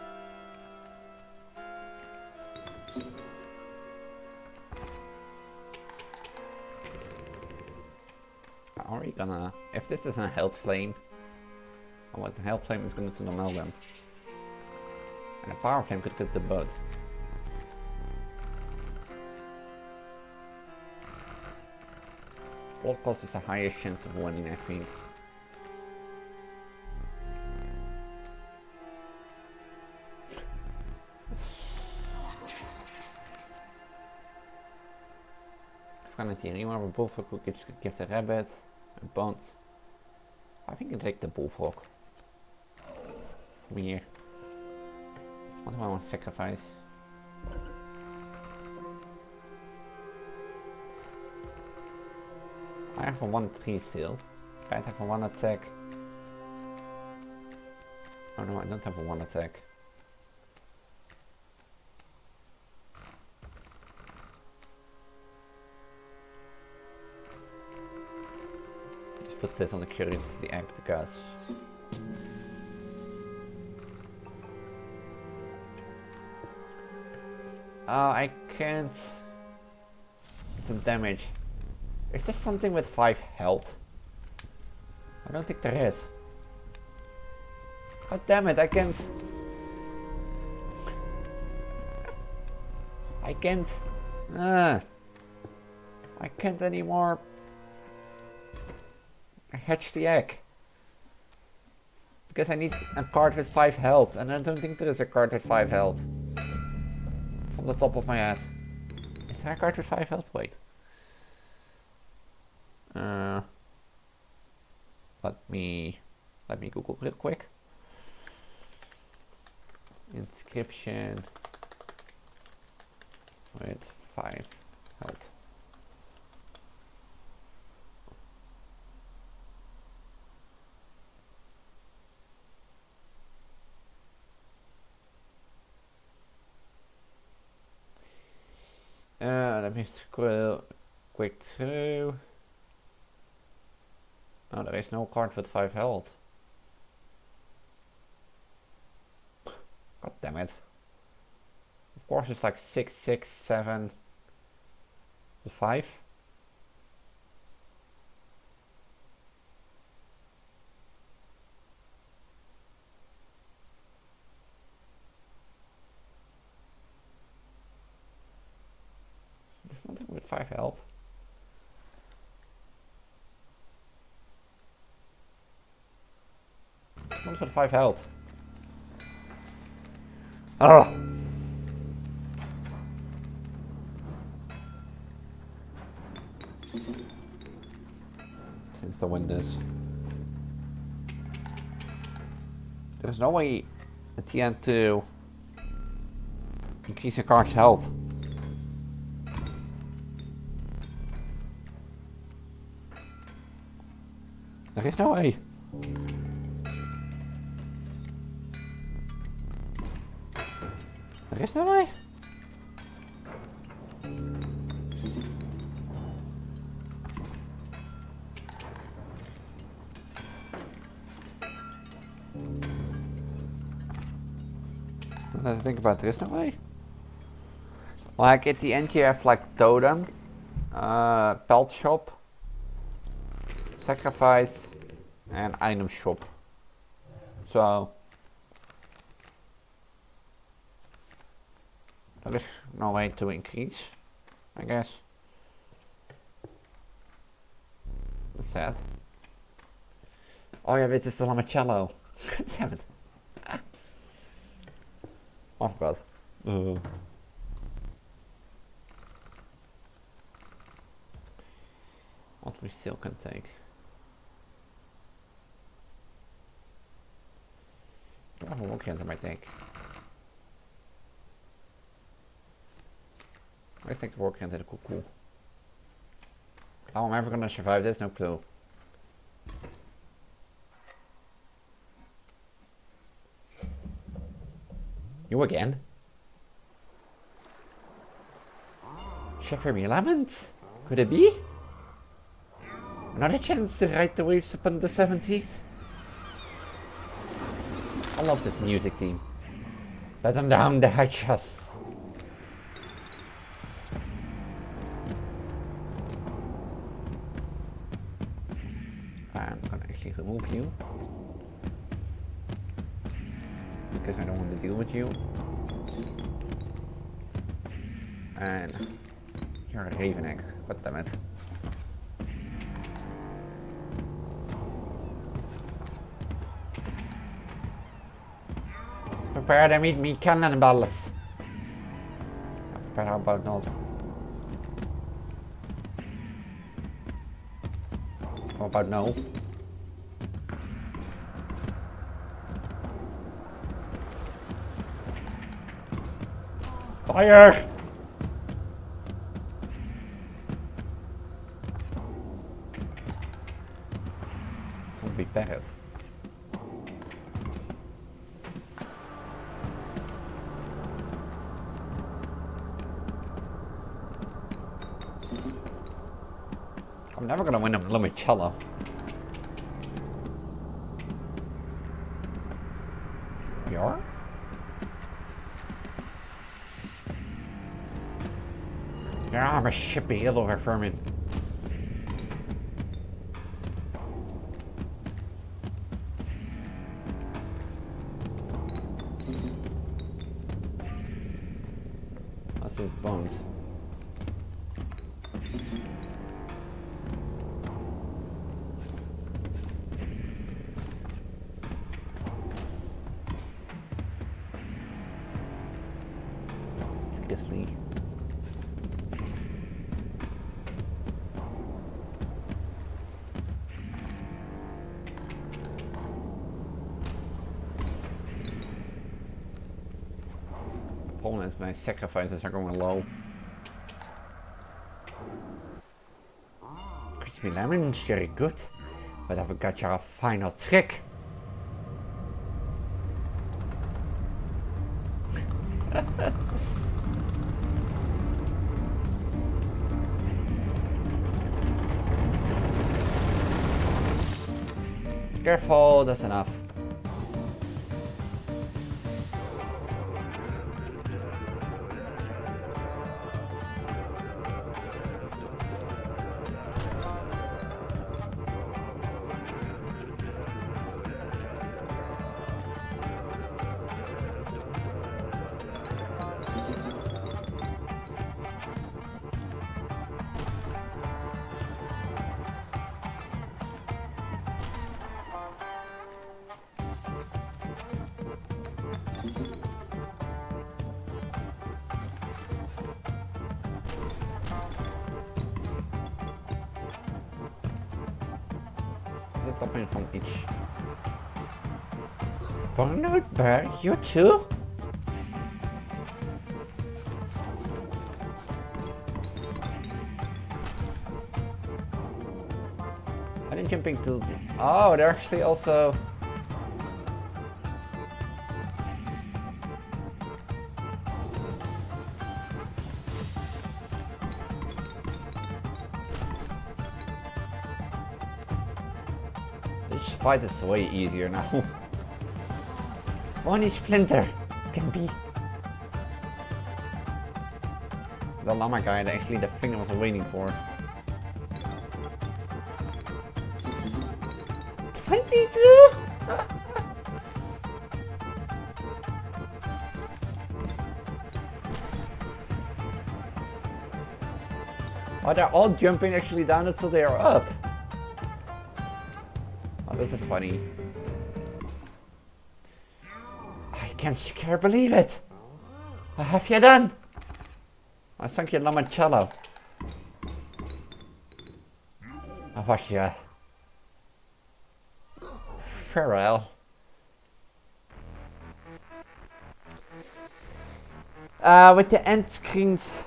Are we gonna... If this is a health flame, what the health flame is gonna do the them. And a power flame could get the bud. Blood cost is the highest chance of winning, I think. Vanity, anyone with a bullfrog who gives a rabbit, a bond. I think I'll take the bullfrog. From here. What do I want to sacrifice? I have a 1-3 still. I have a 1 attack. Oh no, I don't have a 1 attack. Put this on the curiosity act because I can't... Some damage. Is there something with 5 health? I don't think there is. God damn it, I can't... I can't anymore hatch the egg. Because I need a card with 5 health, and I don't think there is a card with 5 health. From the top of my head. Is there a card with 5 health? Wait. Let me Google real quick. Inscription with 5 health. Let me scroll quick through. Oh, there is no card with 5 health. God damn it. Of course it's like 6, 6, 7, 5. There's nothing with 5 health. There's nothing with 5 health. Oh! Since I win this. There's no way at the end to increase a card's health. There is no way. There is no way. Let's think about it. There is no way. Like at the end you have like totem, pelt shop, sacrifice, and item shop. So there is no way to increase, I guess. That's sad. Oh yeah, dit is de Lamecello. Damn it. Oh god. What we still can take. I have a walk into my tank. I think the walk into the cuckoo. How am I ever gonna survive this? No clue. You again? Chef Lament? Could it be? Another chance to ride the waves upon the 70s? I love this music theme. Let them down the hatches. I'm gonna actually remove you. Because I don't want to deal with you. And you're a raven egg, god damn it. Prepare to meet me cannonballs. Prepare how about not? How about no? Fire! Zombie parrot. I'm never gonna win a limoncello. Ja? Ja, maar shit, heel over vermin. What's his bones? Seriously. Problem is my sacrifices are going low. Crispy lemon is very good, but I've got your final trick. Careful, that's enough. Topping from each. Burnout Bear, you too? I didn't jumping to. Oh, they're actually also. This fight is way easier now. Only Splinter can be. The llama guy that actually the thing I was waiting for. 22! Oh, they're all jumping actually down until they are up. Oh, this is funny. I can't believe it. What have you done? I sunk your limoncello. Of was je? Farewell. With the end screens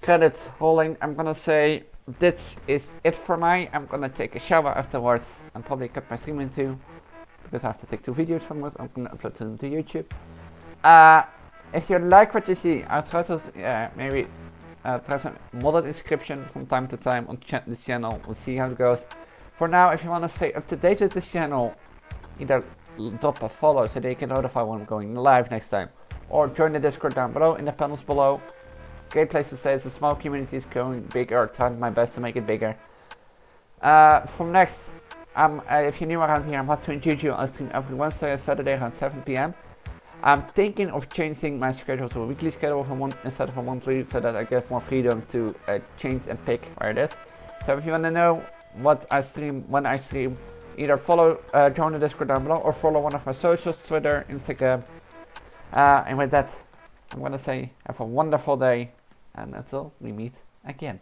credits rolling, I'm gonna say this is it for me. I'm gonna take a shower afterwards and probably cut my stream in two because I have to take 2 videos from it. I'm gonna upload them to YouTube. If you like what you see, I'll try to maybe try some modded inscription from time to time on this channel. We'll see how it goes. For now, if you want to stay up to date with this channel, either drop a follow so they can notify when I'm going live next time, or join the Discord down below in the panels below. Great place to stay. It's a small community, is going bigger. Trying my best to make it bigger. From next, if you're new around here, I'm Hatsu Juju. I stream every Wednesday and Saturday around 7 PM. I'm thinking of changing my schedule to a weekly schedule instead of a monthly, so that I get more freedom to change and pick where it is. So if you want to know what I stream, when I stream, either follow, join the Discord down below, or follow one of my socials, Twitter, Instagram. And with that, I'm gonna say have a wonderful day, and until we meet again.